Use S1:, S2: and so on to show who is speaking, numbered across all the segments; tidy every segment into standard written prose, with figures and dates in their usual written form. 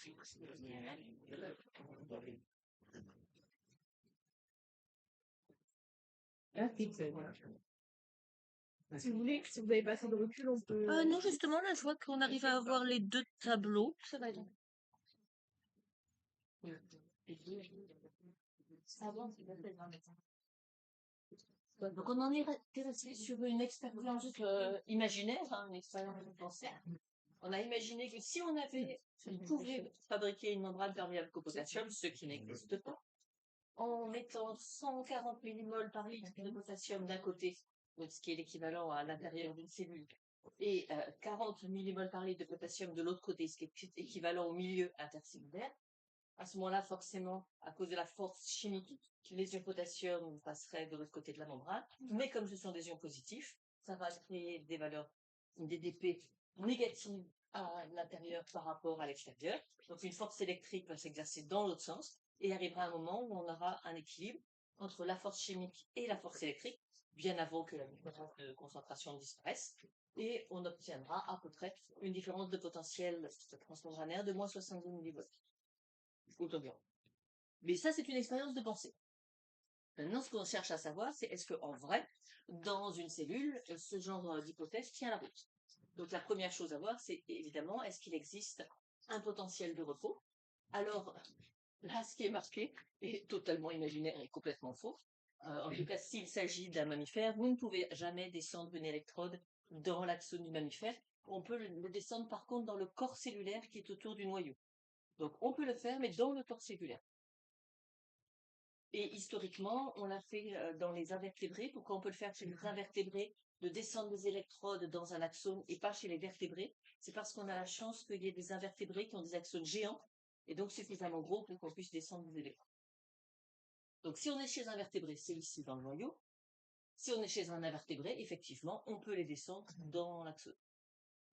S1: Si vous voulez, si vous avez pas assez de recul, on peut.
S2: Non, justement, là, je vois qu'on arrive à avoir les deux tableaux. Ça va être. Donc, on en est resté sur une expérience imaginaire, une expérience potentielle. On a imaginé que si on pouvait fabriquer une membrane perméable au potassium, ce qui n'existe pas, en mettant 140 millimoles par litre de potassium d'un côté, donc ce qui est l'équivalent à l'intérieur d'une cellule, et 40 millimoles par litre de potassium de l'autre côté, ce qui est équivalent au milieu intercellulaire. À ce moment-là, forcément, à cause de la force chimique, les ions potassium passeraient de l'autre côté de la membrane, mais comme ce sont des ions positifs, ça va créer des valeurs, des dp négatives à l'intérieur par rapport à l'extérieur. Donc une force électrique va s'exercer dans l'autre sens, et arrivera un moment où on aura un équilibre entre la force chimique et la force électrique, bien avant que la différence de concentration disparaisse, et on obtiendra à peu près une différence de potentiel transmembranaire de moins 70 millivolts. Mais ça, c'est une expérience de pensée. Maintenant, ce qu'on cherche à savoir, c'est est-ce qu'en vrai, dans une cellule, ce genre d'hypothèse tient la route. Donc la première chose à voir, c'est évidemment, est-ce qu'il existe un potentiel de repos? Alors, là, ce qui est marqué est totalement imaginaire et complètement faux. En tout cas, s'il s'agit d'un mammifère, vous ne pouvez jamais descendre une électrode dans l'axone du mammifère. On peut le descendre par contre dans le corps cellulaire qui est autour du noyau. Donc on peut le faire, mais dans le corps cellulaire. Et historiquement, on l'a fait dans les invertébrés. Pourquoi on peut le faire chez les invertébrés, de descendre des électrodes dans un axone et pas chez les vertébrés? C'est parce qu'on a la chance qu'il y ait des invertébrés qui ont des axones géants et donc suffisamment gros pour qu'on puisse descendre des électrodes. Donc si on est chez un vertébré, c'est ici dans le noyau. Si on est chez un invertébré, effectivement, on peut les descendre dans l'axone.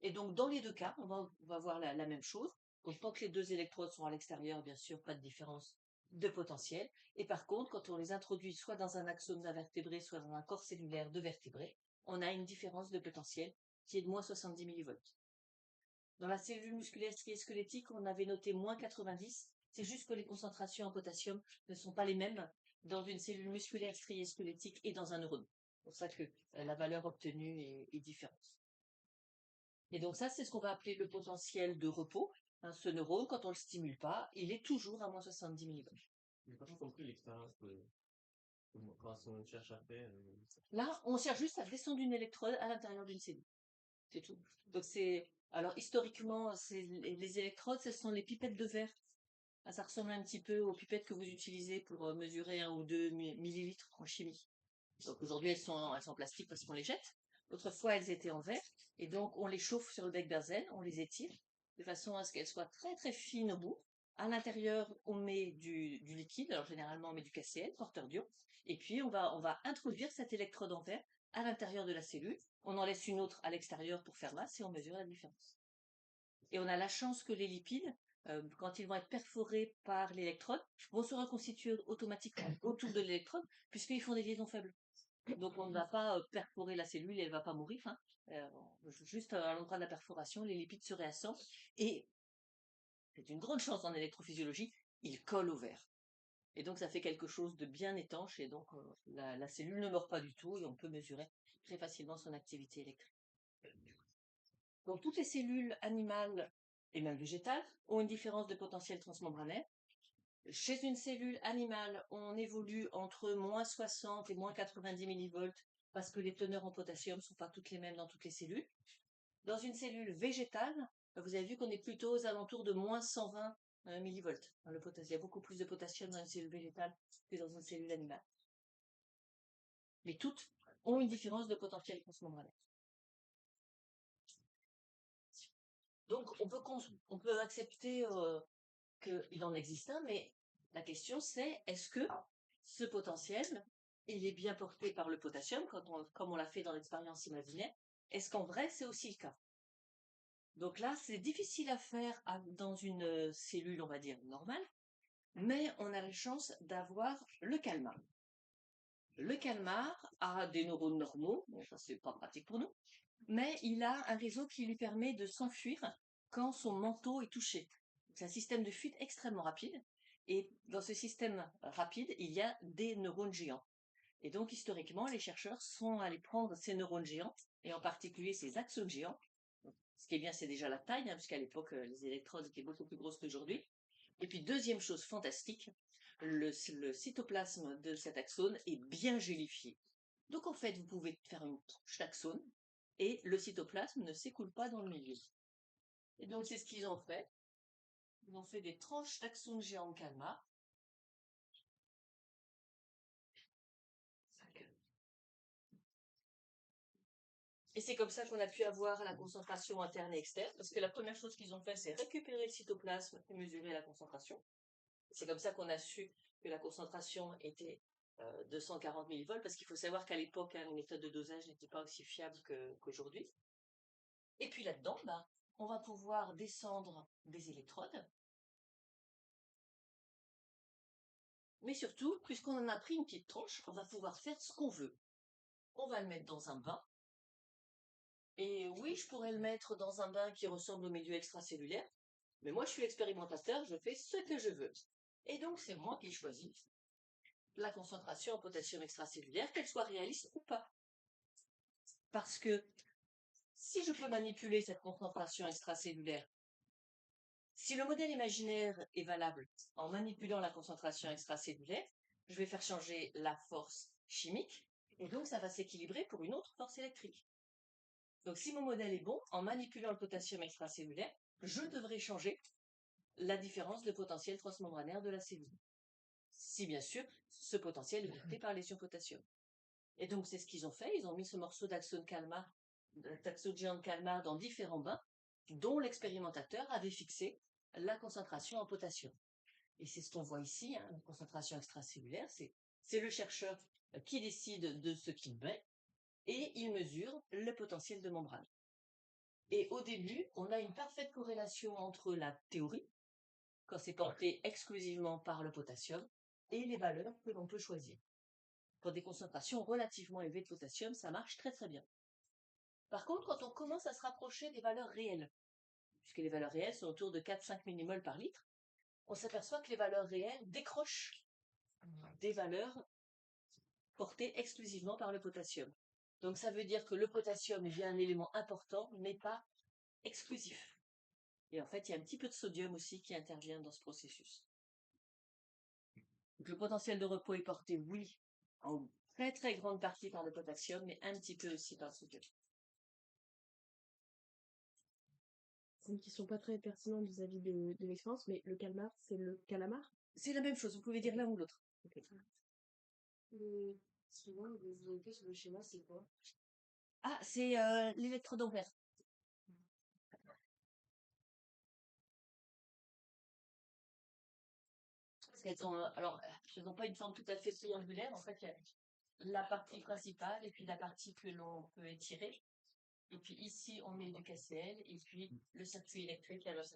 S2: Et donc dans les deux cas, on va voir la même chose. Donc tant que les deux électrodes sont à l'extérieur, bien sûr, pas de différence de potentiel. Et par contre, quand on les introduit soit dans un axone d'invertébré, soit dans un corps cellulaire de vertébrés, on a une différence de potentiel qui est de moins 70 millivolts. Dans la cellule musculaire striée-squelettique, on avait noté moins 90. C'est juste que les concentrations en potassium ne sont pas les mêmes dans une cellule musculaire striée-squelettique et dans un neurone. C'est pour ça que la valeur obtenue est différente. Et donc ça, c'est ce qu'on va appeler le potentiel de repos. Ce neurone, quand on le stimule pas, il est toujours à moins 70 millivolts.
S3: J'ai pas compris l'expérience quand on cherche à faire.
S2: Là, on cherche juste à descendre une électrode à l'intérieur d'une cellule. C'est tout. Donc alors historiquement, les électrodes, ce sont les pipettes de verre. Ça ressemble un petit peu aux pipettes que vous utilisez pour mesurer 1 ou 2 millilitres en chimie. Donc aujourd'hui, elles sont en plastique parce qu'on les jette. Autrefois, elles étaient en verre. Et donc, on les chauffe sur le bec benzène, on les étire, de façon à ce qu'elles soient très très fines au bout. À l'intérieur, on met du liquide. Alors généralement, on met du KCl, porteur d'ion. Et puis, on va introduire cette électrode en verre à l'intérieur de la cellule. On en laisse une autre à l'extérieur pour faire masse et on mesure la différence. Et on a la chance que les lipides, quand ils vont être perforés par l'électrode, vont se reconstituer automatiquement autour de l'électrode, puisqu'ils font des liaisons faibles. Donc on ne va pas perforer la cellule et elle ne va pas mourir. Juste à l'endroit de la perforation, les lipides se réassemblent et c'est une grande chance en électrophysiologie, ils collent au verre. Et donc ça fait quelque chose de bien étanche et donc la cellule ne meurt pas du tout et on peut mesurer très facilement son activité électrique. Donc toutes les cellules animales et même végétales ont une différence de potentiel transmembranaire. Chez une cellule animale, on évolue entre moins 60 et moins 90 millivolts parce que les teneurs en potassium ne sont pas toutes les mêmes dans toutes les cellules. Dans une cellule végétale, vous avez vu qu'on est plutôt aux alentours de moins 120 millivolts. Il y a beaucoup plus de potassium dans une cellule végétale que dans une cellule animale. Mais toutes ont une différence de potentiel transmembranaire. Donc on peut accepter qu'il en existe un, mais la question c'est est-ce que ce potentiel, il est bien porté par le potassium, comme on l'a fait dans l'expérience imaginaire, est-ce qu'en vrai c'est aussi le cas? Donc là, c'est difficile à faire dans une cellule, on va dire, normale, mais on a la chance d'avoir le calmar. Le calmar a des neurones normaux, bon, ça c'est pas pratique pour nous, mais il a un réseau qui lui permet de s'enfuir quand son manteau est touché. C'est un système de fuite extrêmement rapide. Et dans ce système rapide, il y a des neurones géants. Et donc, historiquement, les chercheurs sont allés prendre ces neurones géants, et en particulier ces axones géants. Ce qui est bien, c'est déjà la taille, puisqu'à l'époque, les électrodes étaient beaucoup plus grosses qu'aujourd'hui. Et puis, deuxième chose fantastique, le cytoplasme de cet axone est bien gélifié. Donc, en fait, vous pouvez faire une tranche d'axone, et le cytoplasme ne s'écoule pas dans le milieu. Et donc, c'est ce qu'ils ont fait. Ils ont fait des tranches d'axones géants de calmar. Et c'est comme ça qu'on a pu avoir la concentration interne et externe, parce que la première chose qu'ils ont fait, c'est récupérer le cytoplasme et mesurer la concentration. C'est comme ça qu'on a su que la concentration était 240 millivolts, parce qu'il faut savoir qu'à l'époque, les méthodes de dosage n'étaient pas aussi fiables qu'aujourd'hui. Et puis là-dedans, on va pouvoir descendre des électrodes. Mais surtout, puisqu'on en a pris une petite tranche, on va pouvoir faire ce qu'on veut. On va le mettre dans un bain. Et oui, je pourrais le mettre dans un bain qui ressemble au milieu extracellulaire, mais moi je suis expérimentateur, je fais ce que je veux. Et donc c'est moi qui choisis la concentration en potassium extracellulaire, qu'elle soit réaliste ou pas. Parce que si je peux manipuler cette concentration extracellulaire, si le modèle imaginaire est valable en manipulant la concentration extracellulaire, je vais faire changer la force chimique, et donc ça va s'équilibrer pour une autre force électrique. Donc si mon modèle est bon, en manipulant le potassium extracellulaire, je devrais changer la différence de potentiel transmembranaire de la cellule. Si bien sûr, ce potentiel est porté par les ions potassium. Et donc c'est ce qu'ils ont fait, ils ont mis ce morceau d'axone géant de calmar dans différents bains, dont l'expérimentateur avait fixé la concentration en potassium. Et c'est ce qu'on voit ici, la concentration extracellulaire, c'est le chercheur qui décide de ce qu'il met, et il mesure le potentiel de membrane. Et au début, on a une parfaite corrélation entre la théorie, quand c'est porté exclusivement par le potassium, et les valeurs que l'on peut choisir. Pour des concentrations relativement élevées de potassium, ça marche très très bien. Par contre, quand on commence à se rapprocher des valeurs réelles, puisque les valeurs réelles sont autour de 4-5 millimoles par litre, on s'aperçoit que les valeurs réelles décrochent des valeurs portées exclusivement par le potassium. Donc ça veut dire que le potassium est bien un élément important, mais pas exclusif. Et en fait, il y a un petit peu de sodium aussi qui intervient dans ce processus. Donc le potentiel de repos est porté, oui, en très très grande partie par le potassium, mais un petit peu aussi par le sodium.
S1: C'est une question pas très pertinente vis-à-vis de l'expérience, mais le calmar, c'est le calamar?
S2: C'est la même chose, vous pouvez dire l'un ou l'autre.
S1: Souvent, les unités sur le schéma, c'est quoi?
S2: Ah, c'est l'électrode en vert. Alors, elles n'ont pas une forme tout à fait triangulaire. En fait, il y a la partie principale et puis la partie que l'on peut étirer. Et puis ici, on met du KCl et puis le circuit électrique à l'os.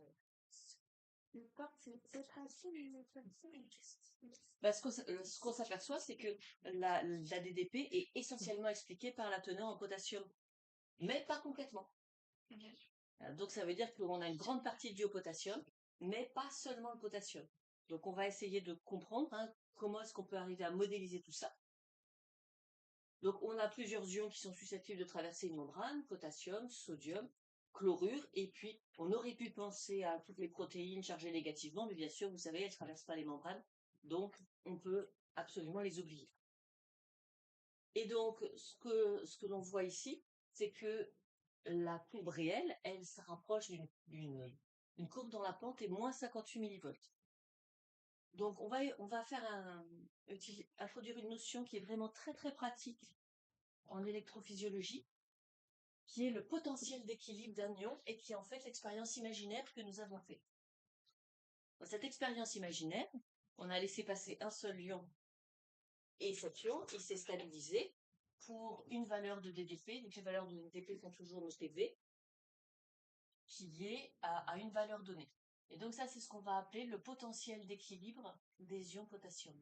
S2: Ce qu'on s'aperçoit, c'est que la DDP est essentiellement expliquée par la teneur en potassium, mais pas complètement. Donc ça veut dire qu'on a une grande partie due au potassium, mais pas seulement le potassium. Donc on va essayer de comprendre comment est-ce qu'on peut arriver à modéliser tout ça. Donc on a plusieurs ions qui sont susceptibles de traverser une membrane, potassium, sodium, chlorure, et puis on aurait pu penser à toutes les protéines chargées négativement, mais bien sûr, vous savez, elles ne traversent pas les membranes, donc on peut absolument les oublier. Et donc ce que l'on voit ici, c'est que la courbe réelle, elle se rapproche d'une courbe dont la pente est moins 58 millivolts. Donc on va faire introduire une notion qui est vraiment très très pratique en électrophysiologie, qui est le potentiel d'équilibre d'un ion et qui est en fait l'expérience imaginaire que nous avons faite. Dans cette expérience imaginaire, on a laissé passer un seul ion et cet ion, il s'est stabilisé pour une valeur de DDP, donc les valeurs de DDP sont toujours nos TV, qui est à une valeur donnée. Et donc ça, c'est ce qu'on va appeler le potentiel d'équilibre des ions potassium.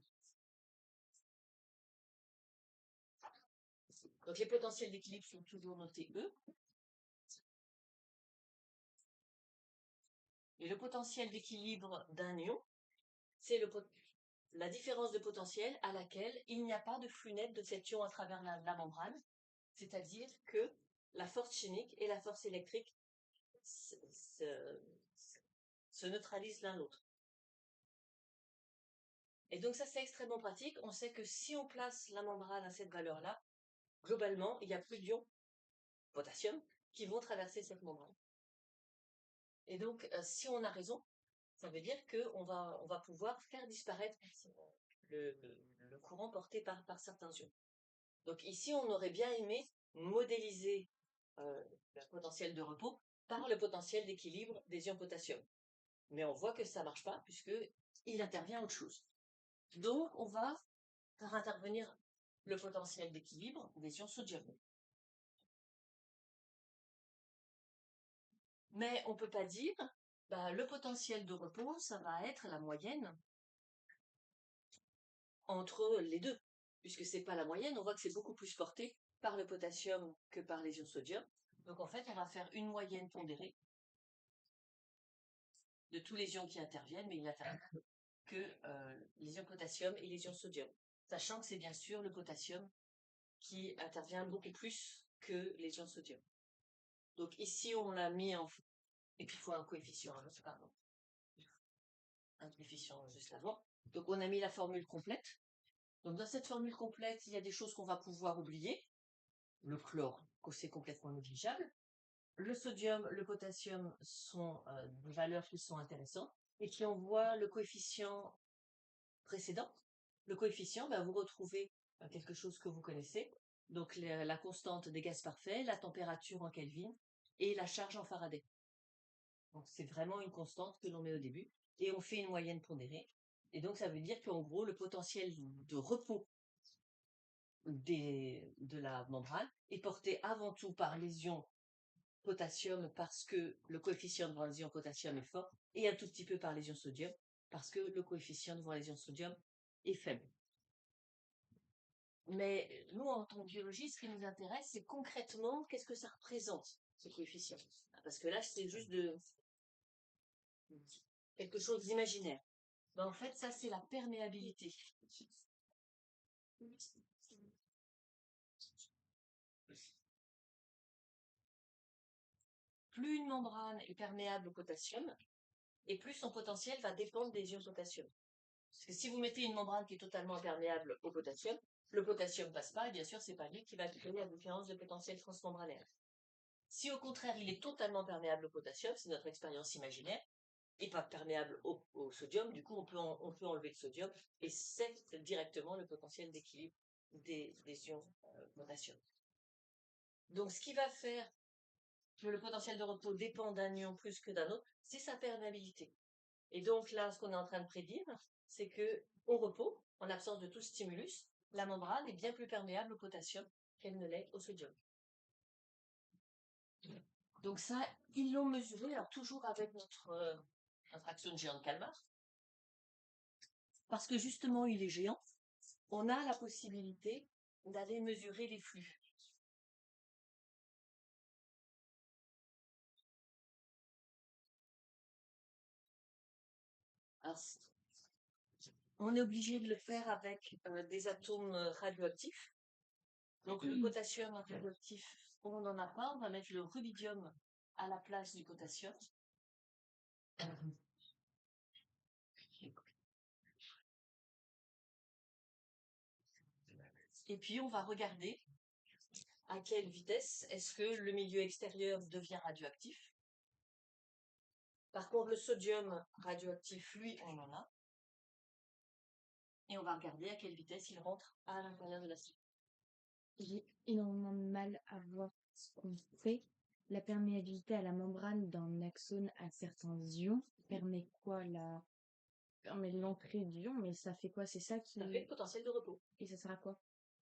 S2: Donc les potentiels d'équilibre sont toujours notés E. Et le potentiel d'équilibre d'un ion, c'est la différence de potentiel à laquelle il n'y a pas de flux net de cet ion à travers la membrane, c'est-à-dire que la force chimique et la force électrique se neutralisent l'un l'autre. Et donc ça, c'est extrêmement pratique. On sait que si on place la membrane à cette valeur-là, globalement, il n'y a plus d'ions potassium qui vont traverser cette membrane. Et donc, si on a raison, ça veut dire qu'on va pouvoir faire disparaître le courant porté par certains ions. Donc ici, on aurait bien aimé modéliser le potentiel de repos par le potentiel d'équilibre des ions potassium. Mais on voit que ça ne marche pas puisqu'il intervient autre chose. Donc, on va faire intervenir le potentiel d'équilibre des ions sodium. Mais on ne peut pas dire, le potentiel de repos, ça va être la moyenne entre les deux. Puisque c'est pas la moyenne, on voit que c'est beaucoup plus porté par le potassium que par les ions sodium. Donc en fait, on va faire une moyenne pondérée de tous les ions qui interviennent, mais il n'intervient que les ions potassium et les ions sodium. Sachant que c'est bien sûr le potassium qui intervient beaucoup plus que les ions sodium. Donc ici, on l'a mis en... Et puis il faut un coefficient, pardon. Un coefficient juste avant. Donc on a mis la formule complète. Donc dans cette formule complète, il y a des choses qu'on va pouvoir oublier. Le chlore, c'est complètement négligeable. Le sodium, le potassium sont des valeurs qui sont intéressantes. Et puis on voit le coefficient précédent. Le coefficient, vous retrouvez quelque chose que vous connaissez. Donc la constante des gaz parfaits, la température en Kelvin et la charge en Faraday. Donc c'est vraiment une constante que l'on met au début. Et on fait une moyenne pondérée. Et donc ça veut dire qu'en gros, le potentiel de repos de la membrane est porté avant tout par les ions potassium parce que le coefficient devant les ions potassium est fort et un tout petit peu par les ions sodium parce que le coefficient devant les ions sodium est faible. Mais nous, en tant que biologistes, ce qui nous intéresse, c'est concrètement qu'est-ce que ça représente, ce coefficient. Parce que là, c'est juste quelque chose d'imaginaire. En fait, ça, c'est la perméabilité. Plus une membrane est perméable au potassium, et plus son potentiel va dépendre des ions potassium. Parce que si vous mettez une membrane qui est totalement imperméable au potassium, le potassium passe pas, et bien sûr, c'est pas lui qui va créer la différence de potentiel transmembranaire. Si au contraire, il est totalement perméable au potassium, c'est notre expérience imaginaire, et pas perméable au sodium, du coup, on peut enlever le sodium, et c'est directement le potentiel d'équilibre des ions potassium. Donc, ce qui va faire que le potentiel de repos dépend d'un ion plus que d'un autre, c'est sa perméabilité. Et donc là, ce qu'on est en train de prédire, c'est que au repos, en l'absence de tout stimulus, la membrane est bien plus perméable au potassium qu'elle ne l'est au sodium. Donc ça, ils l'ont mesuré, alors toujours avec notre axone géant de Kalmar. Parce que justement, il est géant, on a la possibilité d'aller mesurer les flux. Alors, on est obligé de le faire avec des atomes radioactifs. Donc le potassium radioactif, on n'en a pas, on va mettre le rubidium à la place du potassium. Et puis on va regarder à quelle vitesse est-ce que le milieu extérieur devient radioactif. Par contre, le sodium radioactif, lui, on en a. Et on va regarder à quelle vitesse il rentre à l'intérieur de la cellule.
S1: J'ai énormément de mal à voir ce qu'on fait. La perméabilité à la membrane d'un axone à certains ions permet quoi permet l'entrée d'ions, mais ça fait quoi? C'est ça qui...
S2: Ça fait le potentiel de repos.
S1: Et ça sert à quoi?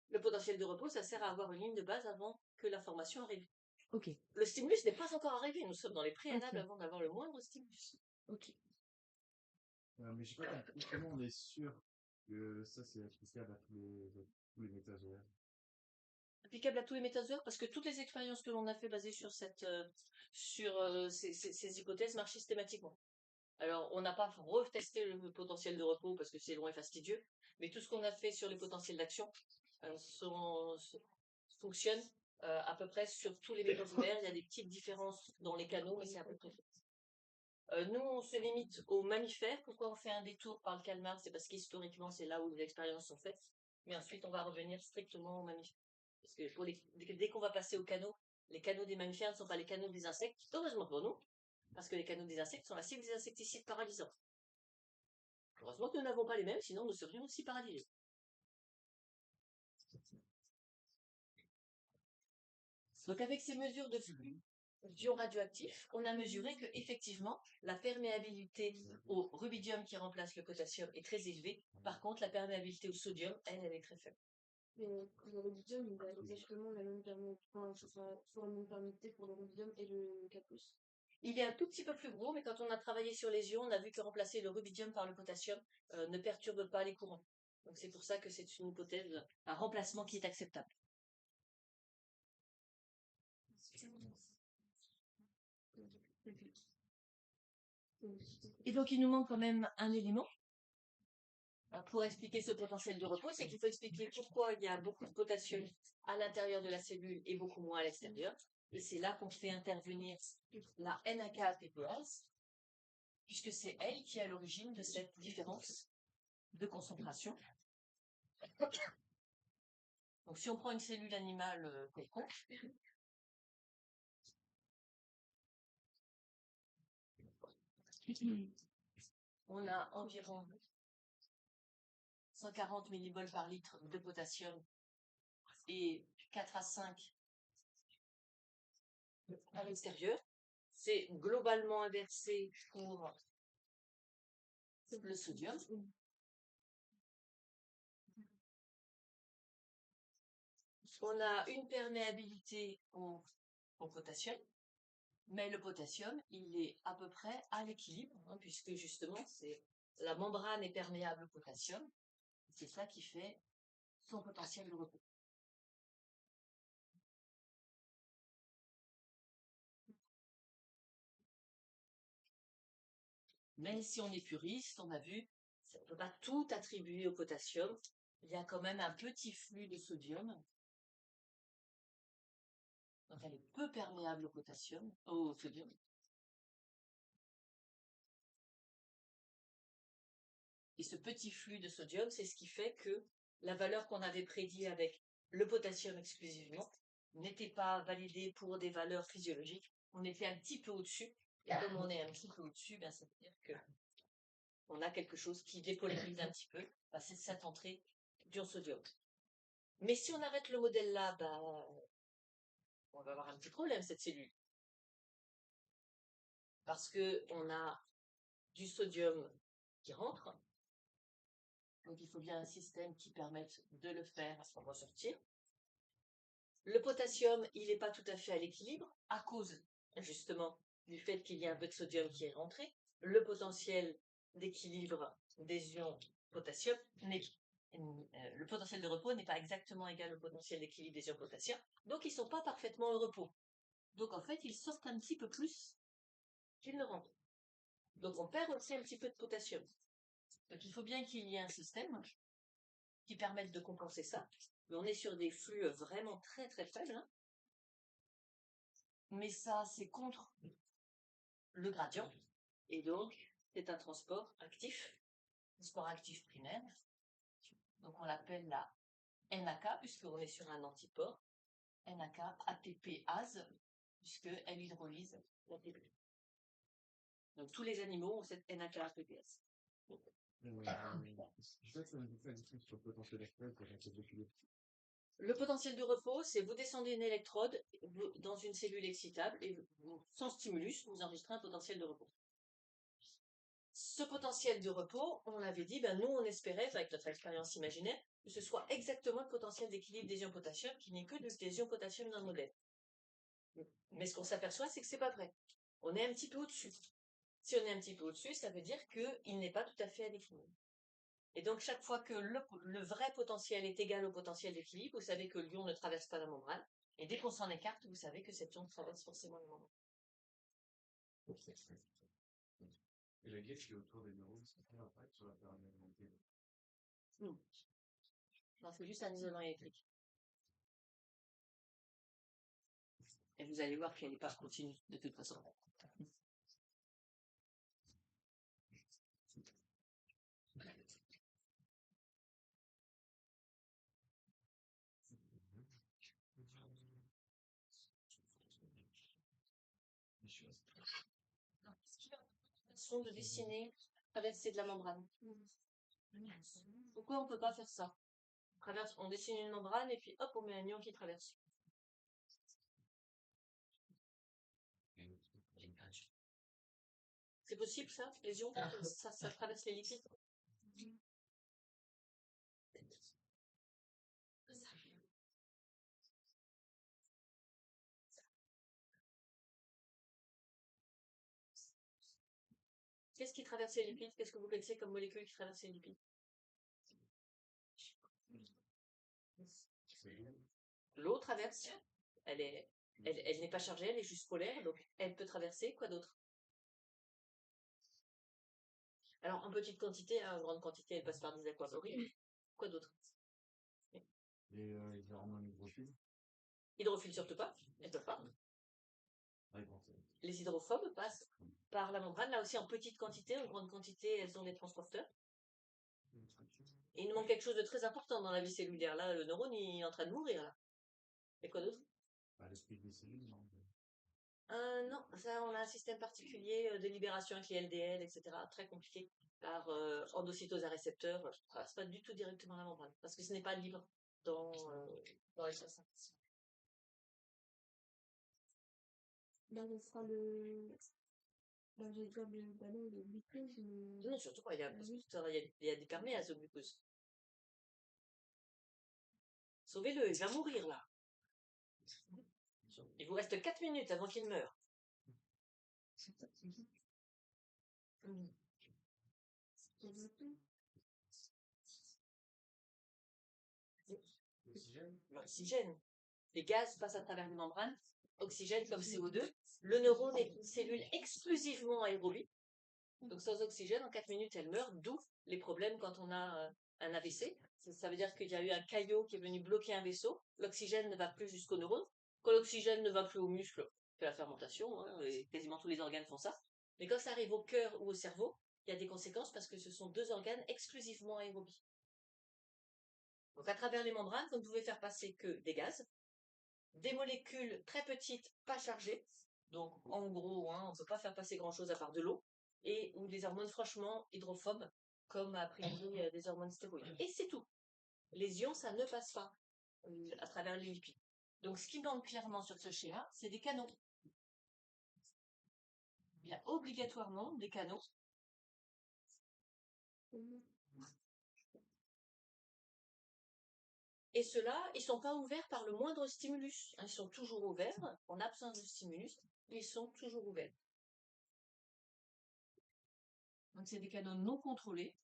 S2: Le potentiel de repos, ça sert à avoir une ligne de base avant que l'information arrive.
S1: Ok.
S2: Le stimulus n'est pas encore arrivé. Nous sommes dans les préalables
S1: Ok.
S2: avant d'avoir le moindre stimulus.
S1: Ok.
S3: Mais je sais pas comment on est sûr que ça c'est applicable à tous les métagères.
S2: Applicable à tous les métazoaires parce que toutes les expériences que l'on a fait basées sur ces hypothèses marchent systématiquement. Alors, on n'a pas retesté le potentiel de repos parce que c'est long et fastidieux, mais tout ce qu'on a fait sur les potentiels d'action fonctionne à peu près sur tous les métaux ouverts. Il y a des petites différences dans les canaux, mais c'est à peu près fait. Nous, on se limite aux mammifères. Pourquoi on fait un détour par le calmar? C'est parce qu'historiquement, c'est là où les expériences sont faites. Mais ensuite, on va revenir strictement aux mammifères. Parce que dès qu'on va passer aux canaux, les canaux des mammifères ne sont pas les canaux des insectes. Heureusement pour nous, parce que les canaux des insectes sont la cible des insecticides paralysants. Heureusement que nous n'avons pas les mêmes, sinon nous serions aussi paralysés. Donc avec ces mesures de flux d'ions radioactifs, on a mesuré que effectivement la perméabilité au rubidium qui remplace le potassium est très élevée. Par contre, la perméabilité au sodium, elle est très faible.
S1: Mais le rubidium, il a exactement la même perméabilité, enfin, ce sera sur la même perméabilité pour le rubidium et le 4+.
S2: Il est un tout petit peu plus gros, mais quand on a travaillé sur les ions, on a vu que remplacer le rubidium par le potassium ne perturbe pas les courants. Donc c'est pour ça que c'est une hypothèse, un remplacement qui est acceptable. Et donc il nous manque quand même un élément pour expliquer ce potentiel de repos, c'est qu'il faut expliquer pourquoi il y a beaucoup de potassium à l'intérieur de la cellule et beaucoup moins à l'extérieur. Et c'est là qu'on fait intervenir la NAK-ATPase, puisque c'est elle qui est à l'origine de cette différence de concentration. Donc si on prend une cellule animale quelconque, on a environ 140 millimoles par litre de potassium et 4 à 5 à l'extérieur. C'est globalement inversé pour le sodium. On a une perméabilité au potassium, mais le potassium, il est à peu près à l'équilibre, puisque justement, la membrane est perméable au potassium. C'est ça qui fait son potentiel de repos. Mais si on est puriste, on a vu, on ne peut pas tout attribuer au potassium. Il y a quand même un petit flux de sodium. Donc elle est peu perméable au sodium. Et ce petit flux de sodium, c'est ce qui fait que la valeur qu'on avait prédit avec le potassium exclusivement n'était pas validée pour des valeurs physiologiques. On était un petit peu au-dessus. Et comme on est un petit peu au-dessus, ben, ça veut dire que on a quelque chose qui dépolarise un petit peu. Ben, c'est cette entrée d'ion sodium. Mais si on arrête le modèle là, ben, on va avoir un petit problème, cette cellule. Parce que on a du sodium qui rentre. Donc il faut bien un système qui permette de le faire ressortir. Le potassium, il n'est pas tout à fait à l'équilibre à cause justement du fait qu'il y a un peu de sodium qui est rentré. Le potentiel d'équilibre des ions potassium le potentiel de repos n'est pas exactement égal au potentiel d'équilibre des ions potassium, donc ils ne sont pas parfaitement au repos. Donc en fait, ils sortent un petit peu plus qu'ils ne rentrent. Donc on perd aussi un petit peu de potassium. Donc il faut bien qu'il y ait un système qui permette de compenser ça. Mais on est sur des flux vraiment très très faibles. Mais ça, c'est contre le gradient. Et donc, c'est un transport actif primaire. Donc on l'appelle la NAK, puisqu'on est sur un antipore. NAK ATPase, puisqu'elle hydrolyse l'ATP. Donc tous les animaux ont cette NAK ATPase. Le potentiel de repos, c'est vous descendez une électrode dans une cellule excitable et sans stimulus, vous enregistrez un potentiel de repos. Ce potentiel de repos, on l'avait dit, ben nous on espérait, avec notre expérience imaginaire, que ce soit exactement le potentiel d'équilibre des ions potassium, qu'il n'y ait que des ions potassium dans le modèle. Mais ce qu'on s'aperçoit, c'est que c'est pas vrai. On est un petit peu au-dessus. Si on est un petit peu au-dessus, ça veut dire qu'il n'est pas tout à fait à l'équilibre. Et donc, chaque fois que le vrai potentiel est égal au potentiel d'équilibre, vous savez que l'ion ne traverse pas la membrane. Et dès qu'on s'en écarte, vous savez que cet ion traverse forcément la membrane.
S3: Et la guêpe qui est autour des neurones, ça fait après sur la perméabilité.
S2: Non, c'est juste un isolant électrique. Et vous allez voir qu'elle n'est pas continue, de toute façon. Façon de dessiner traversée de la membrane. Pourquoi on peut pas faire ça? On dessine une membrane et puis hop, on met un ion qui traverse. C'est possible ça? Les ions, ça traverse les lipides? Qu'est-ce qui traverse les lipides? Qu'est-ce que vous connaissez comme molécule qui traverse les lipides? L'eau traverse. Elle n'est pas chargée, elle est juste polaire, donc elle peut traverser. Quoi d'autre? Alors, en petite quantité, en grande quantité, elle passe par des aquapories. Quoi d'autre?
S3: Les hormones hydrophiles.
S2: Hydrophiles surtout pas, elles peuvent pas. Les hydrophobes passent par la membrane, là aussi en petite quantité, en grande quantité, elles ont des transporteurs. Et il nous manque quelque chose de très important dans la vie cellulaire. Là, le neurone, il est en train de mourir, là. Et quoi d'autre?
S3: L'esprit des cellules, non?
S2: Non, ça, on a un système particulier de libération avec les LDL, etc. Très compliqué. Par endocytose à récepteur, ça passe pas du tout directement à la membrane, parce que ce n'est pas libre dans les sources.
S1: Là, ce sera le. Là, j'ai déjà le glucose.
S2: Non, surtout quand il y a des perméases au glucose. Sauvez-le, il va mourir là. Il vous reste 4 minutes avant qu'il meure. L'oxygène. Les gaz passent à travers les membranes. Oxygène comme CO2. Le neurone est une cellule exclusivement aérobie. Donc sans oxygène, en 4 minutes, elle meurt. D'où les problèmes quand on a un AVC. Ça veut dire qu'il y a eu un caillot qui est venu bloquer un vaisseau. L'oxygène ne va plus jusqu'au neurone. Quand l'oxygène ne va plus aux muscles, c'est la fermentation, hein, et quasiment tous les organes font ça. Mais quand ça arrive au cœur ou au cerveau, il y a des conséquences parce que ce sont 2 organes exclusivement aérobies. Donc à travers les membranes, vous ne pouvez faire passer que des gaz, des molécules très petites, pas chargées. Donc en gros, hein, on ne peut pas faire passer grand-chose à part de l'eau, ou des hormones franchement hydrophobes, comme a priori des hormones stéroïdes. Et c'est tout. Les ions, ça ne passe pas à travers les lipides. Donc ce qui manque clairement sur ce schéma, c'est des canaux. Il y a obligatoirement des canaux. Et ceux-là, ils sont pas ouverts par le moindre stimulus. Ils sont toujours ouverts, en absence de stimulus, ils sont toujours ouverts. Donc c'est des canaux non contrôlés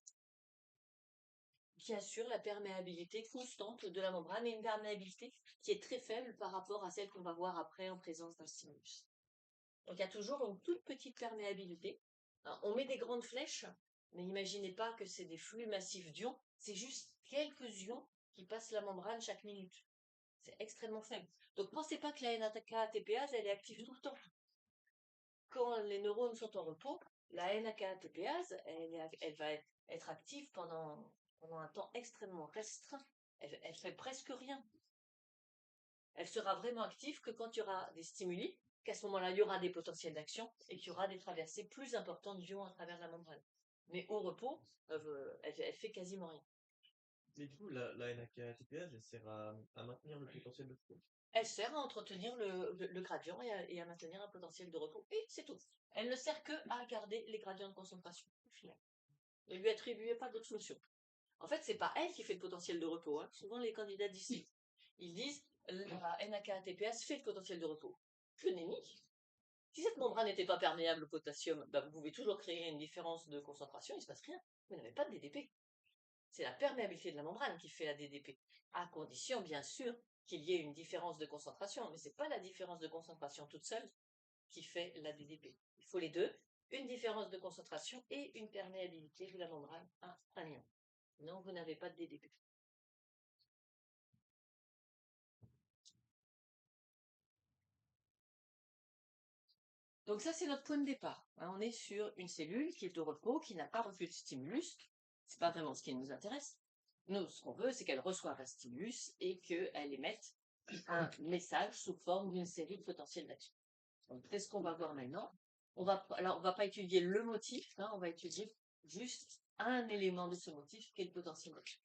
S2: qui assurent la perméabilité constante de la membrane et une perméabilité qui est très faible par rapport à celle qu'on va voir après en présence d'un stimulus. Donc il y a toujours une toute petite perméabilité. Alors, on met des grandes flèches, mais imaginez pas que c'est des flux massifs d'ions, c'est juste quelques ions qui passent la membrane chaque minute. C'est extrêmement faible. Donc pensez pas que la NAK-ATPase, elle est active tout le temps. Quand les neurones sont en repos, la NAK-ATPase, elle va être active pendant un temps extrêmement restreint. Elle fait presque rien. Elle sera vraiment active que quand il y aura des stimuli, qu'à ce moment-là, il y aura des potentiels d'action et qu'il y aura des traversées plus importantes d'ions à travers la membrane. Mais au repos, elle fait quasiment rien.
S4: Et du coup, la NAK-ATPase, elle sert à maintenir le potentiel de repos.
S2: Elle sert à entretenir le gradient et à maintenir un potentiel de repos. Et c'est tout. Elle ne sert que à garder les gradients de concentration, au final. Ne lui attribuez pas d'autres notions. En fait, c'est pas elle qui fait le potentiel de repos. Hein. Souvent, les candidats d'ici, ils disent la NAK-ATPase fait le potentiel de repos. Que nenni. Si cette membrane n'était pas perméable au potassium, bah, vous pouvez toujours créer une différence de concentration, il ne se passe rien. Vous n'avez pas de DDP. C'est la perméabilité de la membrane qui fait la DDP. À condition, bien sûr, qu'il y ait une différence de concentration. Mais ce n'est pas la différence de concentration toute seule qui fait la DDP. Il faut les deux. une différence de concentration et une perméabilité de la membrane à anion. Non, vous n'avez pas de DDP. Donc ça, c'est notre point de départ. Hein, on est sur une cellule qui est au repos, qui n'a pas reçu de stimulus. C'est pas vraiment ce qui nous intéresse. Nous, ce qu'on veut, c'est qu'elle reçoive un stimulus et qu'elle émette un message sous forme d'une série de potentiels d'action. Donc, qu'est-ce qu'on va voir maintenant? On va pas étudier le motif, hein, on va étudier juste un élément de ce motif qui est le potentiel d'action.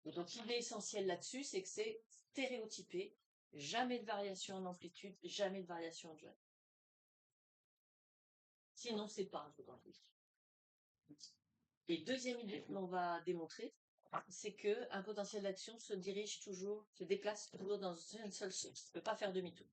S2: Donc, l'idée essentielle là-dessus, c'est que c'est stéréotypé, jamais de variation en amplitude, jamais de variation en durée. Sinon, c'est pas un potentiel. Et deuxième idée que l'on va démontrer, c'est que un potentiel d'action se déplace toujours dans une seule source. Il ne peut pas faire demi-tour.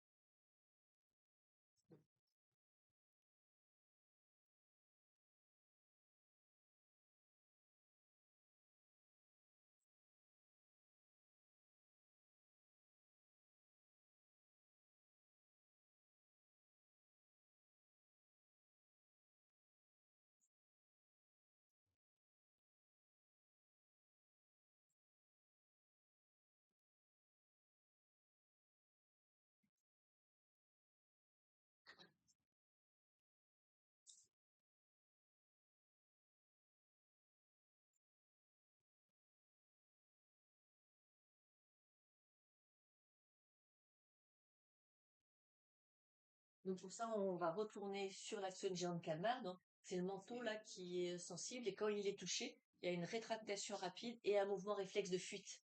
S2: Donc pour ça, on va retourner sur l'axone géant de Kalmar. Donc c'est le manteau là qui est sensible et quand il est touché, il y a une rétractation rapide et un mouvement réflexe de fuite.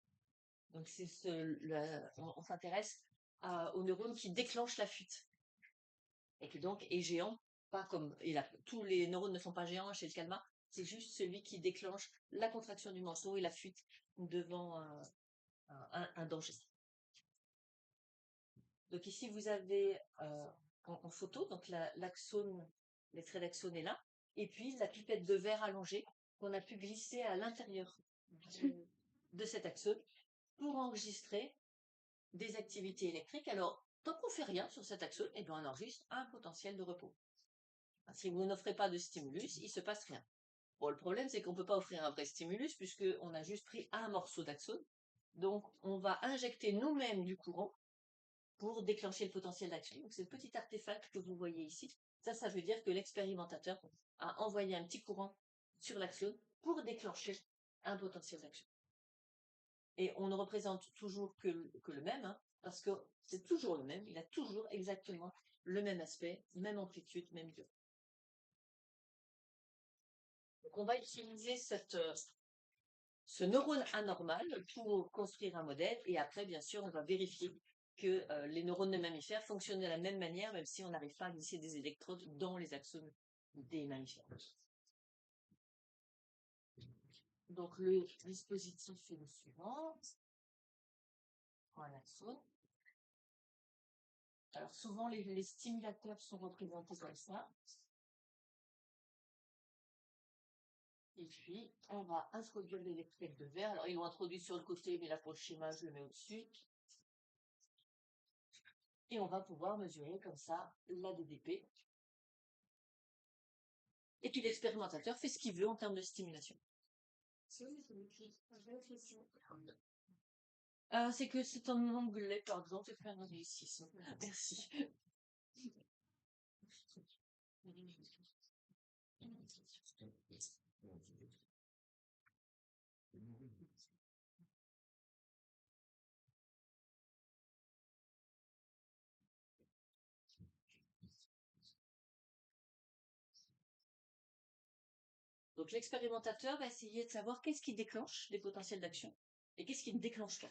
S2: Donc on s'intéresse aux neurones qui déclenchent la fuite et qui donc est géant, pas comme tous les neurones ne sont pas géants chez le Kalmar, c'est juste celui qui déclenche la contraction du manteau et la fuite devant un danger. Donc ici vous avez en photo, donc l'axone, l'extrait d'axone est là, et puis la pipette de verre allongée qu'on a pu glisser à l'intérieur de cet axone pour enregistrer des activités électriques. Alors, tant qu'on fait rien sur cet axone, eh bien, on enregistre un potentiel de repos. Si vous n'offrez pas de stimulus, il se passe rien. Bon, le problème, c'est qu'on ne peut pas offrir un vrai stimulus puisqu'on a juste pris un morceau d'axone. Donc, on va injecter nous-mêmes du courant pour déclencher le potentiel d'action. Donc, c'est le petit artefact que vous voyez ici. Ça veut dire que l'expérimentateur a envoyé un petit courant sur l'axone pour déclencher un potentiel d'action. Et on ne représente toujours que le même, hein, parce que c'est toujours le même, il a toujours exactement le même aspect, même amplitude, même durée. Donc on va utiliser ce neurone anormal pour construire un modèle, et après, bien sûr, on va vérifier que les neurones de mammifères fonctionnent de la même manière, même si on n'arrive pas à glisser des électrodes dans les axones des mammifères. Donc le dispositif est le suivant. Un axone. Alors souvent les stimulateurs sont représentés comme ça. Et puis on va introduire l'électrode de verre. Alors ils l'ont introduit sur le côté, mais là pour le schéma je le mets au-dessus. Et on va pouvoir mesurer comme ça la DDP. Et puis l'expérimentateur fait ce qu'il veut en termes de stimulation. C'est que c'est en anglais, par exemple, c'est un anglicisme. Merci. Donc l'expérimentateur va essayer de savoir qu'est-ce qui déclenche des potentiels d'action et qu'est-ce qui ne déclenche pas.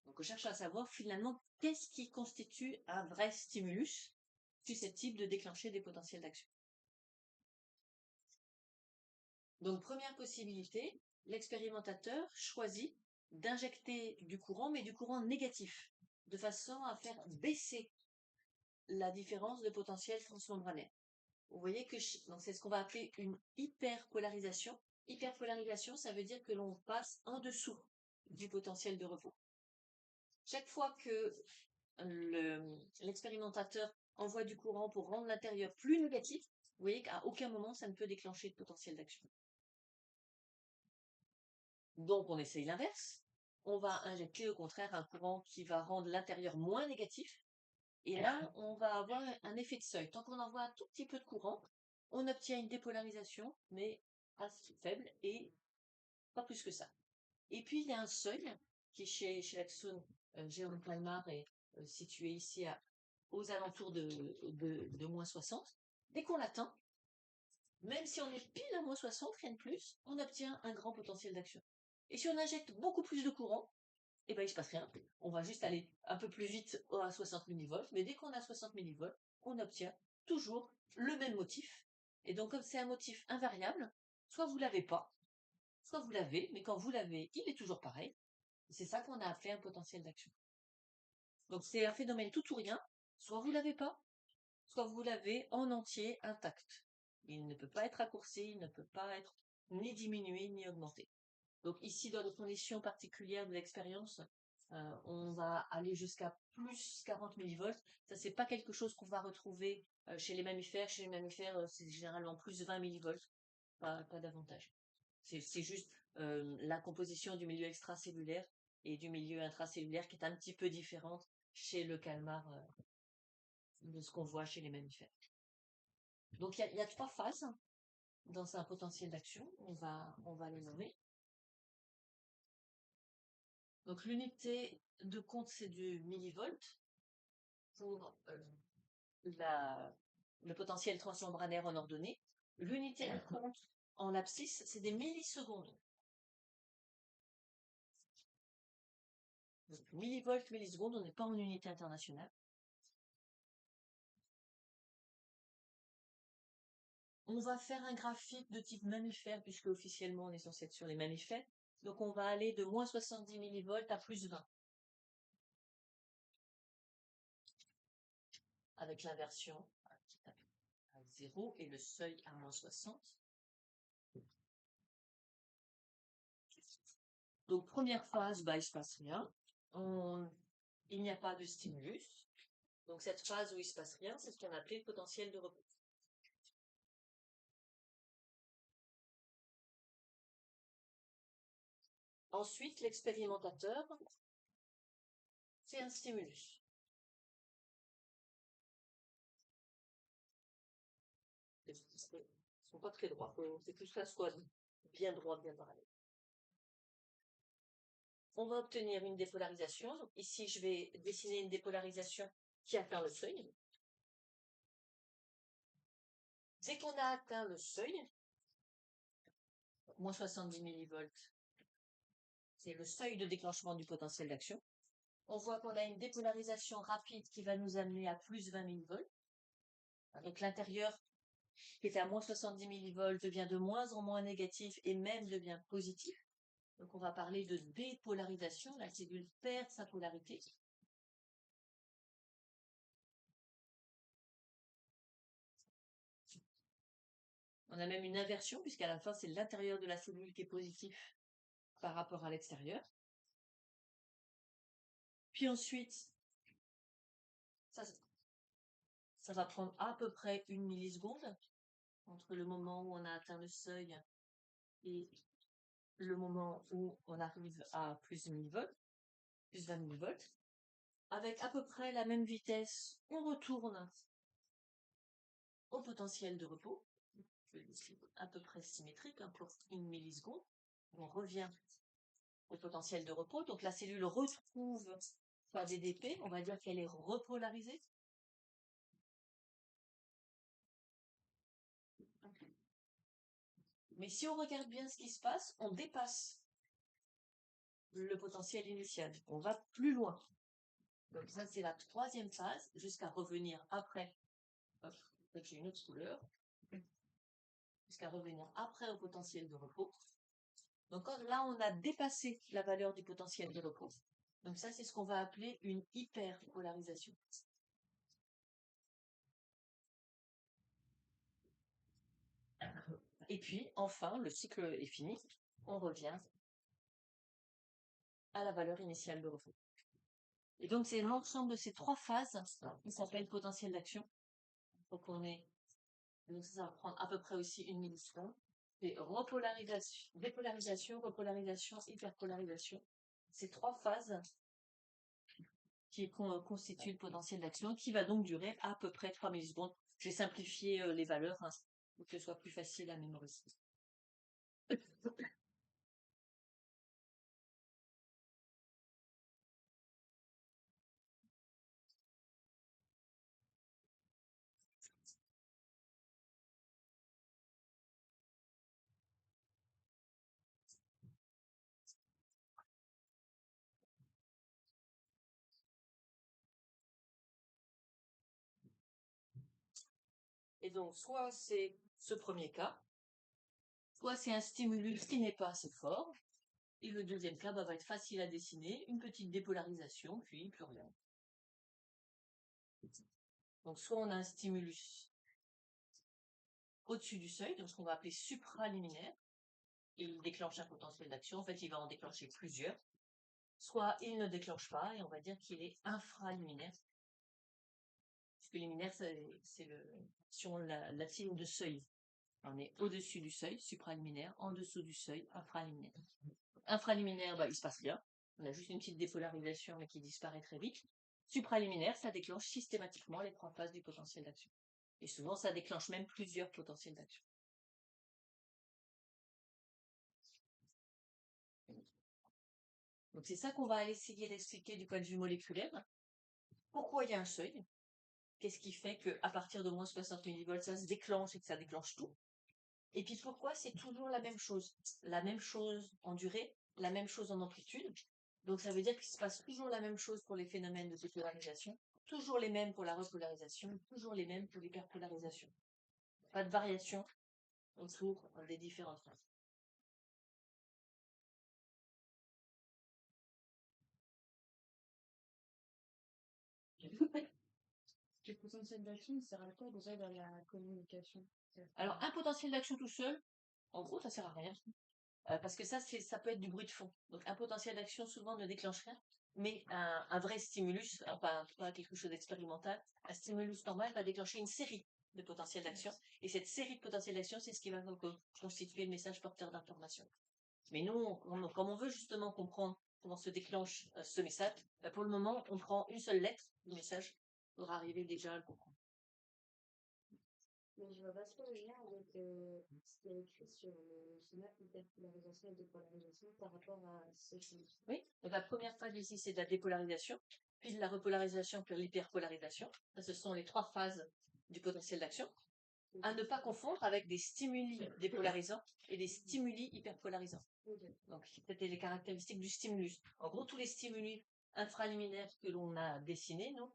S2: Donc on cherche à savoir finalement qu'est-ce qui constitue un vrai stimulus susceptible de déclencher des potentiels d'action. Donc première possibilité, l'expérimentateur choisit d'injecter du courant, mais du courant négatif, de façon à faire baisser la différence de potentiel transmembranaire. Vous voyez que c'est ce qu'on va appeler une hyperpolarisation. Hyperpolarisation, ça veut dire que l'on passe en dessous du potentiel de repos. Chaque fois que l'expérimentateur envoie du courant pour rendre l'intérieur plus négatif, vous voyez qu'à aucun moment ça ne peut déclencher de potentiel d'action. Donc on essaye l'inverse. On va injecter au contraire un courant qui va rendre l'intérieur moins négatif. Et là, on va avoir un effet de seuil. Tant qu'on envoie un tout petit peu de courant, on obtient une dépolarisation, mais assez faible et pas plus que ça. Et puis, il y a un seuil qui est chez l'Axone Jérôme Kalmar est situé ici aux alentours de moins 60. Dès qu'on l'atteint, même si on est pile à moins 60, rien de plus, on obtient un grand potentiel d'action. Et si on injecte beaucoup plus de courant, eh ben, il ne se passe rien. On va juste aller un peu plus vite à 60 millivolts, mais dès qu'on a 60 millivolts, on obtient toujours le même motif. Et donc, comme c'est un motif invariable, soit vous l'avez pas, soit vous l'avez, mais quand vous l'avez, il est toujours pareil. C'est ça qu'on a appelé un potentiel d'action. Donc, c'est un phénomène tout ou rien. Soit vous l'avez pas, soit vous l'avez en entier intact. Il ne peut pas être raccourci, il ne peut pas être ni diminué, ni augmenté. Donc ici, dans les conditions particulières de l'expérience, on va aller jusqu'à plus 40 millivolts. Ça, c'est pas quelque chose qu'on va retrouver chez les mammifères. Chez les mammifères, c'est généralement plus 20 millivolts, pas davantage. C'est juste la composition du milieu extracellulaire et du milieu intracellulaire qui est un petit peu différente chez le calmar de ce qu'on voit chez les mammifères. Donc il y a 3 phases dans un potentiel d'action. On va les nommer. Donc l'unité de compte, c'est du millivolt pour le potentiel transmembranaire en ordonnée. L'unité de compte en abscisse, c'est des millisecondes. Donc, millivolts, millisecondes, on n'est pas en unité internationale. On va faire un graphique de type mammifère, puisque officiellement on est censé être sur les mammifères. Donc on va aller de moins 70 millivolts à plus 20. Avec l'inversion à 0 et le seuil à moins 60. Donc première phase, il ne se passe rien. Il n'y a pas de stimulus. Donc cette phase où il ne se passe rien, c'est ce qu'on appelait le potentiel de repos. Ensuite, l'expérimentateur fait un stimulus. Ils ne sont pas très droits. C'est que ça soit bien droit, bien parallèle. On va obtenir une dépolarisation. Donc ici, je vais dessiner une dépolarisation qui atteint le seuil. Dès qu'on a atteint le seuil, moins 70 millivolts, c'est le seuil de déclenchement du potentiel d'action. On voit qu'on a une dépolarisation rapide qui va nous amener à plus 20 millivolts. Donc l'intérieur qui était à moins 70 millivolts devient de moins en moins négatif et même devient positif. Donc on va parler de dépolarisation. La cellule perd sa polarité. On a même une inversion puisqu'à la fin c'est l'intérieur de la cellule qui est positif par rapport à l'extérieur. Puis ensuite, ça va prendre à peu près 1 milliseconde entre le moment où on a atteint le seuil et le moment où on arrive à plus 20 millivolts. Avec à peu près la même vitesse, on retourne au potentiel de repos, à peu près symétrique, pour 1 milliseconde. On revient au potentiel de repos. Donc la cellule retrouve sa DDP, on va dire qu'elle est repolarisée. Mais si on regarde bien ce qui se passe, on dépasse le potentiel initial. On va plus loin. Donc ça, c'est la 3e phase, jusqu'à revenir après. Hop, j'ai une autre couleur. Jusqu'à revenir après au potentiel de repos. Donc là, on a dépassé la valeur du potentiel de repos. Donc ça, c'est ce qu'on va appeler une hyperpolarisation. Et puis, enfin, le cycle est fini. On revient à la valeur initiale de repos. Et donc, c'est l'ensemble de ces 3 phases qui s'appelle potentiel d'action. Donc donc ça va prendre à peu près aussi 1 milliseconde. C'est repolarisation, dépolarisation, repolarisation, hyperpolarisation. C'est 3 phases qui constituent le potentiel d'action, qui va donc durer à peu près 3 millisecondes. J'ai simplifié les valeurs hein, pour que ce soit plus facile à mémoriser. Et donc, soit c'est ce premier cas, soit c'est un stimulus qui n'est pas assez fort, et le deuxième cas va être facile à dessiner, une petite dépolarisation, puis plus rien. Donc, soit on a un stimulus au-dessus du seuil, donc ce qu'on va appeler supraliminaire, et il déclenche un potentiel d'action. En fait, il va en déclencher plusieurs. Soit il ne déclenche pas, et on va dire qu'il est infraliminaire. Puisque liminaire, c'est l'action latine de seuil. On est au-dessus du seuil, supraliminaire, en dessous du seuil, infraliminaire. Infraliminaire, il se passe rien. On a juste une petite dépolarisation, mais qui disparaît très vite. Supraliminaire, ça déclenche systématiquement les 3 phases du potentiel d'action. Et souvent, ça déclenche même plusieurs potentiels d'action. Donc c'est ça qu'on va aller essayer d'expliquer du point de vue moléculaire. Pourquoi il y a un seuil? Qu'est-ce qui fait qu'à partir de moins 60 millivolts, ça se déclenche et que ça déclenche tout? Et puis pourquoi c'est toujours la même chose? La même chose en durée, la même chose en amplitude. Donc ça veut dire qu'il se passe toujours la même chose pour les phénomènes de dépolarisation, toujours les mêmes pour la repolarisation, toujours les mêmes pour l'hyperpolarisation. Pas de variation autour des différentes phases.
S1: Le potentiel d'action, il sert à quoi déjà dans la communication?
S2: Alors un potentiel d'action tout seul, en gros, ça sert à rien. Parce que ça peut être du bruit de fond. Donc un potentiel d'action souvent ne déclenche rien, mais un vrai stimulus, pas quelque chose d'expérimental, un stimulus normal va déclencher une série de potentiels d'action, et cette série de potentiels d'action, c'est ce qui va constituer le message porteur d'information. Mais nous, comme on veut justement comprendre comment se déclenche ce message, pour le moment, on prend une seule lettre du message pour arriver déjà à le comprendre.
S1: Mais je vois pas trop le lien avec ce qui est écrit sur le schéma hyperpolarisation et dépolarisation par rapport à ce qui.
S2: Oui, donc la première phase ici, c'est de la dépolarisation, puis de la repolarisation, puis de l'hyperpolarisation. Ça, ce sont les 3 phases du potentiel d'action. À ne pas confondre avec des stimuli dépolarisants et des stimuli hyperpolarisants. Donc, c'était les caractéristiques du stimulus. En gros, tous les stimuli infraliminaires que l'on a dessinés, nous,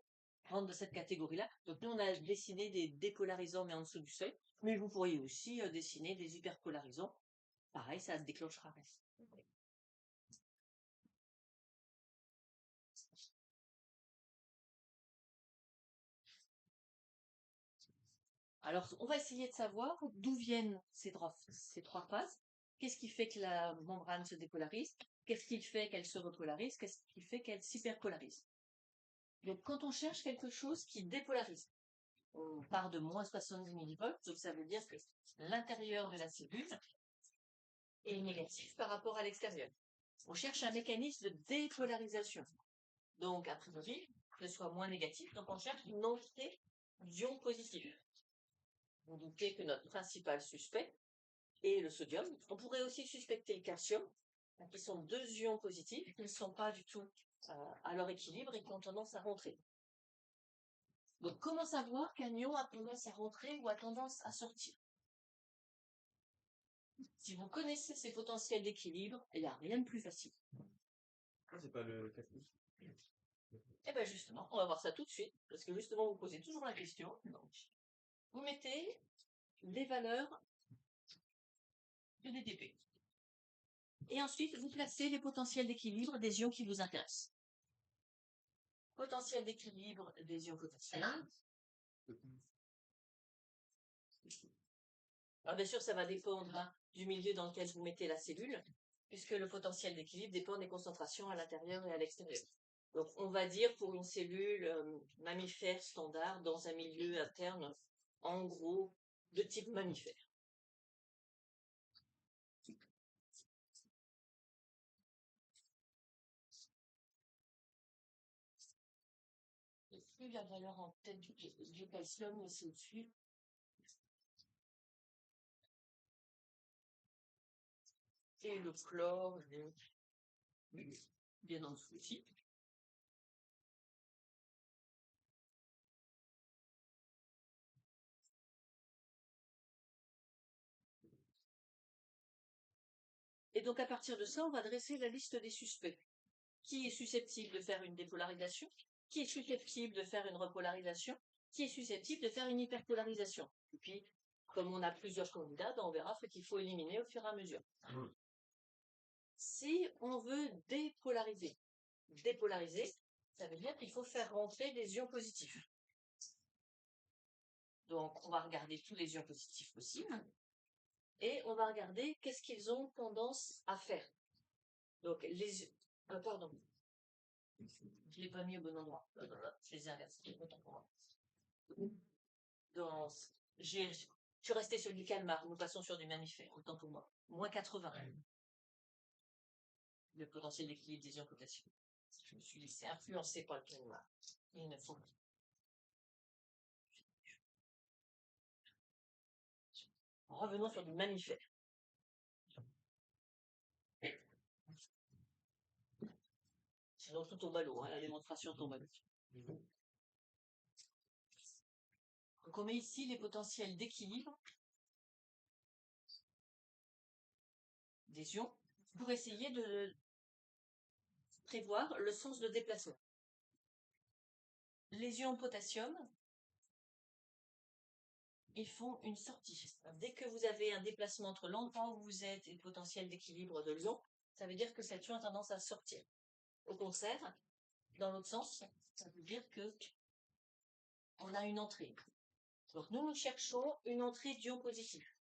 S2: rentrent dans cette catégorie-là. Donc, nous, on a dessiné des dépolarisants, mais en dessous du seuil. Mais vous pourriez aussi dessiner des hyperpolarisants. Pareil, ça se déclenchera. Alors, on va essayer de savoir d'où viennent ces 3 phases. Qu'est-ce qui fait que la membrane se dépolarise? Qu'est-ce qui fait qu'elle se repolarise? Qu'est-ce qui fait qu'elle s'hyperpolarise? Donc, quand on cherche quelque chose qui dépolarise, on part de moins 70 millivolts, donc ça veut dire que l'intérieur de la cellule est négatif par rapport à l'extérieur. On cherche un mécanisme de dépolarisation. Donc, a priori, que ce soit moins négatif, donc on cherche une entrée d'ion positif. Vous doutez que notre principal suspect est le sodium. On pourrait aussi suspecter le calcium, qui sont 2 ions positifs, qui ne sont pas du tout à leur équilibre et qui ont tendance à rentrer. Donc, comment savoir qu'un ion a tendance à rentrer ou a tendance à sortir? Si vous connaissez ces potentiels d'équilibre, il n'y a rien de plus facile.
S4: Ça, c'est pas le calcul.
S2: Eh bien justement, on va voir ça tout de suite, parce que justement, vous posez toujours la question. Donc, vous mettez des valeurs de DTP. Et ensuite, vous placez les potentiels d'équilibre des ions qui vous intéressent. Potentiel d'équilibre des ions potentiels. Alors bien sûr, ça va dépendre du milieu dans lequel vous mettez la cellule, puisque le potentiel d'équilibre dépend des concentrations à l'intérieur et à l'extérieur. Donc on va dire pour une cellule mammifère standard dans un milieu interne en gros, de type mammifère. Et plus la valeur en tête du calcium, mais c'est au-dessus. Et le chlore, bien en dessous aussi. Et donc, à partir de ça, on va dresser la liste des suspects. Qui est susceptible de faire une dépolarisation? Qui est susceptible de faire une repolarisation? Qui est susceptible de faire une hyperpolarisation? Et puis, comme on a plusieurs candidats, ben, on verra ce qu'il faut éliminer au fur et à mesure. Si on veut dépolariser, ça veut dire qu'il faut faire rentrer des ions positifs. Donc, on va regarder tous les ions positifs possibles. Et on va regarder qu'est-ce qu'ils ont tendance à faire. Donc, pardon. Je l'ai pas mis au bon endroit. Je les ai inversés. Autant pour moi. Donc, je suis restée sur du calmar. Nous passons sur du mammifère. Autant pour moi. Moins 80. Le potentiel d'équilibre des ions potassiques. Je me suis laissé influencer par le calmar. Il ne faut pas. Revenons sur du mammifère. Sinon, tout tombe à l'eau. La démonstration tombe à l'eau. Donc, on met ici les potentiels d'équilibre des ions pour essayer de prévoir le sens de déplacement. Les ions potassium, ils font une sortie. Dès que vous avez un déplacement entre l'endroit où vous êtes et le potentiel d'équilibre de l'ion, ça veut dire que cet ion a tendance à sortir. Au contraire, dans l'autre sens, ça veut dire que on a une entrée. Donc nous cherchons une entrée d'ion positif.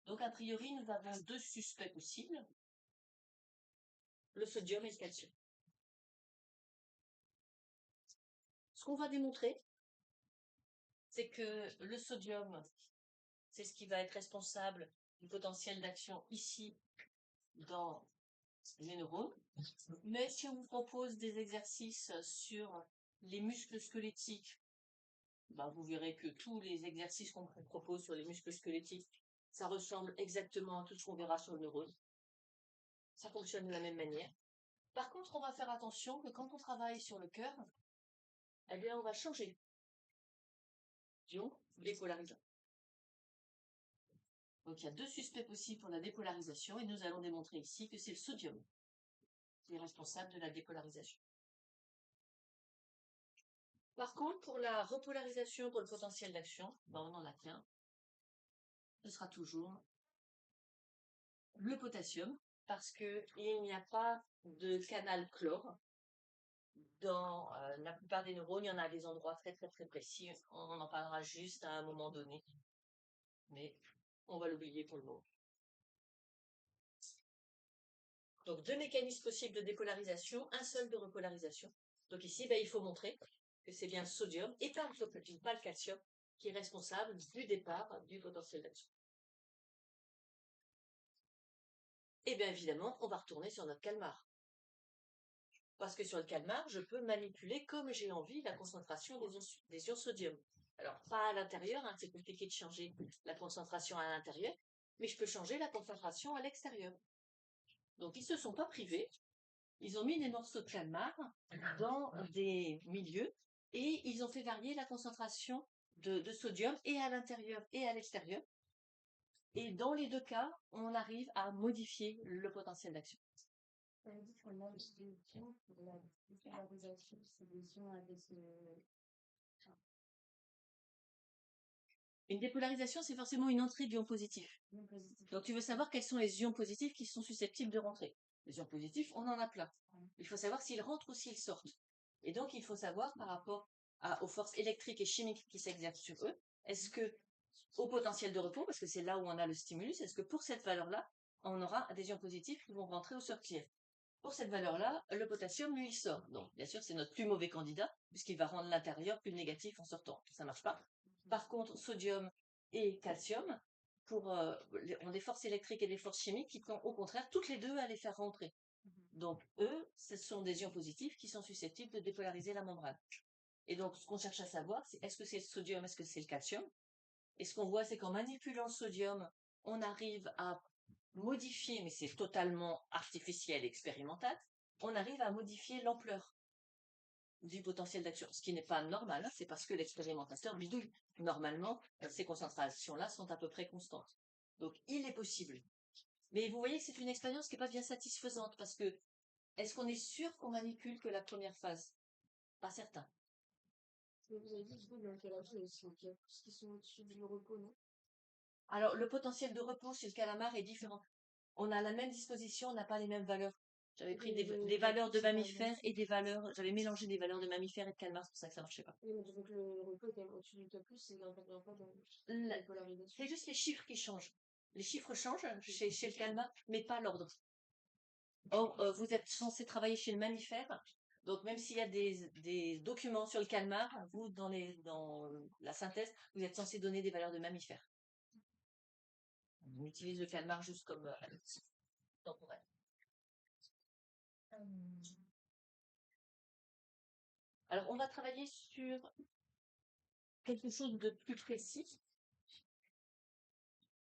S2: Donc a priori, nous avons deux suspects possibles, le sodium et le calcium. Ce qu'on va démontrer, c'est que le sodium, c'est ce qui va être responsable du potentiel d'action ici dans les neurones. Mais si on vous propose des exercices sur les muscles squelettiques, ben vous verrez que tous les exercices qu'on vous propose sur les muscles squelettiques, ça ressemble exactement à tout ce qu'on verra sur le neurone. Ça fonctionne de la même manière. Par contre, on va faire attention que quand on travaille sur le cœur, eh bien, on va changer d'ion dépolarisant. Donc, il y a deux suspects possibles pour la dépolarisation et nous allons démontrer ici que c'est le sodium qui est responsable de la dépolarisation. Par contre, pour la repolarisation, pour le potentiel d'action, ben on n'en a qu'un. Ce sera toujours le potassium, parce qu'il n'y a pas de canal chlore. Dans la plupart des neurones, il y en a à des endroits très très très précis. On en parlera juste à un moment donné. Mais on va l'oublier pour le moment. Donc, deux mécanismes possibles de dépolarisation, un seul de repolarisation. Donc ici, ben, il faut montrer que c'est bien le sodium et pas le calcium qui est responsable du départ du potentiel d'action. Et bien évidemment, on va retourner sur notre calmar. Parce que sur le calmar, je peux manipuler comme j'ai envie la concentration des ions sodium. Alors, pas à l'intérieur, hein, c'est compliqué de changer la concentration à l'intérieur, mais je peux changer la concentration à l'extérieur. Donc, ils ne se sont pas privés. Ils ont mis des morceaux de calmar dans des milieux et ils ont fait varier la concentration de sodium et à l'intérieur et à l'extérieur. Et dans les deux cas, on arrive à modifier le potentiel d'action.
S1: Ça veut dire qu'on a des ions pour la dépolarisation, c'est des ions avec
S2: Une dépolarisation, c'est forcément une entrée d'ions positifs.
S1: ions positifs.
S2: Donc tu veux savoir quels sont les ions positifs qui sont susceptibles de rentrer. Les ions positifs, on en a plein. Il faut savoir s'ils rentrent ou s'ils sortent. Et donc il faut savoir par rapport aux forces électriques et chimiques qui s'exercent sur eux, est-ce que au potentiel de repos, parce que c'est là où on a le stimulus, est-ce que pour cette valeur-là, on aura des ions positifs qui vont rentrer ou sortir? Pour cette valeur-là, le potassium, lui, il sort. Donc, bien sûr, c'est notre plus mauvais candidat, puisqu'il va rendre l'intérieur plus négatif en sortant. Ça marche pas. Par contre, sodium et calcium ont des forces électriques et des forces chimiques qui tendent au contraire toutes les deux à les faire rentrer. Donc eux, ce sont des ions positifs qui sont susceptibles de dépolariser la membrane. Et donc ce qu'on cherche à savoir, c'est est-ce que c'est le sodium, est-ce que c'est le calcium? Et ce qu'on voit, c'est qu'en manipulant le sodium, on arrive à modifier, mais c'est totalement artificiel, expérimental, on arrive à modifier l'ampleur du potentiel d'action, ce qui n'est pas normal, hein, c'est parce que l'expérimentateur bidouille. Normalement, ces concentrations-là sont à peu près constantes. Donc, il est possible. Mais vous voyez que c'est une expérience qui n'est pas bien satisfaisante, parce que, est-ce qu'on est sûr qu'on manipule que la première phase? Pas certain.
S1: Mais vous avez dit, du coup, dans le calamar, il y a aussi les capus qui sont au-dessus du repos, non?
S2: Alors, le potentiel de repos chez le calamar est différent. On a la même disposition, on n'a pas les mêmes valeurs. J'avais pris des valeurs de mammifères et des valeurs, j'avais mélangé des valeurs de mammifères et de calmars, c'est pour ça que ça marchait pas.
S1: Oui, mais donc le repos est quand même au-dessus du capus, et il n'intervient pas dans
S2: La-
S1: la polarisation.
S2: C'est juste les chiffres qui changent. Les chiffres changent chez le calmar, mais pas l'ordre. Or, vous êtes censé travailler chez le mammifère, donc même s'il y a des documents sur le calmar, vous, dans la synthèse, vous êtes censé donner des valeurs de mammifères. On utilise le calmar juste comme temporel. Alors, on va travailler sur quelque chose de plus précis,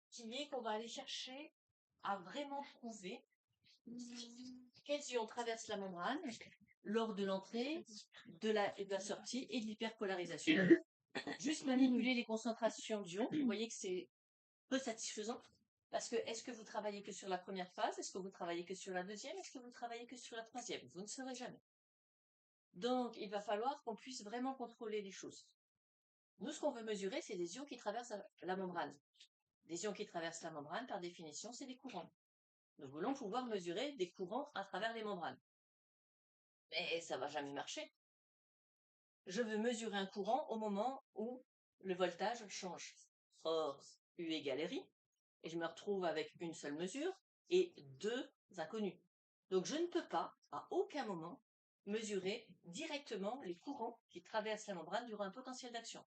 S2: qui est qu'on va aller chercher à vraiment trouver quels ions traversent la membrane lors de l'entrée, de la sortie et de l'hyperpolarisation. Juste manipuler les concentrations d'ions, vous voyez que c'est peu satisfaisant. Parce que, est-ce que vous travaillez que sur la première phase? Est-ce que vous travaillez que sur la deuxième? Est-ce que vous travaillez que sur la troisième? Vous ne saurez jamais. Donc, il va falloir qu'on puisse vraiment contrôler les choses. Nous, ce qu'on veut mesurer, c'est des ions qui traversent la membrane. Des ions qui traversent la membrane, par définition, c'est des courants. Nous voulons pouvoir mesurer des courants à travers les membranes. Mais ça va jamais marcher. Je veux mesurer un courant au moment où le voltage change. Or, U égale RI, et je me retrouve avec une seule mesure et deux inconnus. Donc je ne peux pas, à aucun moment, mesurer directement les courants qui traversent la membrane durant un potentiel d'action.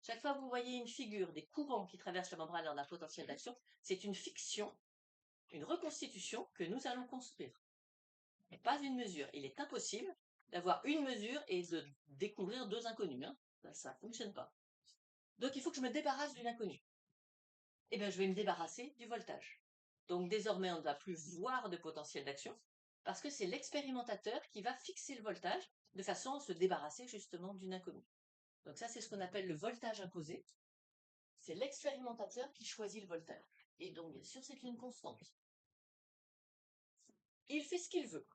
S2: Chaque fois que vous voyez une figure des courants qui traversent la membrane lors d'un potentiel d'action, c'est une fiction, une reconstitution que nous allons construire. Et pas une mesure. Il est impossible d'avoir une mesure et de découvrir deux inconnus. Hein. Ça ne fonctionne pas. Donc il faut que je me débarrasse d'une inconnue. Eh bien, je vais me débarrasser du voltage. Donc désormais, on ne va plus voir de potentiel d'action parce que c'est l'expérimentateur qui va fixer le voltage de façon à se débarrasser justement d'une inconnue. Donc ça, c'est ce qu'on appelle le voltage imposé. C'est l'expérimentateur qui choisit le voltage. Et donc, bien sûr, c'est une constante. Il fait ce qu'il veut.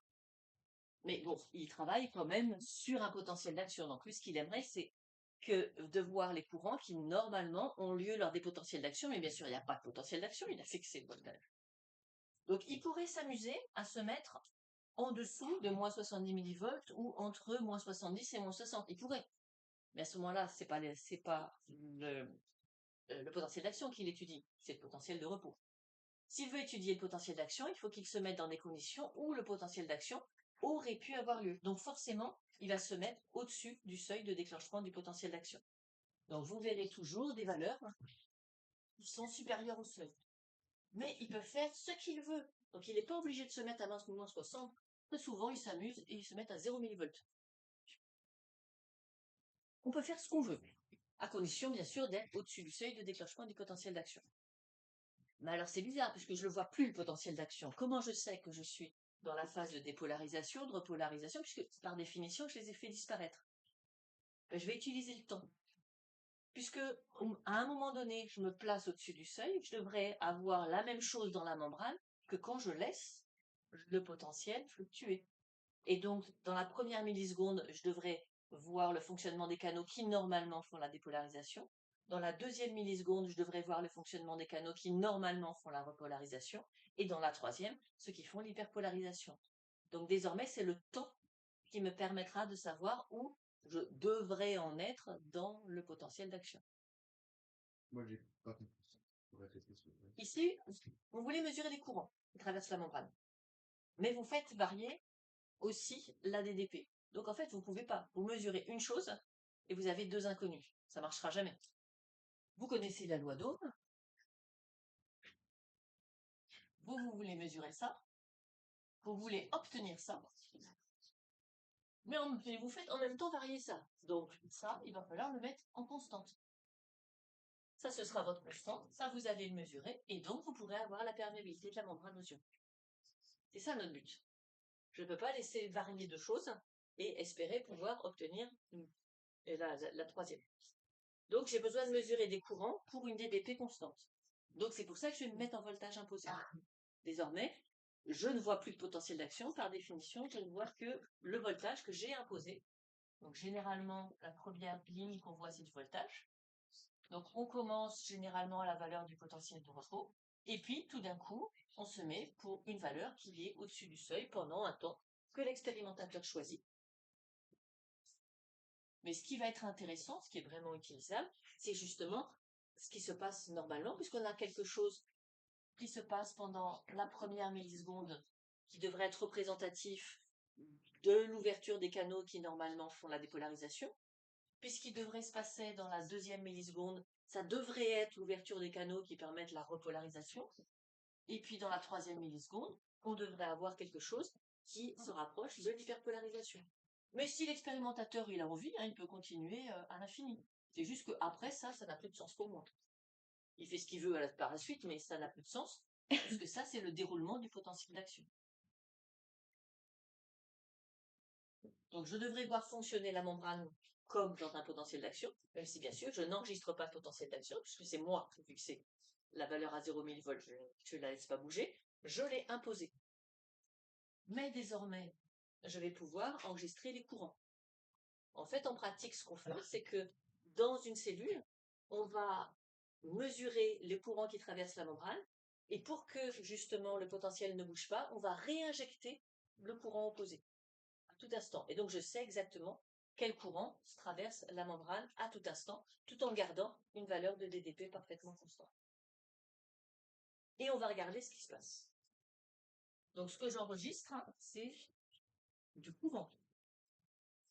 S2: Mais bon, il travaille quand même sur un potentiel d'action. Donc lui, ce qu'il aimerait, c'est que de voir les courants qui, normalement, ont lieu lors des potentiels d'action. Mais bien sûr, il n'y a pas de potentiel d'action, il a fixé le voltage. Donc, il pourrait s'amuser à se mettre en dessous de moins 70 millivolts ou entre moins 70 et moins 60. Il pourrait. Mais à ce moment-là, c'est pas le potentiel d'action qu'il étudie, c'est le potentiel de repos. S'il veut étudier le potentiel d'action, il faut qu'il se mette dans des conditions où le potentiel d'action aurait pu avoir lieu. Donc forcément, il va se mettre au-dessus du seuil de déclenchement du potentiel d'action. Donc vous verrez toujours des valeurs qui sont supérieures au seuil. Mais il peut faire ce qu'il veut. Donc il n'est pas obligé de se mettre à moins 60. Très souvent, il s'amuse et il se met à 0 millivolts. On peut faire ce qu'on veut, à condition bien sûr d'être au-dessus du seuil de déclenchement du potentiel d'action. Mais alors c'est bizarre, puisque je ne vois plus le potentiel d'action. Comment je sais que je suis dans la phase de dépolarisation, de repolarisation, puisque par définition, je les ai fait disparaître? Ben, je vais utiliser le temps. Puisque à un moment donné, je me place au-dessus du seuil, je devrais avoir la même chose dans la membrane que quand je laisse le potentiel fluctuer. Et donc, dans la première milliseconde, je devrais voir le fonctionnement des canaux qui normalement font la dépolarisation. Dans la deuxième milliseconde, je devrais voir le fonctionnement des canaux qui normalement font la repolarisation. Et dans la troisième, ceux qui font l'hyperpolarisation. Donc désormais, c'est le temps qui me permettra de savoir où je devrais en être dans le potentiel d'action.
S3: Moi, j'ai pas compris ça. Pour répéter ce que vous avez dit.
S2: Ici, vous voulez mesurer les courants qui traversent la membrane. Mais vous faites varier aussi l'ADDP. Donc en fait, vous ne pouvez pas. Vous mesurez une chose et vous avez deux inconnus. Ça ne marchera jamais. Vous connaissez la loi d'Ohm. Vous voulez mesurer ça. Vous voulez obtenir ça. Mais vous faites en même temps varier ça. Donc ça, il va falloir le mettre en constante. Ça, ce sera votre constante. Ça, vous allez le mesurer. Et donc, vous pourrez avoir la perméabilité de la membrane aux ions. C'est ça notre but. Je ne peux pas laisser varier de choses et espérer pouvoir obtenir la troisième. Donc, j'ai besoin de mesurer des courants pour une DDP constante. Donc, c'est pour ça que je vais me mettre en voltage imposé. Désormais, je ne vois plus de potentiel d'action. Par définition, je ne vois que le voltage que j'ai imposé. Donc, généralement, la première ligne qu'on voit, c'est du voltage. Donc, on commence généralement à la valeur du potentiel de repos. Et puis, tout d'un coup, on se met pour une valeur qui est au-dessus du seuil pendant un temps que l'expérimentateur choisit. Mais ce qui va être intéressant, ce qui est vraiment utilisable, c'est justement ce qui se passe normalement, puisqu'on a quelque chose qui se passe pendant la première milliseconde, qui devrait être représentatif de l'ouverture des canaux qui normalement font la dépolarisation. Puisqu'il devrait se passer dans la deuxième milliseconde, ça devrait être l'ouverture des canaux qui permettent la repolarisation. Et puis dans la troisième milliseconde, on devrait avoir quelque chose qui se rapproche de l'hyperpolarisation. Mais si l'expérimentateur il a envie, il peut continuer à l'infini. C'est juste qu'après ça n'a plus de sens pour moi. Il fait ce qu'il veut par la suite, mais ça n'a plus de sens, puisque ça c'est le déroulement du potentiel d'action. Donc je devrais voir fonctionner la membrane comme dans un potentiel d'action, même si bien sûr je n'enregistre pas le potentiel d'action, puisque c'est moi qui ai fixé la valeur à 0 millivolts, je ne la laisse pas bouger, je l'ai imposée. Mais désormais, je vais pouvoir enregistrer les courants. En fait, en pratique, ce qu'on fait, c'est que dans une cellule, on va mesurer les courants qui traversent la membrane, et pour que justement le potentiel ne bouge pas, on va réinjecter le courant opposé à tout instant. Et donc, je sais exactement quel courant traverse la membrane à tout instant, tout en gardant une valeur de DDP parfaitement constante. Et on va regarder ce qui se passe. Donc, ce que j'enregistre, c'est du courant.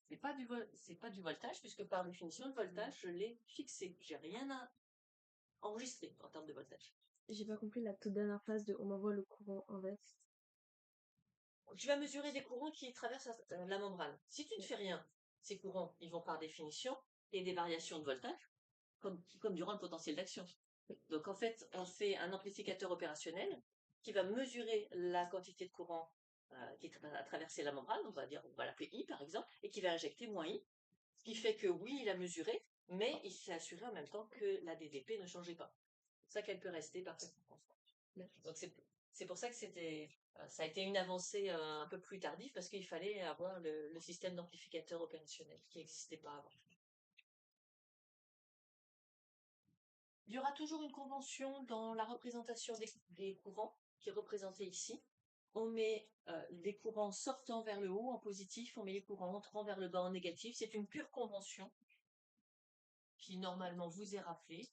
S2: C'est pas du voltage, puisque par définition, le voltage, je l'ai fixé. J'ai rien à enregistrer en termes de voltage.
S5: J'ai pas compris la toute dernière phrase de on m'envoie le courant inverse.
S2: Tu vas mesurer des courants qui traversent la membrane. Si tu ne fais rien, ces courants, ils vont par définition et des variations de voltage, comme durant le potentiel d'action. Donc en fait, on fait un amplificateur opérationnel qui va mesurer la quantité de courant qui a traversé la membrane, on va l'appeler I par exemple, et qui va injecter moins I, ce qui fait que oui, il a mesuré, mais il s'est assuré en même temps que la DDP ne changeait pas. C'est ça qu'elle peut rester parfaitement constante. Donc c'est pour ça que ça a été une avancée un peu plus tardive, parce qu'il fallait avoir le système d'amplificateur opérationnel qui n'existait pas avant. Il y aura toujours une convention dans la représentation des courants qui est représentée ici. On met les courants sortant vers le haut en positif, on met les courants entrant vers le bas en négatif. C'est une pure convention qui normalement vous est rappelée.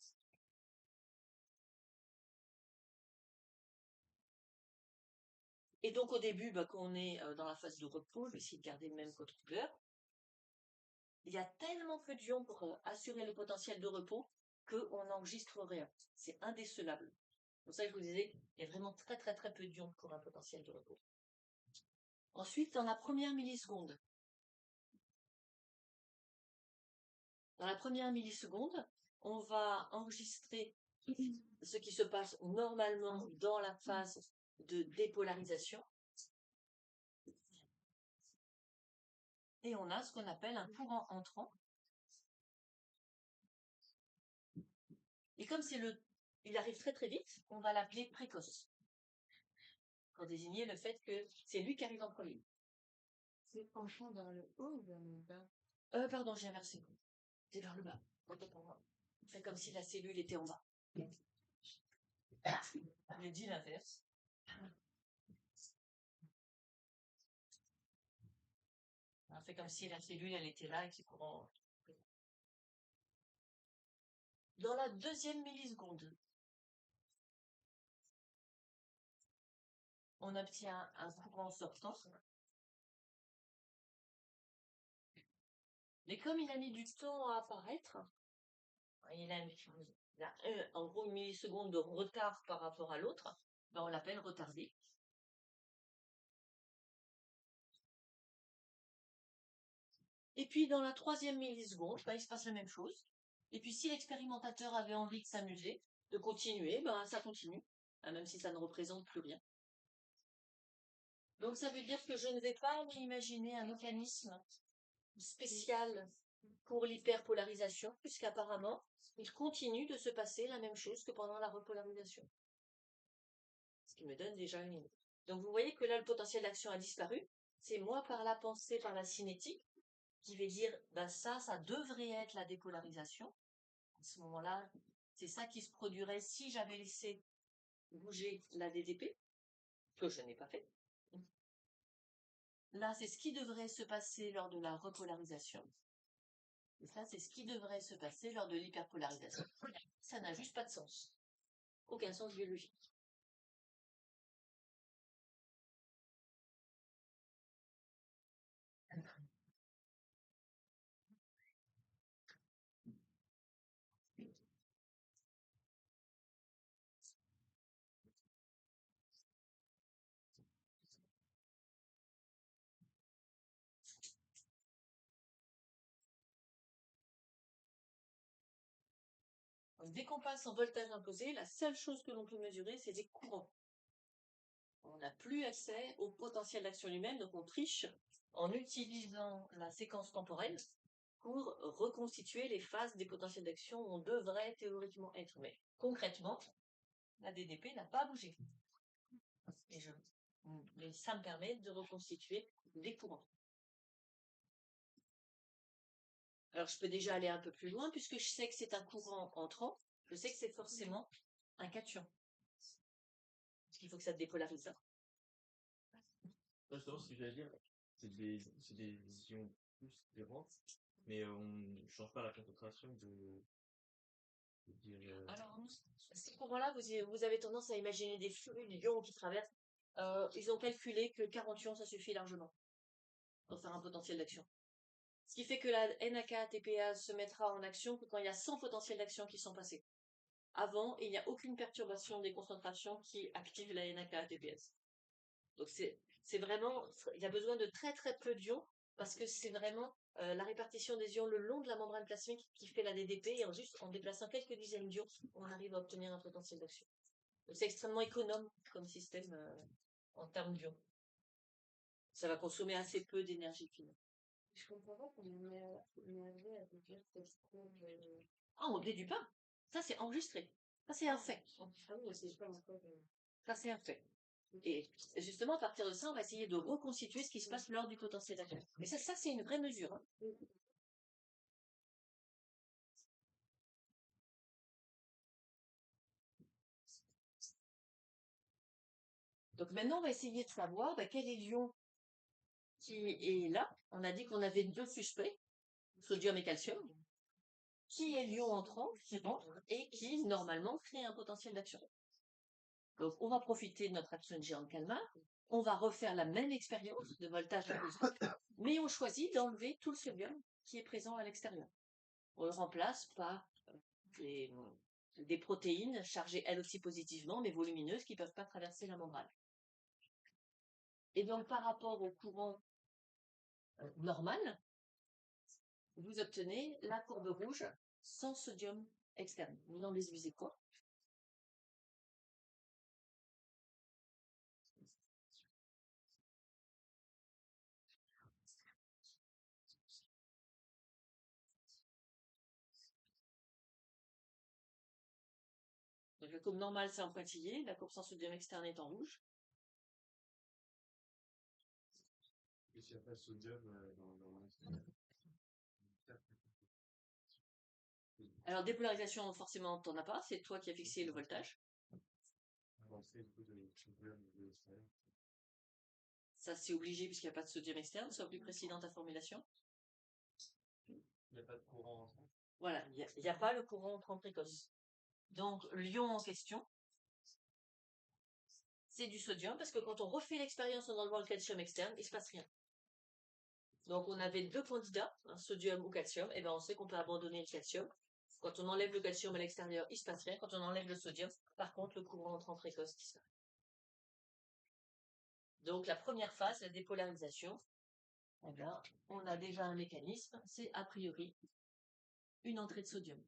S2: Et donc au début, quand on est dans la phase de repos, je vais essayer de garder le même code couleur. Il y a tellement peu d'ions pour assurer le potentiel de repos qu'on n'enregistre rien. C'est indécelable. C'est pour ça que je vous disais, il y a vraiment très très très peu d'ions pour un potentiel de repos. Ensuite, dans la première milliseconde, on va enregistrer ce qui se passe normalement dans la phase de dépolarisation. Et on a ce qu'on appelle un courant entrant. Et comme il arrive très très vite, on va l'appeler précoce, pour désigner le fait que c'est lui qui arrive en premier.
S1: C'est penchant vers le haut ou vers le bas?
S2: Pardon, j'ai inversé. C'est vers le bas. On fait comme si la cellule était en bas. J'ai dit l'inverse. On fait comme si la cellule, elle était là et que c'est courant. Dans la deuxième milliseconde, on obtient un courant sortant. Mais comme il a mis du temps à apparaître, il il y a en gros une milliseconde de retard par rapport à l'autre, ben, on l'appelle retardé. Et puis dans la 3e milliseconde, ben, il se passe la même chose. Et puis si l'expérimentateur avait envie de s'amuser, de continuer, ben, ça continue, hein, même si ça ne représente plus rien. Donc ça veut dire que je ne vais pas imaginer un mécanisme spécial pour l'hyperpolarisation, puisqu'apparemment, il continue de se passer la même chose que pendant la repolarisation. Ce qui me donne déjà une idée. Donc vous voyez que là, le potentiel d'action a disparu. C'est moi par la pensée, par la cinétique, qui vais dire, ben ça devrait être la dépolarisation. À ce moment-là, c'est ça qui se produirait si j'avais laissé bouger la DDP, que je n'ai pas fait. Là, c'est ce qui devrait se passer lors de la repolarisation. Et ça, c'est ce qui devrait se passer lors de l'hyperpolarisation. Ça n'a juste pas de sens. Aucun sens biologique. Donc, dès qu'on passe en voltage imposé, la seule chose que l'on peut mesurer, c'est des courants. On n'a plus accès au potentiel d'action lui-même, donc on triche en utilisant la séquence temporelle pour reconstituer les phases des potentiels d'action où on devrait théoriquement être. Mais concrètement, la DDP n'a pas bougé. Et ça me permet de reconstituer des courants. Alors, je peux déjà aller un peu plus loin, puisque je sais que c'est un courant entrant, je sais que c'est forcément un cation. Parce qu'il faut que ça dépolarise.
S4: Justement, ce que j'allais dire, c'est des ions plus différentes, mais on ne change pas la concentration de dire.
S2: Alors, ces courants-là, vous avez tendance à imaginer des flux d'ions qui traversent. Ils ont calculé que 40 ions, ça suffit largement pour faire un potentiel d'action. Ce qui fait que la NAK-ATPase se mettra en action que quand il y a 100 potentiels d'action qui sont passés. Avant, il n'y a aucune perturbation des concentrations qui active la NAK-ATPase. Donc c'est vraiment, il y a besoin de très très peu d'ions parce que c'est vraiment la répartition des ions le long de la membrane plasmique qui fait la DDP et en déplaçant quelques dizaines d'ions, on arrive à obtenir un potentiel d'action. Donc c'est extrêmement économe comme système en termes d'ions. Ça va consommer assez peu d'énergie finale.
S1: Je comprends pas qu'on énergie à dire que je trouve.
S2: Ah, on déduit pas. Ça c'est enregistré. Ça c'est un fait.
S1: Ah oui, c'est pas encore.
S2: Ça c'est un fait. Et justement, à partir de ça, on va essayer de reconstituer ce qui se passe lors du potentiel d'action. Mais ça c'est une vraie mesure. Hein. Donc maintenant, on va essayer de savoir quel est l'ion qui est là. On a dit qu'on avait 2 suspects, sodium et calcium. Qui est l'ion entrant, qui rentre, et qui, normalement, crée un potentiel d'action. Donc, on va profiter de notre action de géant Kalmar. On va refaire la même expérience de voltage imposé, mais on choisit d'enlever tout le sodium qui est présent à l'extérieur. On le remplace par des protéines chargées elles aussi positivement, mais volumineuses, qui ne peuvent pas traverser la membrane. Et donc, par rapport au courant normal, vous obtenez la courbe rouge sans sodium externe. Vous en déduisez quoi? Donc, la courbe normale, c'est en pointillé, la courbe sans sodium externe est en rouge.
S3: Et s'il n'y a pas de sodium
S2: Alors, dépolarisation, forcément, t'en as pas, c'est toi qui as fixé le voltage. Ça, c'est obligé puisqu'il n'y a pas de sodium externe, sois plus précis dans ta formulation.
S4: Il n'y a pas de courant entrant.
S2: Voilà, il n'y a pas le courant entrant précoce. Donc, l'ion en question, c'est du sodium, parce que quand on refait l'expérience en enlevant le calcium externe, il ne se passe rien. Donc, on avait 2 candidats, sodium ou calcium, et bien on sait qu'on peut abandonner le calcium. Quand on enlève le calcium à l'extérieur, il se passe rien. Quand on enlève le sodium, par contre, le courant entrant précoce disparaît. Donc, la première phase, la dépolarisation, eh bien, on a déjà un mécanisme, c'est a priori une entrée de sodium.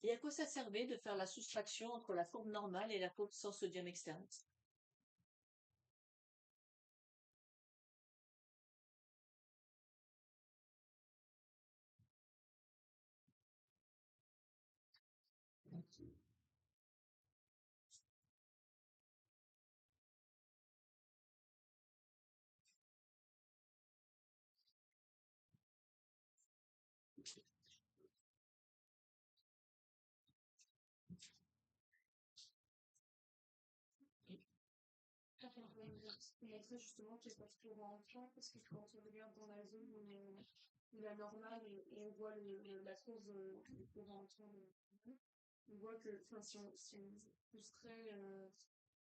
S2: Et à quoi ça servait de faire la soustraction entre la courbe normale et la courbe sans sodium externe?
S5: Montrer justement qu'il n'y a pas de courant entrant, parce que quand on regarde dans la zone où la normale et on voit la courbe du courant entrant, on voit que si on soustrait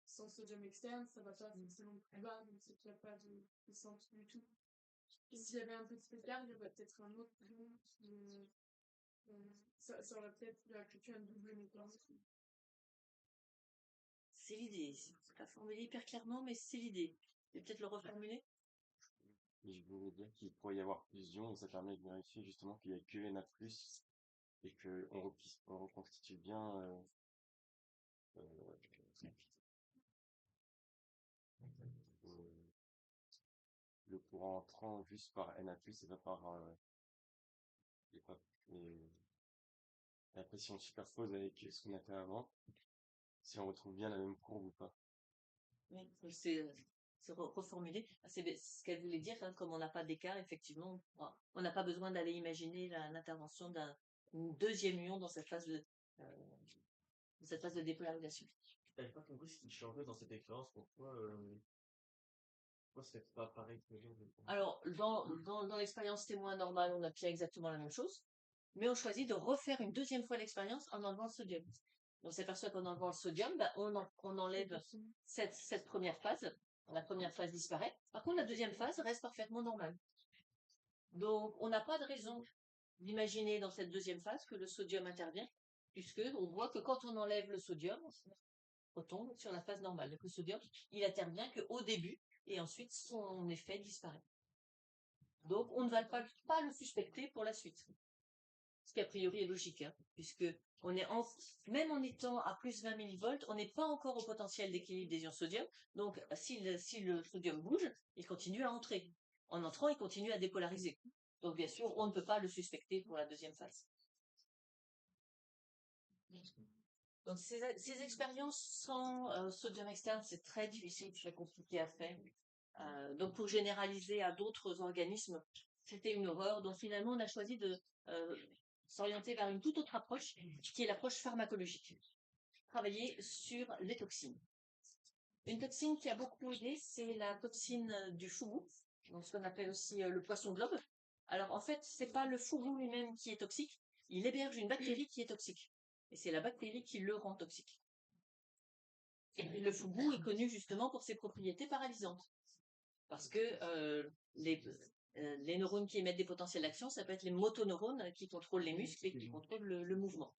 S5: sans sodium externe, ça va pas forcément plus bas, donc c'est qu'il n'y a pas de descente du tout. Et s'il y avait un petit écart, il y aurait peut-être un autre courant ça aurait peut-être appliqué un double mécanisme.
S2: C'est l'idée. C'est pas formulé hyper clairement, mais c'est l'idée. Je vais peut-être le reformuler.
S6: Et je voulais dire qu'il pourrait y avoir fusion et ça permet de vérifier justement qu'il n'y a que Na+, et qu'on reconstitue bien euh, le courant entrant juste par Na+, et pas par et pas- et après si on superpose avec ce qu'on a fait avant, si on retrouve bien la même courbe ou pas.
S2: Oui, c'est reformulé. C'est ce qu'elle voulait dire, hein, comme on n'a pas d'écart, effectivement, on n'a pas besoin d'aller imaginer l'intervention d'un deuxième ion dans cette phase de dépolarisation.
S4: J'avais pas compris ce qui changeait dans cette expérience. Pourquoi c'est pas pareil que les autres?
S2: Alors, dans l'expérience témoin normale, on obtient exactement la même chose, mais on choisit de refaire une deuxième fois l'expérience en enlevant le sodium. On s'aperçoit qu'en enlevant le sodium, on enlève cette première phase. La première phase disparaît. Par contre, la deuxième phase reste parfaitement normale. Donc, on n'a pas de raison d'imaginer dans cette deuxième phase que le sodium intervient, puisque on voit que quand on enlève le sodium, on retombe sur la phase normale. Donc, le sodium, il intervient qu'au début, et ensuite son effet disparaît. Donc, on ne va pas le suspecter pour la suite. Ce qui, a priori, est logique, hein, puisque même en étant à plus 20 millivolts, on n'est pas encore au potentiel d'équilibre des ions sodium. Donc, si le sodium bouge, il continue à entrer. En entrant, il continue à dépolariser. Donc, bien sûr, on ne peut pas le suspecter pour la deuxième phase. Donc, ces expériences sans sodium externe, c'est très difficile, très compliqué à faire. Donc, pour généraliser à d'autres organismes, c'était une horreur. Donc, finalement, on a choisi de s'orienter vers une toute autre approche, qui est l'approche pharmacologique. Travailler sur les toxines. Une toxine qui a beaucoup aidé, c'est la toxine du fougou, donc ce qu'on appelle aussi le poisson globe. Alors, en fait, c'est pas le fougou lui-même qui est toxique, il héberge une bactérie qui est toxique. Et c'est la bactérie qui le rend toxique. Et le fougou est connu justement pour ses propriétés paralysantes. Parce que les neurones qui émettent des potentiels d'action, ça peut être les motoneurones qui contrôlent les muscles et qui contrôlent le mouvement.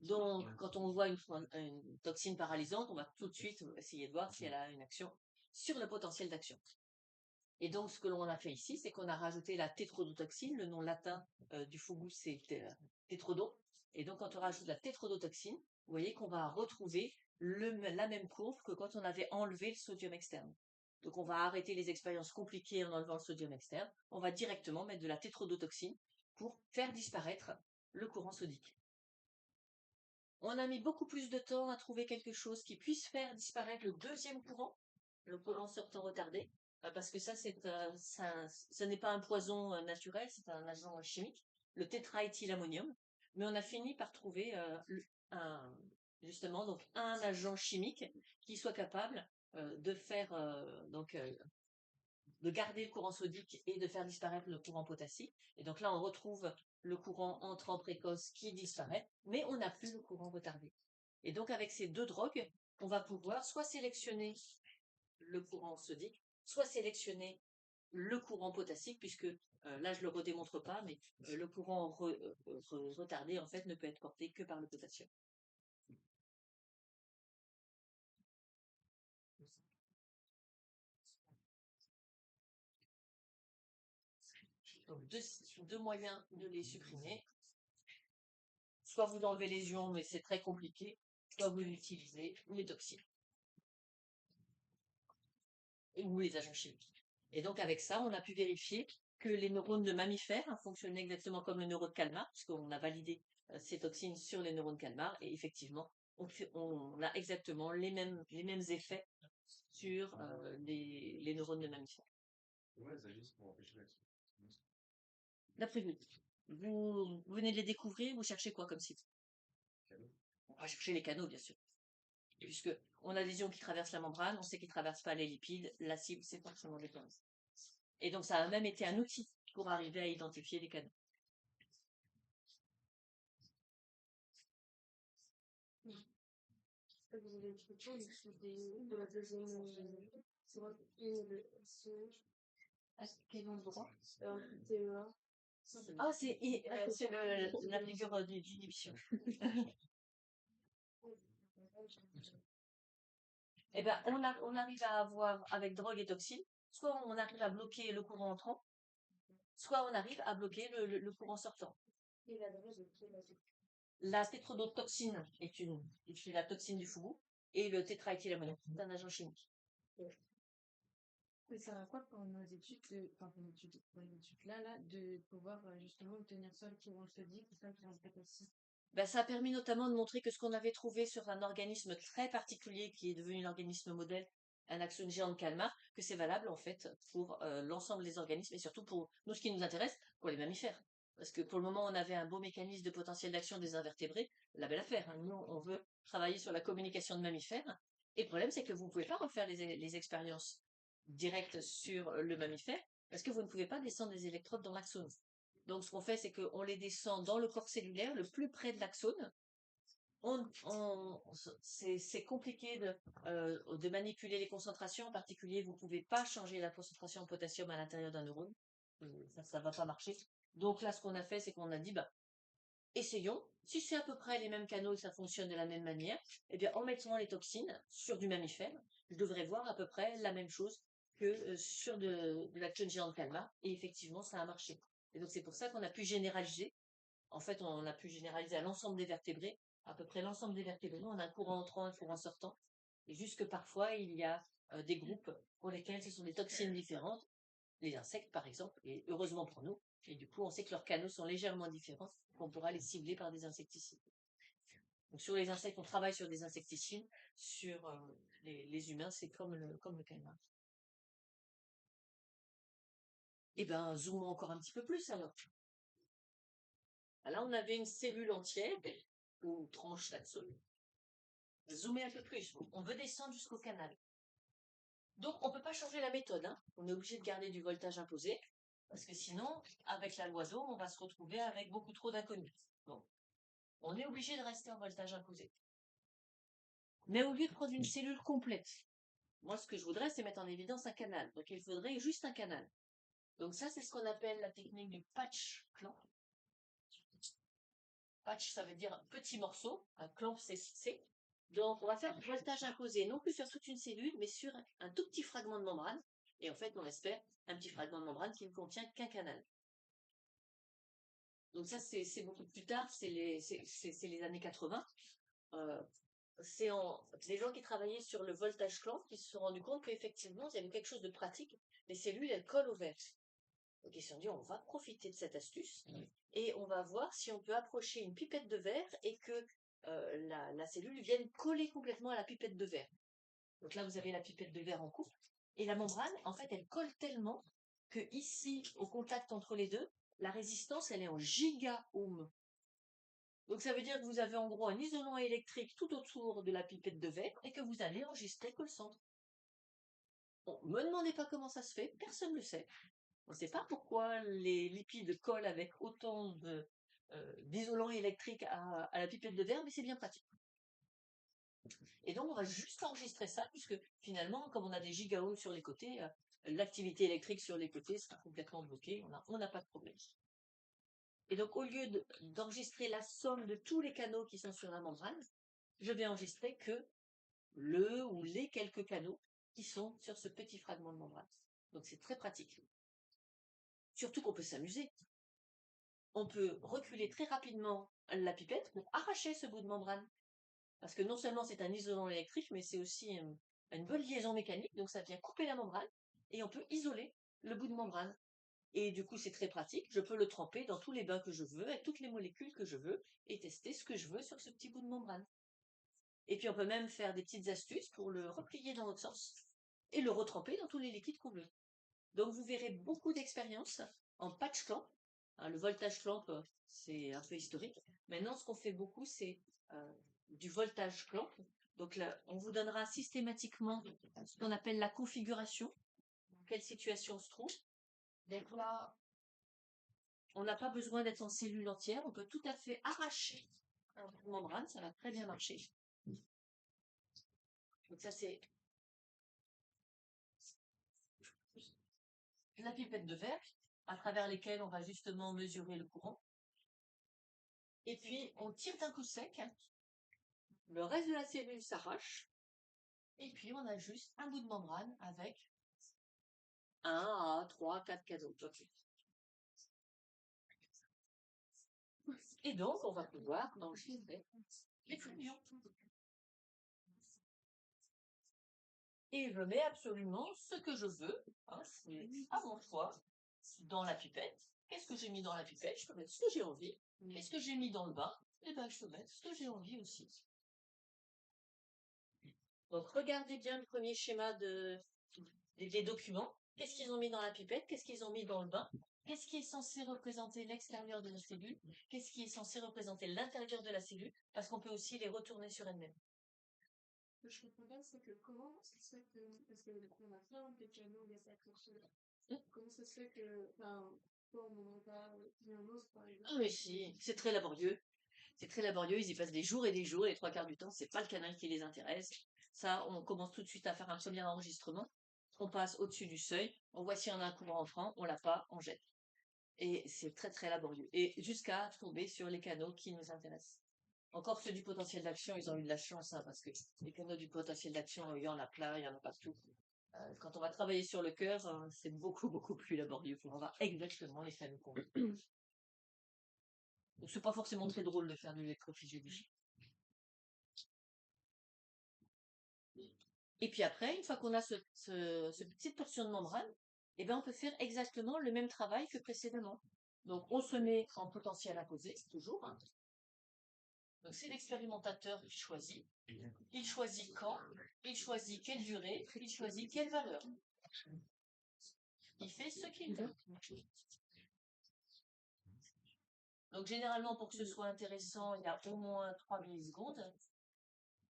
S2: Donc, quand on voit une toxine paralysante, on va tout de suite essayer de voir si elle a une action sur le potentiel d'action. Et donc, ce que l'on a fait ici, c'est qu'on a rajouté la tétrodotoxine. Le nom latin du fougou, c'est tétrodon. Et donc, quand on rajoute la tétrodotoxine, vous voyez qu'on va retrouver la même courbe que quand on avait enlevé le sodium externe. Donc, on va arrêter les expériences compliquées en enlevant le sodium externe. On va directement mettre de la tétrodotoxine pour faire disparaître le courant sodique. On a mis beaucoup plus de temps à trouver quelque chose qui puisse faire disparaître le deuxième courant, le courant sortant retardé, parce que ça, ce n'est pas un poison naturel, c'est un agent chimique, le tétraéthylammonium. Mais on a fini par trouver justement donc un agent chimique qui soit capable de de garder le courant sodique et de faire disparaître le courant potassique. Et donc là, on retrouve le courant entrant précoce qui disparaît, mais on n'a plus le courant retardé. Et donc, avec ces deux drogues, on va pouvoir soit sélectionner le courant sodique, soit sélectionner le courant potassique, puisque là, je le redémontre pas, mais le courant retardé, en fait, ne peut être porté que par le potassium. Donc, deux moyens de les supprimer. Soit vous enlevez les ions, mais c'est très compliqué, soit vous utilisez les toxines ou les agents chimiques. Et donc, avec ça, on a pu vérifier que les neurones de mammifères fonctionnaient exactement comme le neurone calmar, puisqu'on a validé ces toxines sur les neurones calmar, et effectivement, on a exactement les mêmes effets sur les neurones de mammifères.
S3: Ouais, ça juste pour empêcher l'action.
S2: D'après vous, vous venez de les découvrir, vous cherchez quoi comme site?
S3: Canaux.
S2: On va chercher les canaux, bien sûr. Puisque on a des ions qui traversent la membrane, on sait qu'ils ne traversent pas les lipides, la cible, c'est forcément les canaux. Et donc, ça a même été un outil pour arriver à identifier les canaux.
S5: Vous avez une question de la deuxième drogue et le SE,
S2: À quel endroit?
S5: TEA.
S2: Ah, c'est la figure d'inhibition. Eh ben, on arrive à avoir, avec drogue et toxine, soit on arrive à bloquer le courant entrant, soit on arrive à bloquer le courant sortant.
S5: Et la drogue est
S2: La tétrodotoxine est la toxine du fougou, et le tétraéthylammonium est un agent chimique.
S1: Mais ça va quoi pour nos études, pour les études là, de pouvoir justement obtenir ça le courant sodique et ça le courant potassique?
S2: Ben, ça a permis notamment de montrer que ce qu'on avait trouvé sur un organisme très particulier qui est devenu l'organisme modèle, un axone géant de calmar, que c'est valable en fait pour l'ensemble des organismes et surtout pour nous, ce qui nous intéresse, pour les mammifères. Parce que pour le moment, on avait un beau mécanisme de potentiel d'action des invertébrés, la belle affaire. Hein. Nous, on veut travailler sur la communication de mammifères. Et le problème, c'est que vous ne pouvez pas refaire les expériences directes sur le mammifère parce que vous ne pouvez pas descendre des électrodes dans l'axone. Donc, ce qu'on fait, c'est qu'on les descend dans le corps cellulaire, le plus près de l'axone. C'est compliqué de manipuler les concentrations. En particulier, vous ne pouvez pas changer la concentration en potassium à l'intérieur d'un neurone. Ça ne va pas marcher. Donc là, ce qu'on a fait, c'est qu'on a dit, bah, essayons. Si c'est à peu près les mêmes canaux, ça fonctionne de la même manière, eh bien, en mettant les toxines sur du mammifère, je devrais voir à peu près la même chose que sur de la géant de calmar. Et effectivement, ça a marché. Et donc, c'est pour ça qu'on a pu généraliser. En fait, on a pu généraliser à l'ensemble des vertébrés. À peu près l'ensemble des vertébrés, on a un courant entrant, un courant sortant. Et juste que parfois, il y a des groupes pour lesquels ce sont des toxines différentes. Les insectes, par exemple, et heureusement pour nous. Et du coup, on sait que leurs canaux sont légèrement différents, qu'on pourra les cibler par des insecticides. Donc, sur les insectes, on travaille sur des insecticides. Sur les humains, c'est comme le calmar. Eh ben, zoomons encore un petit peu plus alors. Là, on avait une cellule entière, ou tranche d'axone. Zoomer un peu plus. On veut descendre jusqu'au canal. Donc, on ne peut pas changer la méthode. Hein. On est obligé de garder du voltage imposé. Parce que sinon, avec la loi d'Ohm, on va se retrouver avec beaucoup trop d'inconnus. Donc, on est obligé de rester en voltage imposé. Mais au lieu de prendre une cellule complète, moi, ce que je voudrais, c'est mettre en évidence un canal. Donc, il faudrait juste un canal. Donc, ça, c'est ce qu'on appelle la technique du patch clamp. Patch, ça veut dire petit morceau. Un clamp, c'est fixé. Donc, on va faire du voltage imposé, non plus sur toute une cellule, mais sur un tout petit fragment de membrane. Et en fait, on espère un petit fragment de membrane qui ne contient qu'un canal. Donc ça, c'est beaucoup plus tard, c'est les années 80. C'est les gens qui travaillaient sur le voltage clamp qui se sont rendus compte qu'effectivement, il y avait quelque chose de pratique. Les cellules, elles collent au verre. Donc ils se sont dit, on va profiter de cette astuce et on va voir si on peut approcher une pipette de verre et que la cellule vienne coller complètement à la pipette de verre. Donc là, vous avez la pipette de verre en coupe. Et la membrane, en fait, elle colle tellement que ici, au contact entre les deux, la résistance, elle est en giga-ohm. Donc ça veut dire que vous avez en gros un isolant électrique tout autour de la pipette de verre et que vous allez enregistrer que le centre. Me demandez pas comment ça se fait, personne ne le sait. On ne sait pas pourquoi les lipides collent avec autant d'isolant électrique à la pipette de verre, mais c'est bien pratique. Et donc, on va juste enregistrer ça, puisque finalement, comme on a des gigaohms sur les côtés, l'activité électrique sur les côtés sera complètement bloquée, on n'a pas de problème. Et donc, au lieu d'enregistrer la somme de tous les canaux qui sont sur la membrane, je vais enregistrer que le ou les quelques canaux qui sont sur ce petit fragment de membrane. Donc, c'est très pratique. Surtout qu'on peut s'amuser. On peut reculer très rapidement la pipette pour arracher ce bout de membrane. Parce que non seulement c'est un isolant électrique, mais c'est aussi une bonne liaison mécanique, donc ça vient couper la membrane, et on peut isoler le bout de membrane. Et du coup, c'est très pratique, je peux le tremper dans tous les bains que je veux, avec toutes les molécules que je veux, et tester ce que je veux sur ce petit bout de membrane. Et puis on peut même faire des petites astuces pour le replier dans l'autre sens, et le retremper dans tous les liquides qu'on veut. Donc vous verrez beaucoup d'expériences en patch clamp. Le voltage clamp, c'est un peu historique. Maintenant, ce qu'on fait beaucoup, c'est du voltage clamp. Donc là, on vous donnera systématiquement ce qu'on appelle la configuration, dans quelle situation on se trouve. Donc là, on n'a pas besoin d'être en cellule entière, on peut tout à fait arracher une membrane, ça va très bien marcher. Donc ça, c'est la pipette de verre, à travers lesquelles on va justement mesurer le courant. Et puis, on tire d'un coup sec, le reste de la cellule s'arrache, et puis on a juste un bout de membrane avec 1 à 3, 4 canaux. Et donc, on va pouvoir enregistrer les fluions. Et je mets absolument ce que je veux, c'est à mon choix, dans la pipette. Qu'est-ce que j'ai mis dans la pipette? Je peux mettre ce que j'ai envie. Qu'est-ce que j'ai mis dans le bain? Eh ben, je peux mettre ce que j'ai envie aussi. Donc, regardez bien le premier schéma des documents. Qu'est-ce qu'ils ont mis dans la pipette? Qu'est-ce qu'ils ont mis dans le bain? Qu'est-ce qui est censé représenter l'extérieur de la cellule? Qu'est-ce qui est censé représenter l'intérieur de la cellule? Parce qu'on peut aussi les retourner sur elles-mêmes.
S5: Ce que je comprends pas, c'est que comment ça se fait que, parce qu'on a plein de canaux, il y a ça pour cela. Comment ça se fait que, enfin, pourquoi on n'en a pas un autre, par exemple?
S2: Ah, mais si, c'est très laborieux. C'est très laborieux, ils y passent des jours et des jours, et les 3 quarts du temps, c'est pas le canal qui les intéresse. Ça, on commence tout de suite à faire un premier enregistrement. On passe au-dessus du seuil, on voit si on a un courant entrant, on l'a pas, on jette. Et c'est très très laborieux. Et jusqu'à tomber sur les canaux qui nous intéressent. Encore ceux du potentiel d'action, ils ont eu de la chance, parce que les canaux du potentiel d'action, il y en a plein, il y en a pas tout. Quand on va travailler sur le cœur, c'est beaucoup beaucoup plus laborieux. Il faut avoir exactement les canaux qu'on veut. Donc c'est pas forcément très drôle de faire de l'électrophysiologie. Et puis après, une fois qu'on a cette petite portion de membrane, eh ben on peut faire exactement le même travail que précédemment. Donc on se met en potentiel imposé, toujours. Donc c'est l'expérimentateur qui choisit. Il choisit quand, il choisit quelle durée, il choisit quelle valeur. Il fait ce qu'il veut. Donc généralement, pour que ce soit intéressant, il y a au moins 3 millisecondes.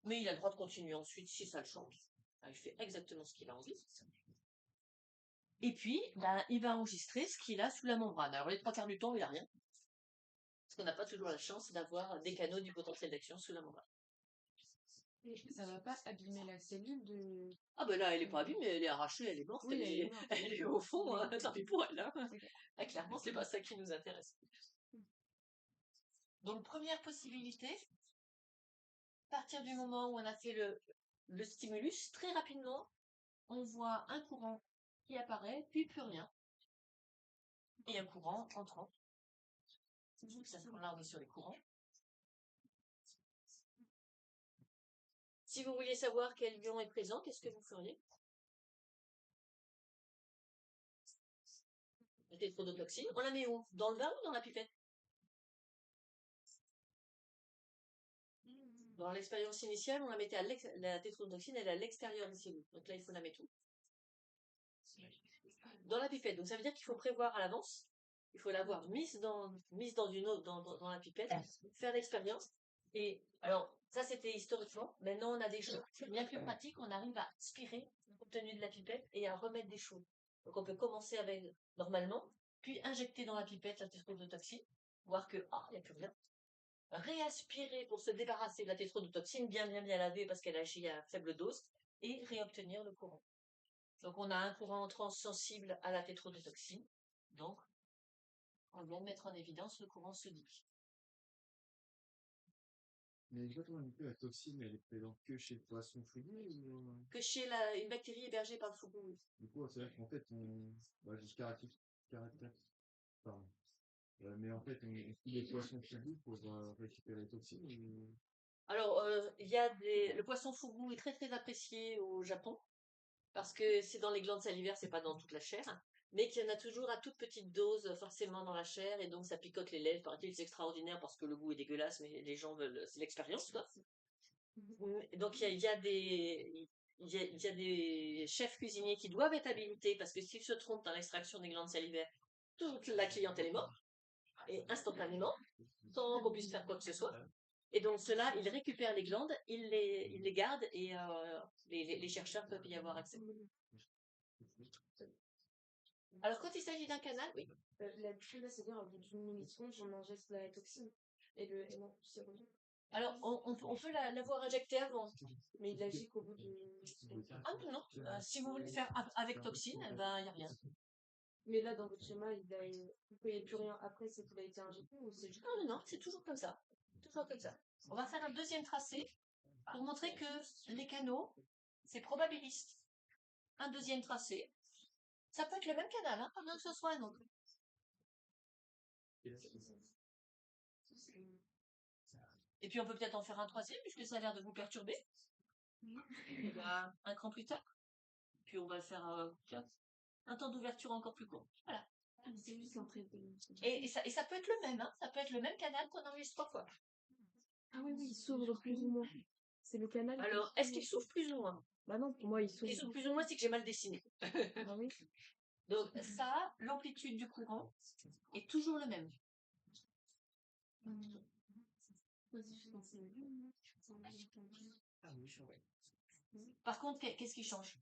S2: Mais il a le droit de continuer ensuite si ça le change. Il fait exactement ce qu'il a envie. Et puis, il va enregistrer ce qu'il a sous la membrane. Alors les 3 quarts du temps, il n'a rien. Parce qu'on n'a pas toujours la chance d'avoir des canaux du potentiel d'action sous la membrane.
S1: Et ça va pas abîmer la cellule de...
S2: Ah ben là, elle est pas abîmée, elle est arrachée, elle est morte,
S1: Oui,
S2: elle est au fond, tant pis pour elle.
S1: Ok.
S2: Clairement, c'est pas ça qui nous intéresse. Donc, première possibilité, à partir du moment où on a fait le stimulus, très rapidement, on voit un courant qui apparaît, puis plus rien. Et un courant entrant. Là, on est sur les courants. Si vous vouliez savoir quel ion est présent, qu'est-ce que vous feriez? La tétrodotoxine, on la met où? Dans le bain ou dans la pipette? Dans l'expérience initiale, on la mettait la tétrodotoxine, elle est à l'extérieur des cellules. Donc là, il faut la mettre où? Dans la pipette. Donc ça veut dire qu'il faut prévoir à l'avance. Il faut l'avoir mise dans dans la pipette, faire l'expérience. Et alors, ça c'était historiquement. Maintenant, on a des choses bien plus pratiques. On arrive à aspirer obtenu de la pipette et à remettre des choses. Donc on peut commencer avec normalement, puis injecter dans la pipette la tétrodotoxine, voir que il n'y a plus rien. Réaspirer pour se débarrasser de la tétrodotoxine, bien laver parce qu'elle agit à faible dose, et réobtenir le courant. Donc on a un courant entrant sensible à la tétrodotoxine. Donc on vient de mettre en évidence le courant sodique.
S3: Mais quand on a dit la toxine, elle est présente que chez le poisson fouillé ou...
S2: Que chez une bactérie hébergée par le fourgon.
S3: Du coup, c'est vrai qu'en fait, je caractérise, pardon. Mais en fait, on fouille les poissons fouillés pour récupérer les toxines ou...
S2: Alors, le poisson fourgon est très très apprécié au Japon parce que c'est dans les glandes salivaires, c'est pas dans toute la chair, mais qu'il y en a toujours à toute petite dose forcément dans la chair et donc ça picote les lèvres. Paraît-il, c'est extraordinaire parce que le goût est dégueulasse, mais les gens veulent, c'est l'expérience, quoi. Donc il y a des chefs cuisiniers qui doivent être habilités parce que s'ils se trompent dans l'extraction des glandes salivaires, toute la clientèle est morte et instantanément, sans qu'on puisse faire quoi que ce soit. Et donc ceux-là, ils récupèrent les glandes, ils les gardent et les chercheurs peuvent y avoir accès. Alors quand il s'agit d'un canal, oui.
S5: L'habitude, là, c'est-à-dire, au bout d'une milliseconde, on injecte la toxine. Et non, c'est revenu.
S2: Alors on peut l'avoir injecté avant.
S5: Mais il agit qu'au bout de...
S2: Ah non, si vous voulez le faire avec toxine, il n'y a rien.
S5: Mais là, dans votre schéma, vous ne payez plus rien après, c'est qu'il a été injecté ou c'est juste...
S2: Non, c'est toujours comme ça. Toujours comme ça. On va faire un deuxième tracé pour montrer que les canaux, c'est probabiliste. Un deuxième tracé. Ça peut être le même canal, hein, pas besoin que ce soit un autre. Et puis on peut peut-être en faire un troisième, puisque ça a l'air de vous perturber. Et ben, un cran plus tard. Puis on va faire un temps d'ouverture encore plus court. Voilà.
S5: C'est juste l'entrée de...
S2: Et ça peut être le même, hein. Ça peut être le même canal qu'on enregistre 3 fois.
S5: Ah oui, il s'ouvre plus ou moins. C'est le canal.
S2: Alors, est-ce qu'il s'ouvre plus ou moins?
S5: Bah non, pour moi, il s'ouvre.
S2: Il s'ouvre plus ou moins, c'est que j'ai mal dessiné.
S5: Ah oui.
S2: Donc ça, l'amplitude du courant est toujours le même. Par contre, qu'est-ce qui change?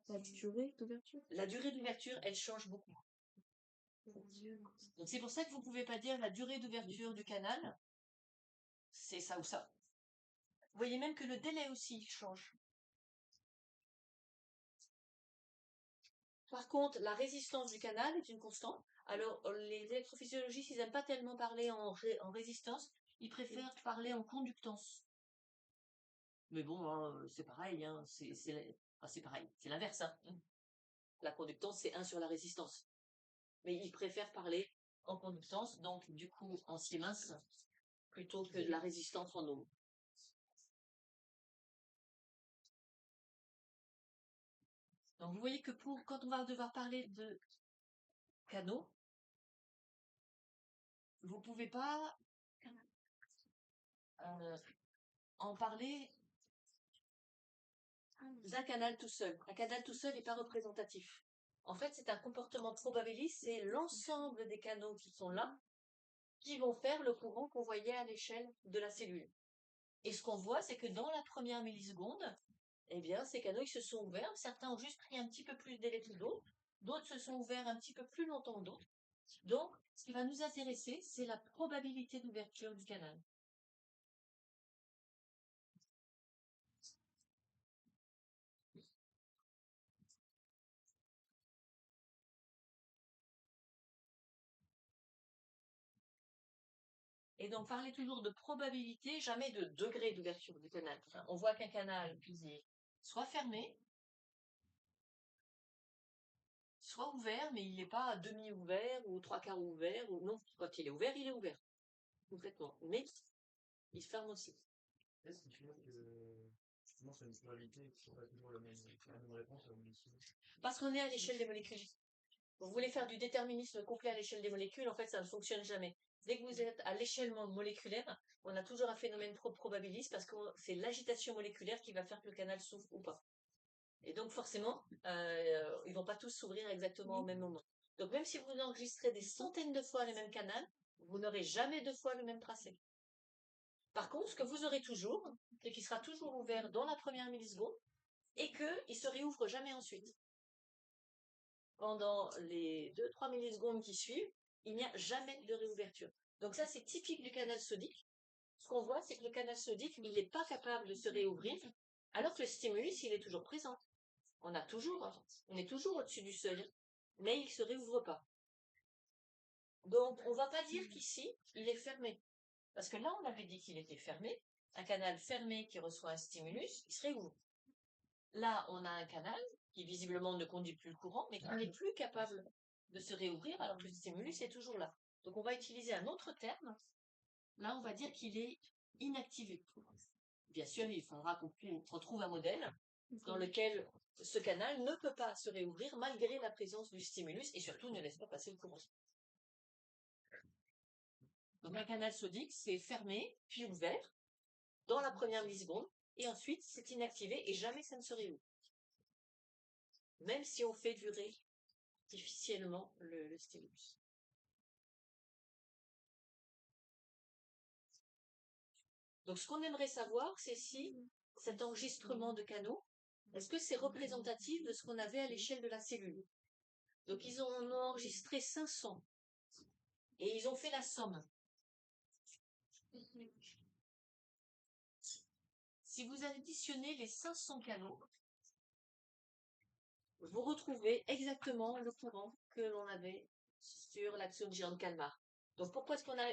S5: La durée d'ouverture.
S2: La durée d'ouverture, elle change beaucoup. Donc c'est pour ça que vous ne pouvez pas dire la durée d'ouverture du canal, c'est ça ou ça. Vous voyez même que le délai aussi change. Par contre, la résistance du canal est une constante. Alors, les électrophysiologistes, ils n'aiment pas tellement parler en résistance, ils préfèrent parler en conductance. Mais bon, hein, c'est pareil, hein, c'est pareil, c'est l'inverse. Hein. La conductance, c'est 1 sur la résistance. Mais ils préfèrent parler en conductance, donc du coup en Siemens, plutôt que de la résistance en ohm. Donc vous voyez que quand on va devoir parler de canaux, vous ne pouvez pas en parler d'un canal tout seul. Un canal tout seul n'est pas représentatif. En fait, c'est un comportement probabiliste, c'est l'ensemble des canaux qui sont là qui vont faire le courant qu'on voyait à l'échelle de la cellule. Et ce qu'on voit, c'est que dans la première milliseconde, eh bien, ces canaux, ils se sont ouverts. Certains ont juste pris un petit peu plus d'électrons d'autres. D'autres se sont ouverts un petit peu plus longtemps que d'autres. Donc, ce qui va nous intéresser, c'est la probabilité d'ouverture du canal. Et donc, parler toujours de probabilité, jamais de degré d'ouverture du canal. Enfin, on voit qu'un canal est soit fermé, soit ouvert, mais il n'est pas à demi-ouvert ou 3/4 ouvert. Ou non, quand il est ouvert complètement. Mais il se ferme aussi.
S4: Est-ce que tu vois que justement c'est une probabilité qui ne sont pas toujours la même réponse à une
S2: Parce qu'on est à l'échelle des molécules. Vous voulez faire du déterminisme complet à l'échelle des molécules, en fait, ça ne fonctionne jamais. Dès que vous êtes à l'échelle moléculaire, on a toujours un phénomène probabiliste parce que c'est l'agitation moléculaire qui va faire que le canal s'ouvre ou pas. Et donc, forcément, ils ne vont pas tous s'ouvrir exactement au même moment. Donc, même si vous enregistrez des centaines de fois le même canal, vous n'aurez jamais 2 fois le même tracé. Par contre, ce que vous aurez toujours, c'est qu'il sera toujours ouvert dans la première milliseconde et qu'il se réouvre jamais ensuite. Pendant les 2-3 millisecondes qui suivent, il n'y a jamais de réouverture. Donc ça, c'est typique du canal sodique. Ce qu'on voit, c'est que le canal sodique, il n'est pas capable de se réouvrir, alors que le stimulus, il est toujours présent. On est toujours au-dessus du seuil, mais il ne se réouvre pas. Donc, on ne va pas dire qu'ici, il est fermé. Parce que là, on avait dit qu'il était fermé. Un canal fermé qui reçoit un stimulus, il se réouvre. Là, on a un canal qui visiblement ne conduit plus le courant, mais qui n'est plus capable de se réouvrir alors que le stimulus est toujours là. Donc, on va utiliser un autre terme. Là, on va dire qu'il est inactivé. Bien sûr, il faudra qu'on retrouve un modèle dans lequel ce canal ne peut pas se réouvrir malgré la présence du stimulus et surtout ne laisse pas passer le courant. Donc un canal sodique, c'est fermé, puis ouvert, dans la première milliseconde, et ensuite c'est inactivé et jamais ça ne se réouvre. Même si on fait durer artificiellement le stimulus. Donc ce qu'on aimerait savoir, c'est si cet enregistrement de canaux, est-ce que c'est représentatif de ce qu'on avait à l'échelle de la cellule? Donc ils ont enregistré 500 et ils ont fait la somme. Si vous additionnez les 500 canaux, vous retrouvez exactement le courant que l'on avait sur l'axiome Girand-Kalmar. Donc pourquoi est-ce qu'on a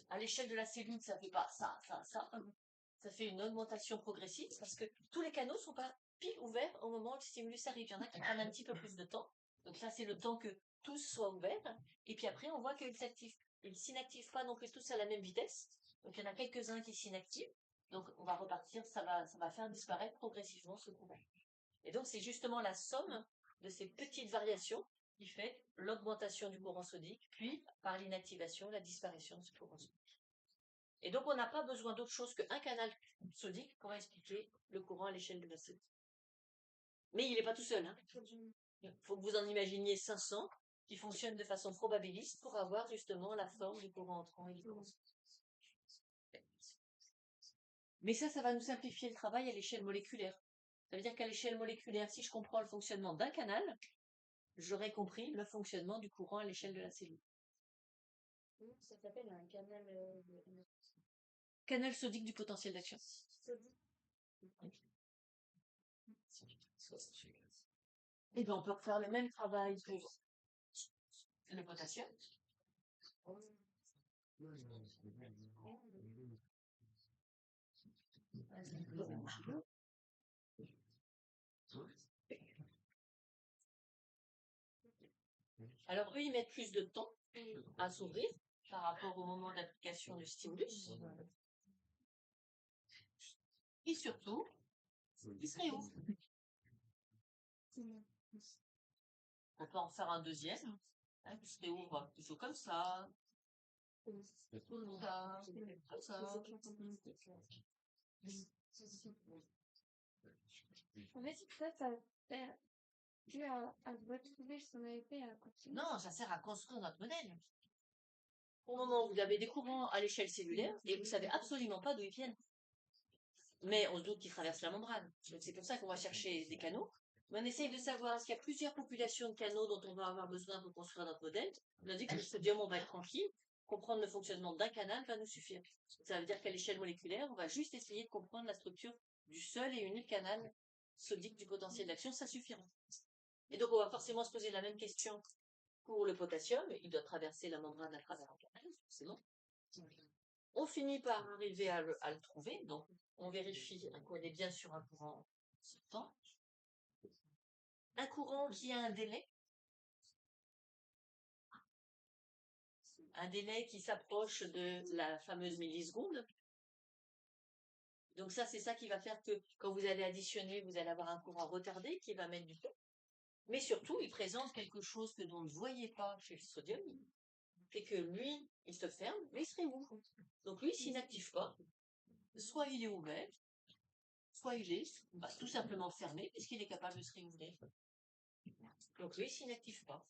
S2: à l'échelle de la cellule, ça ne fait pas ça. Ça fait une augmentation progressive parce que tous les canaux ne sont pas pile ouverts au moment où le stimulus arrive. Il y en a qui prennent un petit peu plus de temps. Donc là, c'est le temps que tous soient ouverts. Et puis après, on voit qu'ils ne s'inactivent pas non plus tous à la même vitesse. Donc il y en a quelques-uns qui s'inactivent. Donc on va repartir, ça va faire disparaître progressivement ce courant. Et donc c'est justement la somme de ces petites variations qui fait l'augmentation du courant sodique, puis par l'inactivation, la disparition de ce courant sodique. Et donc, on n'a pas besoin d'autre chose qu'un canal sodique pour expliquer le courant à l'échelle de la cellule. Mais il n'est pas tout seul. Il faut que vous en imaginiez 500 qui fonctionnent de façon probabiliste pour avoir justement la forme du courant entrant et du courant sortant. Mais ça va nous simplifier le travail à l'échelle moléculaire. Ça veut dire qu'à l'échelle moléculaire, si je comprends le fonctionnement d'un canal, j'aurais compris le fonctionnement du courant à l'échelle de la cellule.
S1: Ça s'appelle un canal
S2: Canal sodique du potentiel d'action. Et bien, on peut refaire le même travail pour le potassium. Alors, eux, ils mettent plus de temps à s'ouvrir par rapport au moment d'application du stimulus. Et surtout, ils se réouvrent. On peut en faire un deuxième, qui se réouvre plutôt comme ça. Comme ça. Comme ça.
S5: En fait, ça sert plus à retrouver ce qu'on avait fait à continuer.
S2: Non, ça sert à construire notre modèle. Au moment où vous avez des courants à l'échelle cellulaire, et vous ne savez absolument pas d'où ils viennent. Mais on se doute qu'ils traversent la membrane. Donc c'est pour ça qu'on va chercher des canaux. Mais on essaye de savoir est-ce qu'il y a plusieurs populations de canaux dont on va avoir besoin pour construire notre modèle. On a dit que le sodium, on va être tranquille. Comprendre le fonctionnement d'un canal va nous suffire. Ça veut dire qu'à l'échelle moléculaire, on va juste essayer de comprendre la structure du seul et unique canal sodique du potentiel d'action, ça suffira. Et donc on va forcément se poser la même question pour le potassium. Il doit traverser la membrane à travers un canal, forcément. On finit par arriver à le trouver, donc on vérifie qu'on est bien sur un courant sortant. Un courant qui a un délai qui s'approche de la fameuse milliseconde. Donc ça, c'est ça qui va faire que quand vous allez additionner, vous allez avoir un courant retardé qui va mettre du temps. Mais surtout, il présente quelque chose que l'on ne voyait pas chez le sodium, c'est que lui, il se ferme, mais il se réouvre. Donc lui, il s'inactive pas. Soit il est ouvert, soit il est tout simplement fermé, puisqu'il est capable de se réouvrir. Donc lui, il s'inactive pas.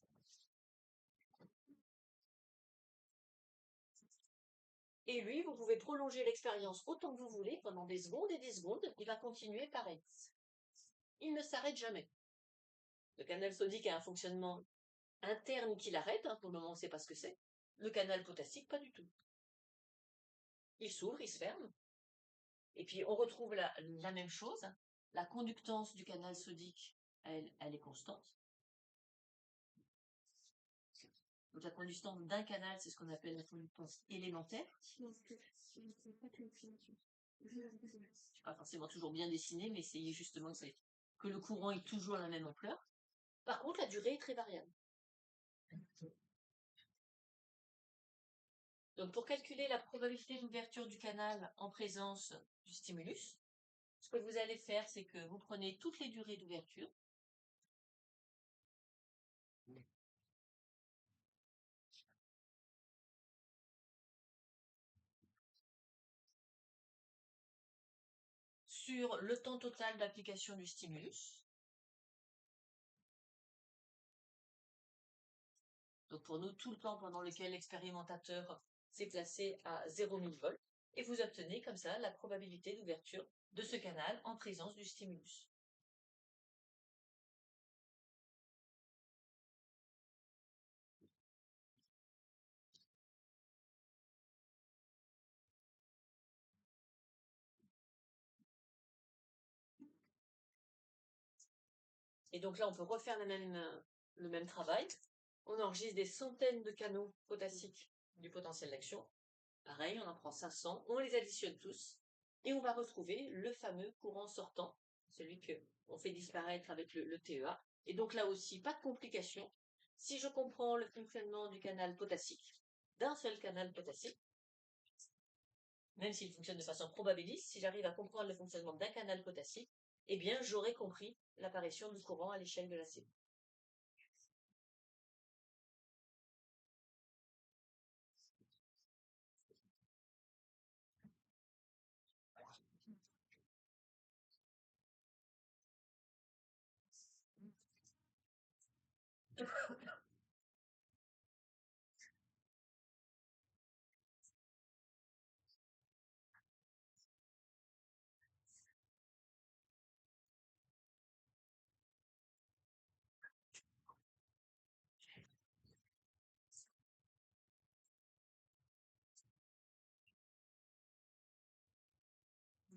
S2: Et lui, vous pouvez prolonger l'expérience autant que vous voulez, pendant des secondes et des secondes, il va continuer pareil. Il ne s'arrête jamais. Le canal sodique a un fonctionnement interne qui l'arrête, pour le moment on ne sait pas ce que c'est. Le canal potassique, pas du tout. Il s'ouvre, il se ferme. Et puis on retrouve la même chose. La conductance du canal sodique, elle est constante. Donc la conductance d'un canal, c'est ce qu'on appelle la conductance élémentaire. C'est pas forcément toujours bien dessiné, mais essayez justement que le courant ait toujours la même ampleur. Par contre, la durée est très variable. Donc pour calculer la probabilité d'ouverture du canal en présence du stimulus, ce que vous allez faire, c'est que vous prenez toutes les durées d'ouverture. Sur le temps total d'application du stimulus. Donc pour nous, tout le temps pendant lequel l'expérimentateur s'est placé à 0,000 volts. Et vous obtenez comme ça la probabilité d'ouverture de ce canal en présence du stimulus. Et donc là, on peut refaire le même travail. On enregistre des centaines de canaux potassiques du potentiel d'action. Pareil, on en prend 500, on les additionne tous, et on va retrouver le fameux courant sortant, celui qu'on fait disparaître avec le TEA. Et donc là aussi, pas de complication. Si je comprends le fonctionnement du canal potassique, d'un seul canal potassique, même s'il fonctionne de façon probabiliste, si j'arrive à comprendre le fonctionnement d'un canal potassique, eh bien, j'aurai compris l'apparition du courant à l'échelle de la cellule.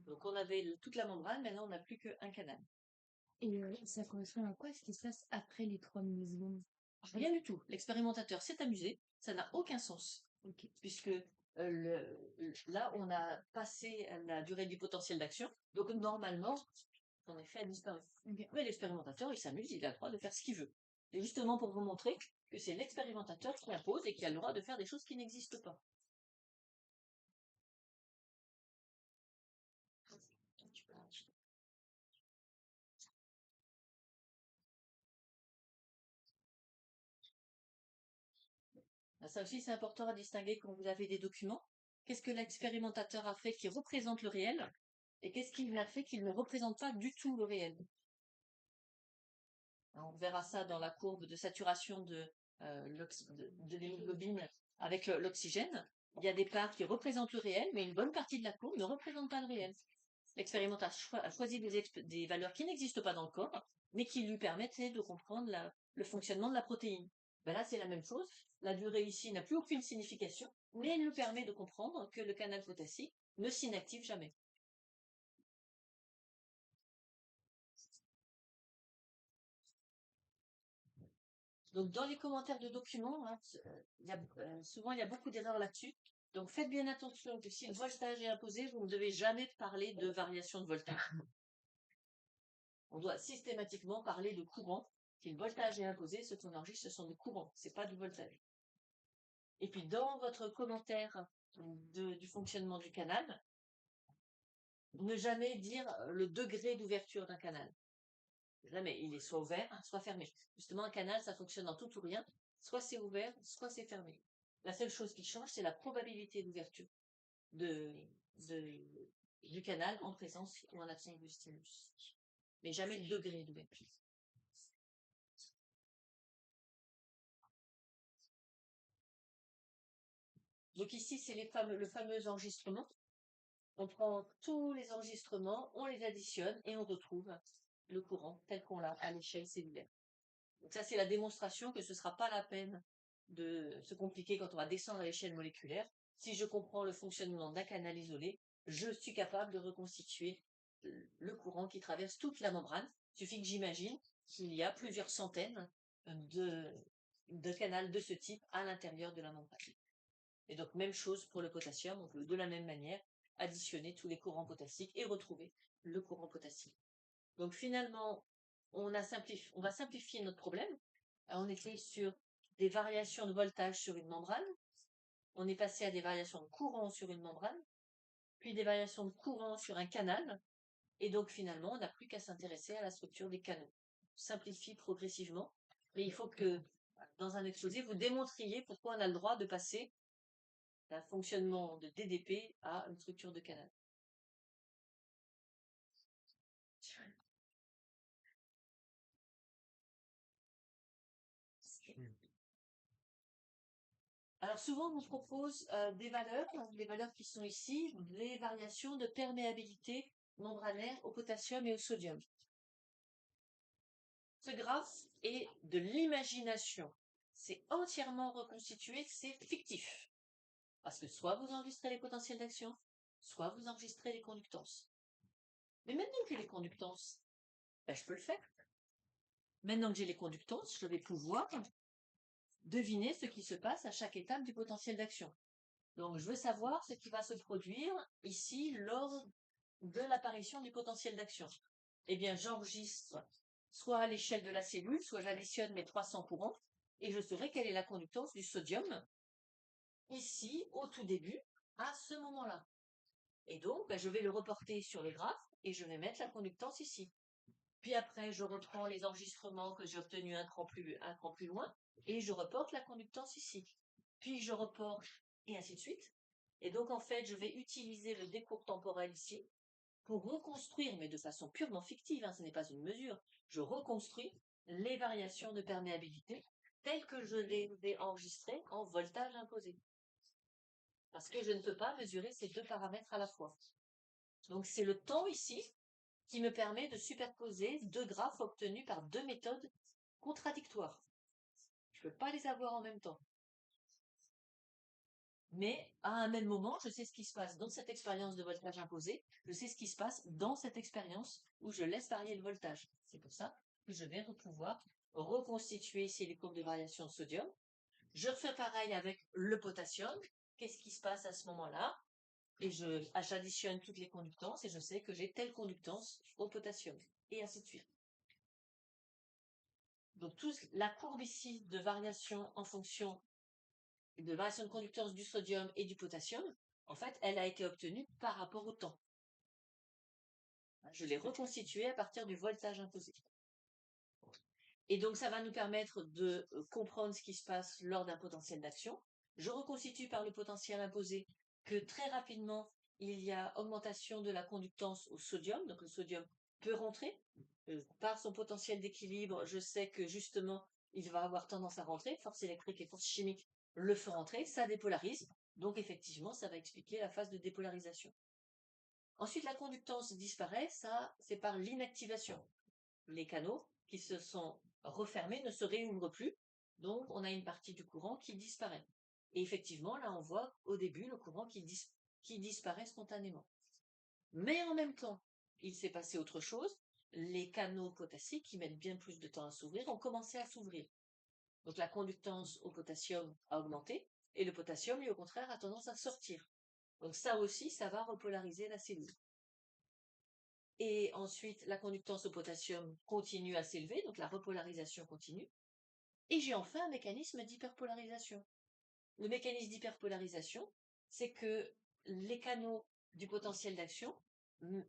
S2: Donc on avait toute la membrane, maintenant on n'a plus qu'un canal.
S1: Et ça correspond à quoi ce qui se passe après les 3 millisecondes?
S2: Rien du tout. L'expérimentateur s'est amusé, ça n'a aucun sens.
S1: Ok.
S2: Puisque là, on a passé la durée du potentiel d'action, donc normalement, son effet a disparu.
S1: Ok.
S2: Mais l'expérimentateur, il s'amuse, il a le droit de faire ce qu'il veut. Et justement pour vous montrer que c'est l'expérimentateur qui impose et qui a le droit de faire des choses qui n'existent pas. Ça aussi, c'est important à distinguer quand vous avez des documents. Qu'est-ce que l'expérimentateur a fait qui représente le réel et qu'est-ce qu'il a fait qui ne représente pas du tout le réel. On verra ça dans la courbe de saturation de l'hémoglobine avec l'oxygène. Il y a des parts qui représentent le réel, mais une bonne partie de la courbe ne représente pas le réel. L'expérimentateur a choisi des valeurs qui n'existent pas dans le corps, mais qui lui permettaient de comprendre le fonctionnement de la protéine. Ben là, c'est la même chose. La durée ici n'a plus aucune signification, mais elle nous permet de comprendre que le canal potassique ne s'inactive jamais. Donc, dans les commentaires de documents, souvent, il y a beaucoup d'erreurs là-dessus. Donc, faites bien attention que si le voltage est imposé, vous ne devez jamais parler de variation de voltage. On doit systématiquement parler de courant. Si le voltage est imposé, ce qu'on enregistre, ce sont des courants, c'est pas du voltage. Et puis, dans votre commentaire du fonctionnement du canal, ne jamais dire le degré d'ouverture d'un canal. Jamais, il est soit ouvert, soit fermé. Justement, un canal, ça fonctionne en tout ou rien. Soit c'est ouvert, soit c'est fermé. La seule chose qui change, c'est la probabilité d'ouverture du canal en présence ou en absence de stimulus. Mais jamais le degré d'ouverture. Donc ici, c'est le fameux enregistrement. On prend tous les enregistrements, on les additionne et on retrouve le courant tel qu'on l'a à l'échelle cellulaire. Donc ça, c'est la démonstration que ce ne sera pas la peine de se compliquer quand on va descendre à l'échelle moléculaire. Si je comprends le fonctionnement d'un canal isolé, je suis capable de reconstituer le courant qui traverse toute la membrane. Il suffit que j'imagine qu'il y a plusieurs centaines de canaux de ce type à l'intérieur de la membrane. Et donc, même chose pour le potassium, on peut de la même manière additionner tous les courants potassiques et retrouver le courant potassique. Donc finalement, on va simplifier notre problème. On était sur des variations de voltage sur une membrane, on est passé à des variations de courant sur une membrane, puis des variations de courant sur un canal, et donc finalement, on n'a plus qu'à s'intéresser à la structure des canaux. On simplifie progressivement, mais il faut que, dans un exposé, vous démontriez pourquoi on a le droit de passer d'un fonctionnement de DDP à une structure de canal. Alors souvent, on nous propose des valeurs, les valeurs qui sont ici, les variations de perméabilité membranaire au potassium et au sodium. Ce graphe est de l'imagination. C'est entièrement reconstitué, c'est fictif. Parce que soit vous enregistrez les potentiels d'action, soit vous enregistrez les conductances. Mais maintenant que j'ai les conductances, je peux le faire. Maintenant que j'ai les conductances, je vais pouvoir deviner ce qui se passe à chaque étape du potentiel d'action. Donc, je veux savoir ce qui va se produire ici lors de l'apparition du potentiel d'action. Eh bien, j'enregistre soit à l'échelle de la cellule, soit j'additionne mes 300 courants et je saurai quelle est la conductance du sodium ici, au tout début, à ce moment-là. Et donc, je vais le reporter sur le graphe et je vais mettre la conductance ici. Puis après, je reprends les enregistrements que j'ai obtenus un cran plus loin et je reporte la conductance ici. Puis je reporte et ainsi de suite. Et donc, en fait, je vais utiliser le décours temporel ici pour reconstruire, mais de façon purement fictive, ce n'est pas une mesure, je reconstruis les variations de perméabilité telles que je les ai enregistrées en voltage imposé. Parce que je ne peux pas mesurer ces deux paramètres à la fois. Donc, c'est le temps ici qui me permet de superposer deux graphes obtenus par deux méthodes contradictoires. Je ne peux pas les avoir en même temps. Mais à un même moment, je sais ce qui se passe dans cette expérience de voltage imposé, je sais ce qui se passe dans cette expérience où je laisse varier le voltage. C'est pour ça que je vais pouvoir reconstituer ici les courbes de variation de sodium. Je refais pareil avec le potassium. Qu'est-ce qui se passe à ce moment-là? Et j'additionne toutes les conductances et je sais que j'ai telle conductance au potassium. Et ainsi de suite. Donc, la courbe ici de variation en fonction de variation de conductance du sodium et du potassium, en fait, elle a été obtenue par rapport au temps. Je l'ai reconstituée à partir du voltage imposé. Et donc, ça va nous permettre de comprendre ce qui se passe lors d'un potentiel d'action. Je reconstitue par le potentiel imposé que très rapidement, il y a augmentation de la conductance au sodium. Donc, le sodium peut rentrer. Par son potentiel d'équilibre, je sais que justement, il va avoir tendance à rentrer. Force électrique et force chimique le font rentrer. Ça dépolarise. Donc, effectivement, ça va expliquer la phase de dépolarisation. Ensuite, la conductance disparaît. Ça, c'est par l'inactivation. Les canaux qui se sont refermés ne se réouvrent plus. Donc, on a une partie du courant qui disparaît. Et effectivement, là, on voit au début le courant qui disparaît spontanément. Mais en même temps, il s'est passé autre chose. Les canaux potassiques, qui mettent bien plus de temps à s'ouvrir, ont commencé à s'ouvrir. Donc, la conductance au potassium a augmenté et le potassium, lui, au contraire, a tendance à sortir. Donc, ça aussi, ça va repolariser la cellule. Et ensuite, la conductance au potassium continue à s'élever, donc la repolarisation continue. Et j'ai enfin un mécanisme d'hyperpolarisation. Le mécanisme d'hyperpolarisation, c'est que les canaux du potentiel d'action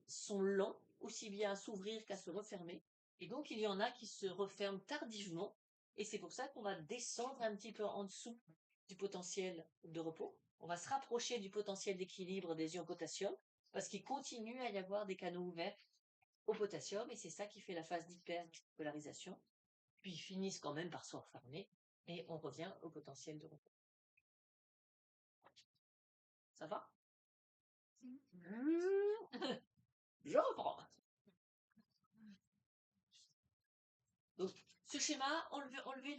S2: sont lents, aussi bien à s'ouvrir qu'à se refermer. Et donc, il y en a qui se referment tardivement. Et c'est pour ça qu'on va descendre un petit peu en dessous du potentiel de repos. On va se rapprocher du potentiel d'équilibre des ions potassium parce qu'il continue à y avoir des canaux ouverts au potassium et c'est ça qui fait la phase d'hyperpolarisation. Puis ils finissent quand même par se refermer et on revient au potentiel de repos. Ça va? Je reprends. Donc, ce schéma, enlever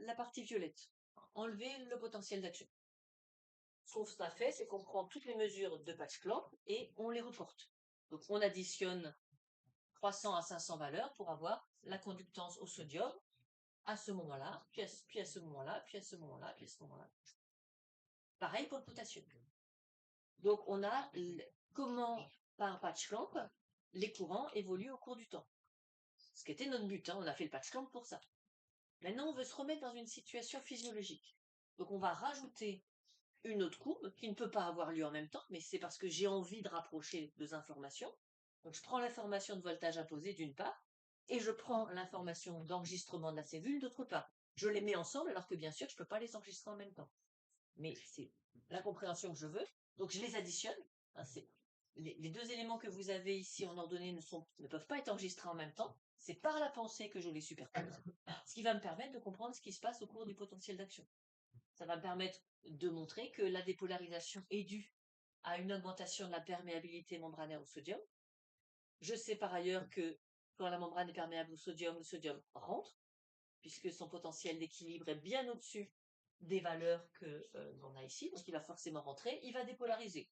S2: la partie violette. Enlever le potentiel d'action. Ce qu'on a fait, c'est qu'on prend toutes les mesures de patch clamp et on les reporte. Donc, on additionne 300 à 500 valeurs pour avoir la conductance au sodium à ce moment-là, puis à ce moment-là, puis à ce moment-là, puis à ce moment-là. Pareil pour le potassium. Donc, on a comment, par patch clamp, les courants évoluent au cours du temps. Ce qui était notre but, hein, on a fait le patch clamp pour ça. Maintenant, on veut se remettre dans une situation physiologique. Donc, on va rajouter une autre courbe qui ne peut pas avoir lieu en même temps, mais c'est parce que j'ai envie de rapprocher deux informations. Donc, je prends l'information de voltage imposé d'une part, et je prends l'information d'enregistrement de la cellule d'autre part. Je les mets ensemble, alors que bien sûr, je ne peux pas les enregistrer en même temps. Mais c'est la compréhension que je veux. Donc, je les additionne. Hein, les deux éléments que vous avez ici en ordonnée ne peuvent pas être enregistrés en même temps. C'est par la pensée que je les superpose. Ce qui va me permettre de comprendre ce qui se passe au cours du potentiel d'action. Ça va me permettre de montrer que la dépolarisation est due à une augmentation de la perméabilité membranaire au sodium. Je sais par ailleurs que quand la membrane est perméable au sodium, le sodium rentre, puisque son potentiel d'équilibre est bien au-dessus des valeurs qu'on a ici, donc il va forcément rentrer, il va dépolariser.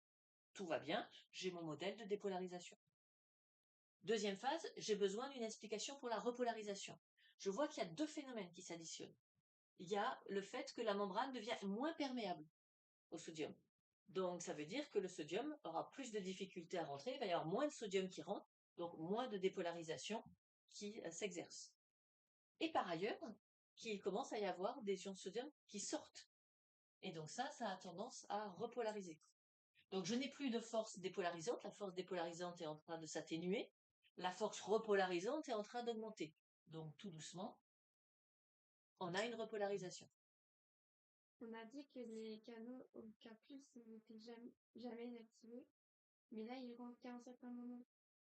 S2: Tout va bien, j'ai mon modèle de dépolarisation. Deuxième phase, j'ai besoin d'une explication pour la repolarisation. Je vois qu'il y a deux phénomènes qui s'additionnent. Il y a le fait que la membrane devient moins perméable au sodium. Donc ça veut dire que le sodium aura plus de difficultés à rentrer, il va y avoir moins de sodium qui rentre, donc moins de dépolarisation qui s'exerce. Et par ailleurs, qu'il commence à y avoir des ions de sodium qui sortent. Et donc ça a tendance à repolariser. Donc je n'ai plus de force dépolarisante, la force dépolarisante est en train de s'atténuer, la force repolarisante est en train d'augmenter. Donc tout doucement, on a une repolarisation.
S5: On a dit que les canaux au K+, ils n'étaient jamais inactivés, mais là, ils rentrent qu'à un certain moment.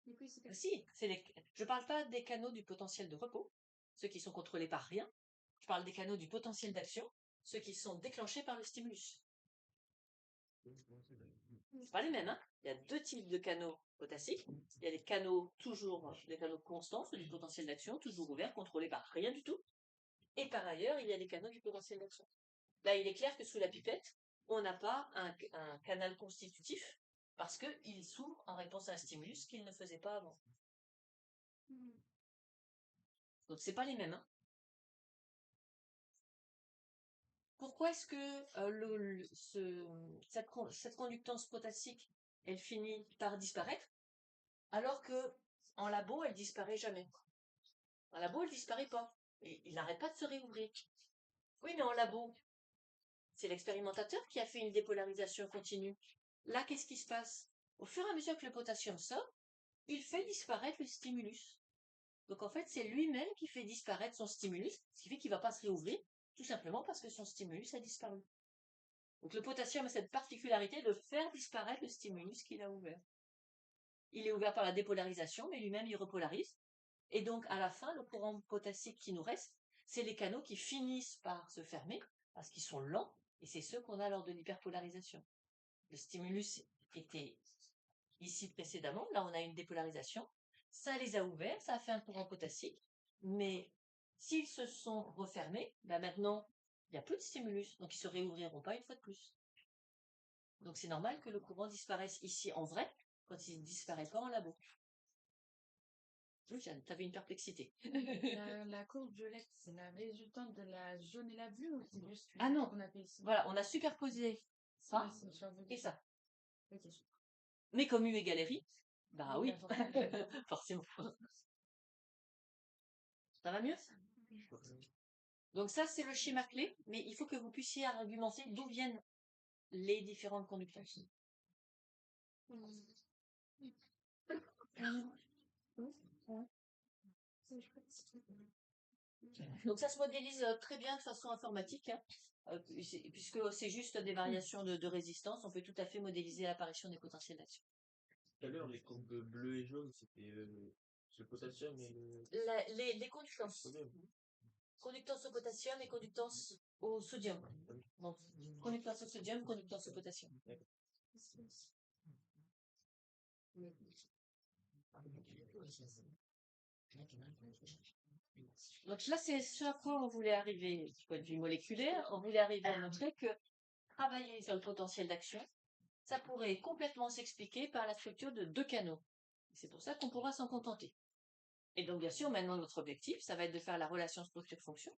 S5: Du coup, c'est
S2: Si, je ne parle pas des canaux du potentiel de repos, ceux qui sont contrôlés par rien. Je parle des canaux du potentiel d'action, ceux qui sont déclenchés par le stimulus. C'est pas les mêmes, hein. Il y a deux types de canaux potassiques. Il y a les canaux des canaux constants, ceux du potentiel d'action, toujours ouverts, contrôlés par rien du tout. Et par ailleurs, il y a les canaux du potentiel d'action. Là, il est clair que sous la pipette, on n'a pas un canal constitutif parce qu'il s'ouvre en réponse à un stimulus qu'il ne faisait pas avant. Donc, c'est pas les mêmes, hein. Pourquoi est-ce que cette conductance potassique, elle finit par disparaître, alors que en labo, elle disparaît jamais? En labo, elle disparaît pas. Et il n'arrête pas de se réouvrir. Oui, mais en labo, c'est l'expérimentateur qui a fait une dépolarisation continue. Là, qu'est-ce qui se passe? Au fur et à mesure que le potassium sort, il fait disparaître le stimulus. Donc en fait, c'est lui-même qui fait disparaître son stimulus, ce qui fait qu'il ne va pas se réouvrir, tout simplement parce que son stimulus a disparu. Donc le potassium a cette particularité de faire disparaître le stimulus qu'il a ouvert. Il est ouvert par la dépolarisation, mais lui-même il repolarise. Et donc à la fin, le courant potassique qui nous reste, c'est les canaux qui finissent par se fermer, parce qu'ils sont lents, et c'est ceux qu'on a lors de l'hyperpolarisation. Le stimulus était ici précédemment, là on a une dépolarisation, ça les a ouverts, ça a fait un courant potassique, mais s'ils se sont refermés, maintenant il n'y a plus de stimulus, donc ils se réouvriront pas une fois de plus. Donc c'est normal que le courant disparaisse ici en vrai, quand il ne disparaît pas en labo. Oui, Jeanne, tu avais une perplexité.
S1: La courbe violette, c'est la résultante de la jaune et la bleue ou c'est juste
S2: Ah non,
S1: qu'on appelle ça?
S2: voilà, on a superposé ça
S1: Ouais, c'est sur le-
S2: et ça.
S1: Ok.
S2: Mais comme U égale RI, bah oui,
S1: Bah, forcément.
S2: forcément. Ça va mieux? Donc ça, c'est le schéma clé, mais il faut que vous puissiez argumenter d'où viennent les différentes conductances. Donc ça se modélise très bien de façon informatique, hein, puisque c'est juste des variations de résistance, on peut tout à fait modéliser l'apparition des potentiels d'action.
S4: Tout à l'heure, les courbes bleues et jaunes, c'était le potassium et le
S2: Les conductances.
S4: sodium.
S2: Conductance au potassium et conductance au sodium. Donc, conductance au sodium, conductance au potassium. Donc là, c'est ce à quoi on voulait arriver du point de vue moléculaire. On voulait arriver à montrer que travailler sur le potentiel d'action, ça pourrait complètement s'expliquer par la structure de deux canaux. C'est pour ça qu'on pourra s'en contenter. Et donc, bien sûr, maintenant, notre objectif, ça va être de faire la relation structure-fonction.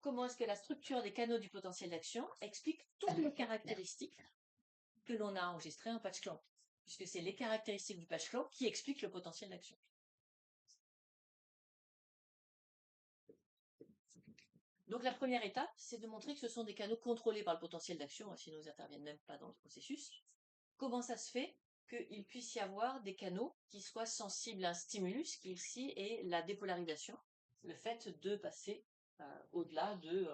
S2: Comment est-ce que la structure des canaux du potentiel d'action explique toutes les caractéristiques que l'on a enregistrées en patch clamp, puisque c'est les caractéristiques du patch clamp qui expliquent le potentiel d'action. Donc la première étape, c'est de montrer que ce sont des canaux contrôlés par le potentiel d'action, sinon ils n'interviennent même pas dans le processus. Comment ça se fait qu'il puisse y avoir des canaux qui soient sensibles à un stimulus, qui ici est la dépolarisation, le fait de passer au-delà de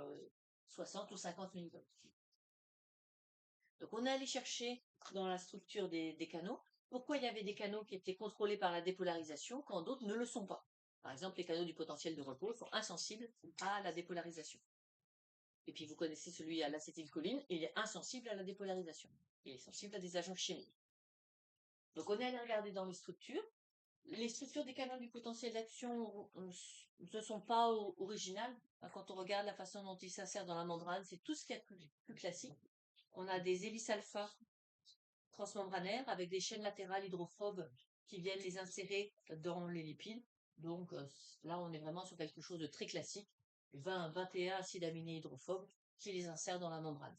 S2: 60 ou 50 millivolts. Donc on est allé chercher dans la structure des canaux pourquoi il y avait des canaux qui étaient contrôlés par la dépolarisation quand d'autres ne le sont pas. Par exemple, les canaux du potentiel de repos sont insensibles à la dépolarisation. Et puis vous connaissez celui à l'acétylcholine, il est insensible à la dépolarisation. Il est sensible à des agents chimiques. Donc on est allé regarder dans les structures. Les structures des canaux du potentiel d'action ne sont pas originales. Quand on regarde la façon dont ils s'insèrent dans la membrane, c'est tout ce qu'il y a de plus classique. On a des hélices alpha transmembranaires avec des chaînes latérales hydrophobes qui viennent les insérer dans les lipides. Donc là, on est vraiment sur quelque chose de très classique. 21 acides aminés hydrophobes qui les insèrent dans la membrane.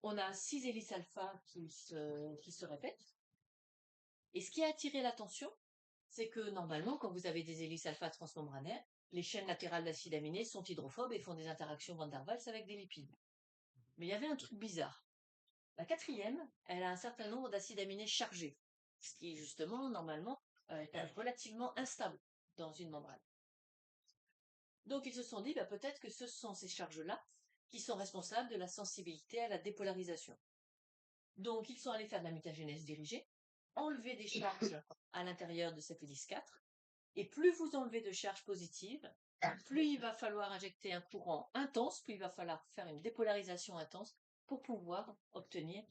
S2: On a 6 hélices alpha qui se répètent. Et ce qui a attiré l'attention, c'est que normalement, quand vous avez des hélices alpha transmembranaires, les chaînes latérales d'acides aminés sont hydrophobes et font des interactions Van der Waals avec des lipides. Mais il y avait un truc bizarre. La quatrième, elle a un certain nombre d'acides aminés chargés, ce qui justement, normalement, est relativement instable dans une membrane. Donc ils se sont dit, peut-être que ce sont ces charges-là qui sont responsables de la sensibilité à la dépolarisation. Donc ils sont allés faire de la mutagénèse dirigée, enlever des charges à l'intérieur de cette hélice 4, et plus vous enlevez de charges positives, plus il va falloir injecter un courant intense, plus il va falloir faire une dépolarisation intense pour pouvoir obtenir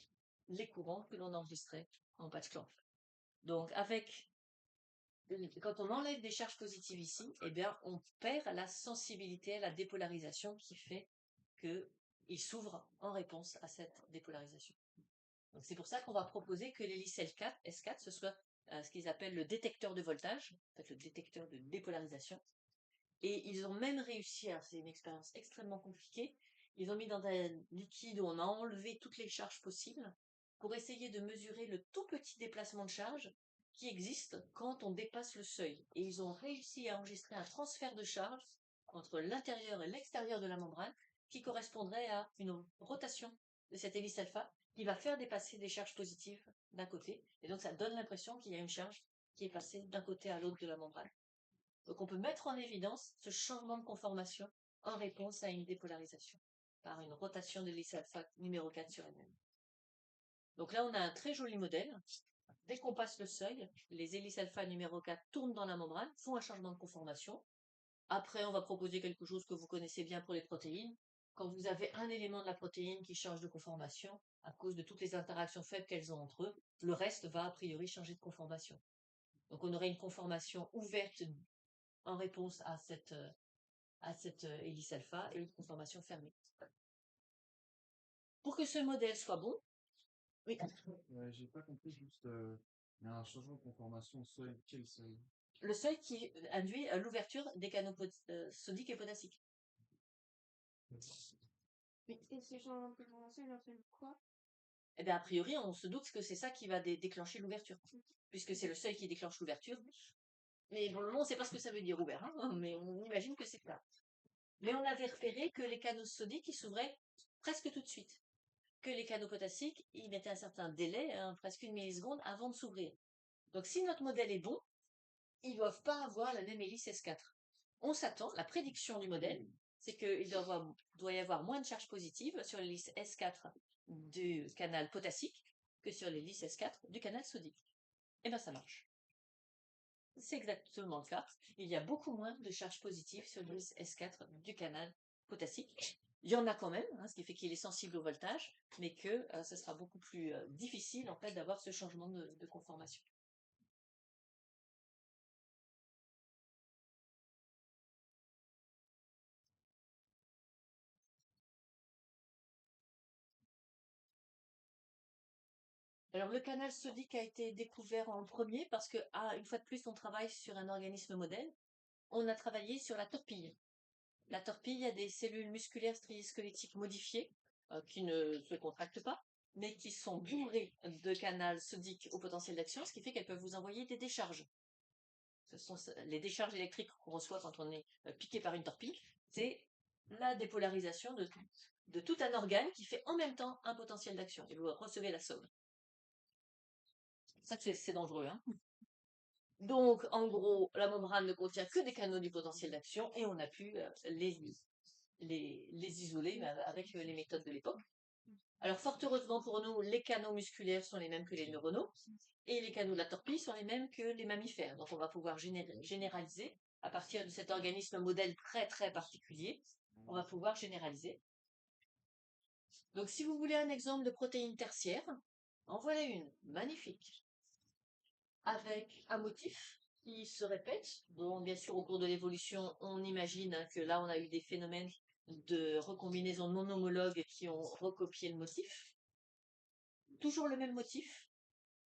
S2: les courants que l'on enregistrait en patch clamp. Donc quand on enlève des charges positives ici, eh bien, on perd la sensibilité à la dépolarisation qui fait qu'il s'ouvre en réponse à cette dépolarisation. Donc c'est pour ça qu'on va proposer que l'hélice S4, ce soit ce qu'ils appellent le détecteur de voltage, en fait le détecteur de dépolarisation. Et ils ont même réussi, c'est une expérience extrêmement compliquée, ils ont mis dans un liquide où on a enlevé toutes les charges possibles pour essayer de mesurer le tout petit déplacement de charge qui existe quand on dépasse le seuil. Et ils ont réussi à enregistrer un transfert de charge entre l'intérieur et l'extérieur de la membrane qui correspondrait à une rotation de cette hélice alpha qui va faire dépasser des charges positives d'un côté. Et donc ça donne l'impression qu'il y a une charge qui est passée d'un côté à l'autre de la membrane. Donc on peut mettre en évidence ce changement de conformation en réponse à une dépolarisation par une rotation de l'hélice alpha numéro 4 sur elle-même. Donc là on a un très joli modèle. Dès qu'on passe le seuil, les hélices alpha numéro 4 tournent dans la membrane, font un changement de conformation. Après, on va proposer quelque chose que vous connaissez bien pour les protéines. Quand vous avez un élément de la protéine qui change de conformation, à cause de toutes les interactions faibles qu'elles ont entre eux, le reste va a priori changer de conformation. Donc on aurait une conformation ouverte en réponse à cette hélice alpha et une conformation fermée. Pour que ce modèle soit bon, oui.
S3: J'ai pas compris juste, il y a un changement de conformation seuil, quel seuil?
S2: Le seuil qui induit l'ouverture des canaux sodiques et potassiques.
S5: Et ces changements de conformation, il a fait quoi?
S2: Eh bien, a priori, on se doute que c'est ça qui va déclencher l'ouverture, puisque c'est le seuil qui déclenche l'ouverture. Mais pour le moment, on ne sait pas ce que ça veut dire ouvert, mais on imagine que c'est ça. Mais on avait repéré que les canaux sodiques, ils s'ouvraient presque tout de suite. Que les canaux potassiques, ils mettaient un certain délai, presque une milliseconde, avant de s'ouvrir. Donc si notre modèle est bon, ils ne doivent pas avoir la même hélice S4. On s'attend, la prédiction du modèle, c'est qu'il doit y avoir moins de charges positives sur l'hélice S4 du canal potassique que sur l'hélice S4 du canal sodique. Et bien ça marche. C'est exactement le cas. Il y a beaucoup moins de charges positives sur l'hélice S4 du canal potassique. Il y en a quand même, hein, ce qui fait qu'il est sensible au voltage, mais que ce sera beaucoup plus difficile en fait d'avoir ce changement de conformation. Alors le canal sodique a été découvert en premier parce que, une fois de plus, on travaille sur un organisme modèle. On a travaillé sur la torpille. La torpille a des cellules musculaires striées-squelettiques modifiées qui ne se contractent pas, mais qui sont bourrées de canal sodique au potentiel d'action, ce qui fait qu'elles peuvent vous envoyer des décharges. Ce sont les décharges électriques qu'on reçoit quand on est piqué par une torpille. C'est la dépolarisation de tout un organe qui fait en même temps un potentiel d'action. Et vous recevez la somme. Ça, c'est dangereux. Hein. Donc, en gros, la membrane ne contient que des canaux du potentiel d'action et on a pu les isoler avec les méthodes de l'époque. Alors, fort heureusement pour nous, les canaux musculaires sont les mêmes que les neuronaux et les canaux de la torpille sont les mêmes que les mammifères. Donc, on va pouvoir généraliser à partir de cet organisme modèle très, très particulier. On va pouvoir généraliser. Donc, si vous voulez un exemple de protéine tertiaire, en voilà une magnifique avec un motif qui se répète. Bon, bien sûr, au cours de l'évolution, on imagine que là, on a eu des phénomènes de recombinaison non homologues qui ont recopié le motif. Toujours le même motif,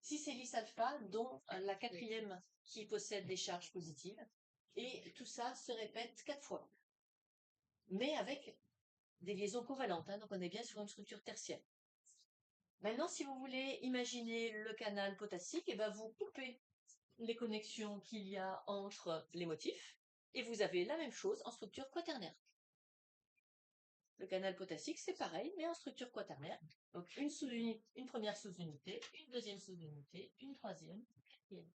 S2: 6-hélice alpha, dont la quatrième qui possède des charges positives. Et tout ça se répète 4 fois. Mais avec des liaisons covalentes, hein, donc on est bien sur une structure tertiaire. Maintenant, si vous voulez imaginer le canal potassique, et ben vous coupez les connexions qu'il y a entre les motifs, et vous avez la même chose en structure quaternaire. Le canal potassique, c'est pareil, mais en structure quaternaire. Donc une première sous-unité, une deuxième sous-unité, une troisième, une quatrième.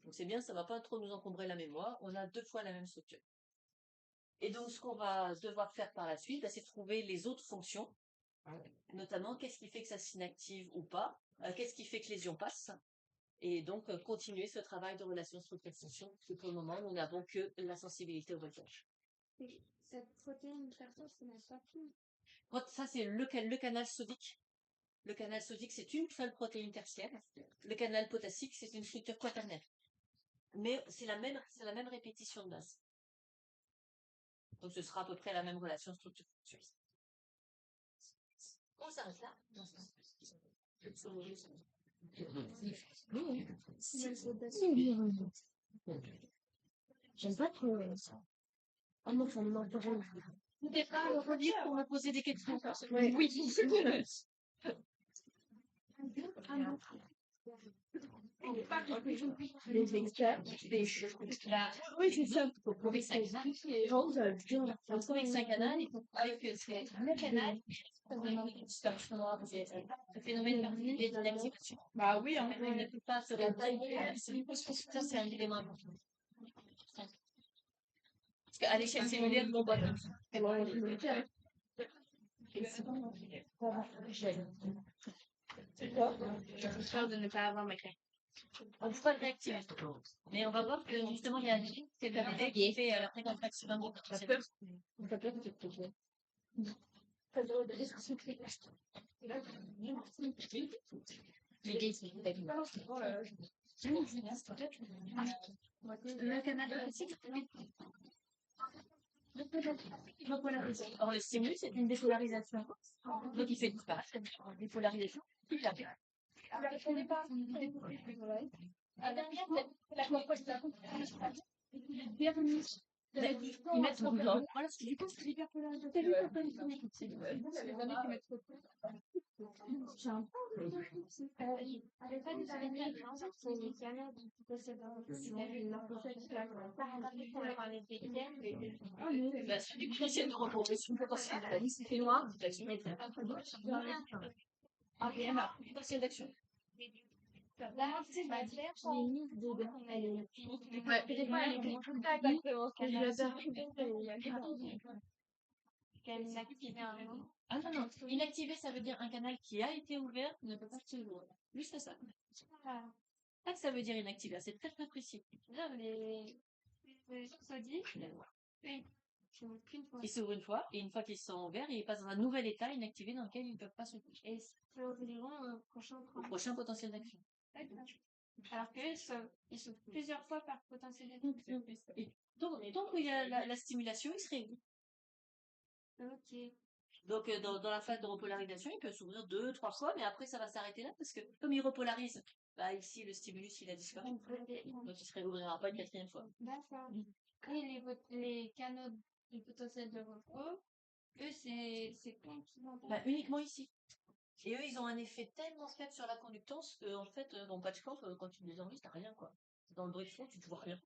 S2: Donc c'est bien, ça ne va pas trop nous encombrer la mémoire, on a 2 fois la même structure. Et donc ce qu'on va devoir faire par la suite, c'est trouver les autres fonctions, notamment qu'est-ce qui fait que ça s'inactive ou pas, qu'est-ce qui fait que les ions passent, et donc continuer ce travail de relation structure-fonction, parce que pour le moment, nous n'avons que la sensibilité au voltage.
S5: Et cette protéine tertiaire, ce n'est pas tout.
S2: Ça, c'est le canal sodique. Le canal sodique, c'est une seule protéine tertiaire. Le canal potassique, c'est une structure quaternaire. Mais c'est la même répétition de base. Donc ce sera à peu près la même relation structure-fonction. On s'arrête là.
S1: J'aime pas trop ça. Ah non, ça m'intéresse.
S2: Vous n'êtes pas le redire pour me poser des questions.
S1: Ouais.
S2: Oui.
S1: Les experts, oui, c'est ça.
S2: Pour prouver que c'est un canal,
S1: Les gens, ça veut dire,
S2: pour prouver que c'est un canal, il faut prouver que c'est le canal. Le phénomène particulier de l'activation.
S5: Bah oui,
S2: En fait, il ne peut pas se réaliser. Ça, c'est un élément important. Parce qu'à l'échelle cellulaire, on voit comme ça.
S5: J'ai peur de ne pas avoir ma clé.
S2: On ne peut pas le réactiver. Mais on va voir que justement, il y a un TPD qui fait la fréquence maximum de potentiel.
S5: Le canal potassique.
S2: Or, le stimulus, c'est une dépolarisation. Donc, il fait disparaître la dépolarisation. Puis la ils mettent trop blanc. Voilà ce que je pense. Bah, celui qui essaie de reproduire une potentiel d'action, c'est noir. Potentiel d'action. Ah non, non. Inactivé, ça veut dire un canal qui a été ouvert ne peut pas se ouvrir. Juste ça. Ça que ça veut dire inactivé. C'est très très précis.
S5: Non, mais ça dit. s'ouvrent qu'une fois.
S2: Ils s'ouvrent une fois, et une fois qu'ils sont ouverts, ils passent dans un nouvel état inactivé dans lequel ils ne peuvent pas s'ouvrir.
S5: Et c'est environ au prochain
S2: Au
S5: programme.
S2: prochain potentiel d'action.
S5: D'accord. Alors qu'eux, ils s'ouvrent plusieurs fois par potentiel d'action.
S2: Et donc, où il y a la stimulation, il se réouvre.
S5: Ok.
S2: Donc, dans la phase de repolarisation, il peut s'ouvrir 2, 3 fois, mais après, ça va s'arrêter là, parce que comme il repolarise, bah, ici, le stimulus, il a disparu. Donc, il se réouvrira pas une 4e fois.
S5: D'accord. Et les canaux du potentiel de repos, eux, c'est quand qu'ils vont
S2: Bah, uniquement ici. Et eux, ils ont un effet tellement faible sur la conductance que, en fait, dans Patchcamp, quand tu les enregistres, t'as rien, quoi. Dans le bruit de fond, tu ne vois rien.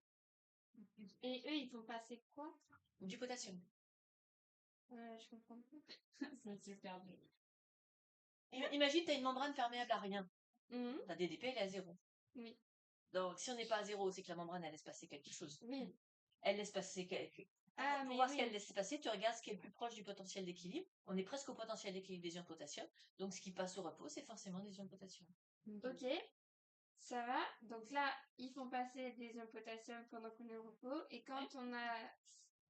S5: Et eux, ils vont passer quoi?
S2: Du potassium.
S5: Je comprends pas.
S1: C'est super bien.
S2: Imagine, t'as une membrane perméable à rien.
S5: Mhm.
S2: Ta DDP, elle est à 0.
S5: Oui.
S2: Donc, si on n'est pas à 0, c'est que la membrane, elle laisse passer quelque chose.
S5: Oui.
S2: Elle laisse passer quelque...
S5: Ah,
S2: Pour
S5: mais
S2: voir ce
S5: oui.
S2: qu'elle laisse passer, tu regardes ce qui est le plus proche du potentiel d'équilibre. On est presque au potentiel d'équilibre des ions de potassium. Donc, ce qui passe au repos, c'est forcément des ions de potassium.
S5: Ok. Ça va. Donc là, ils font passer des ions de potassium pendant qu'on est au repos. Et quand on a...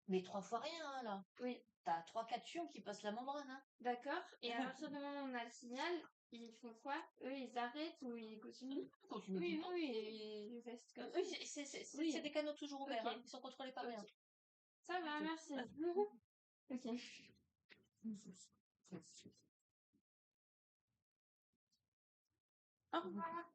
S2: Mais 3 fois rien, hein, là.
S5: Oui.
S2: T'as 3-4 ions qui passent la membrane, hein.
S5: D'accord. Et à partir du moment où on a le signal, ils font quoi? Eux, ils arrêtent ou ils continuent? Oui, ils restent comme ça.
S2: Eux, c'est
S5: Oui.
S2: des canaux toujours ouverts,
S5: Ok.
S2: hein. Ils sont contrôlés par
S5: Ok.
S2: rien.
S5: Ça va, merci. Ok. Au revoir.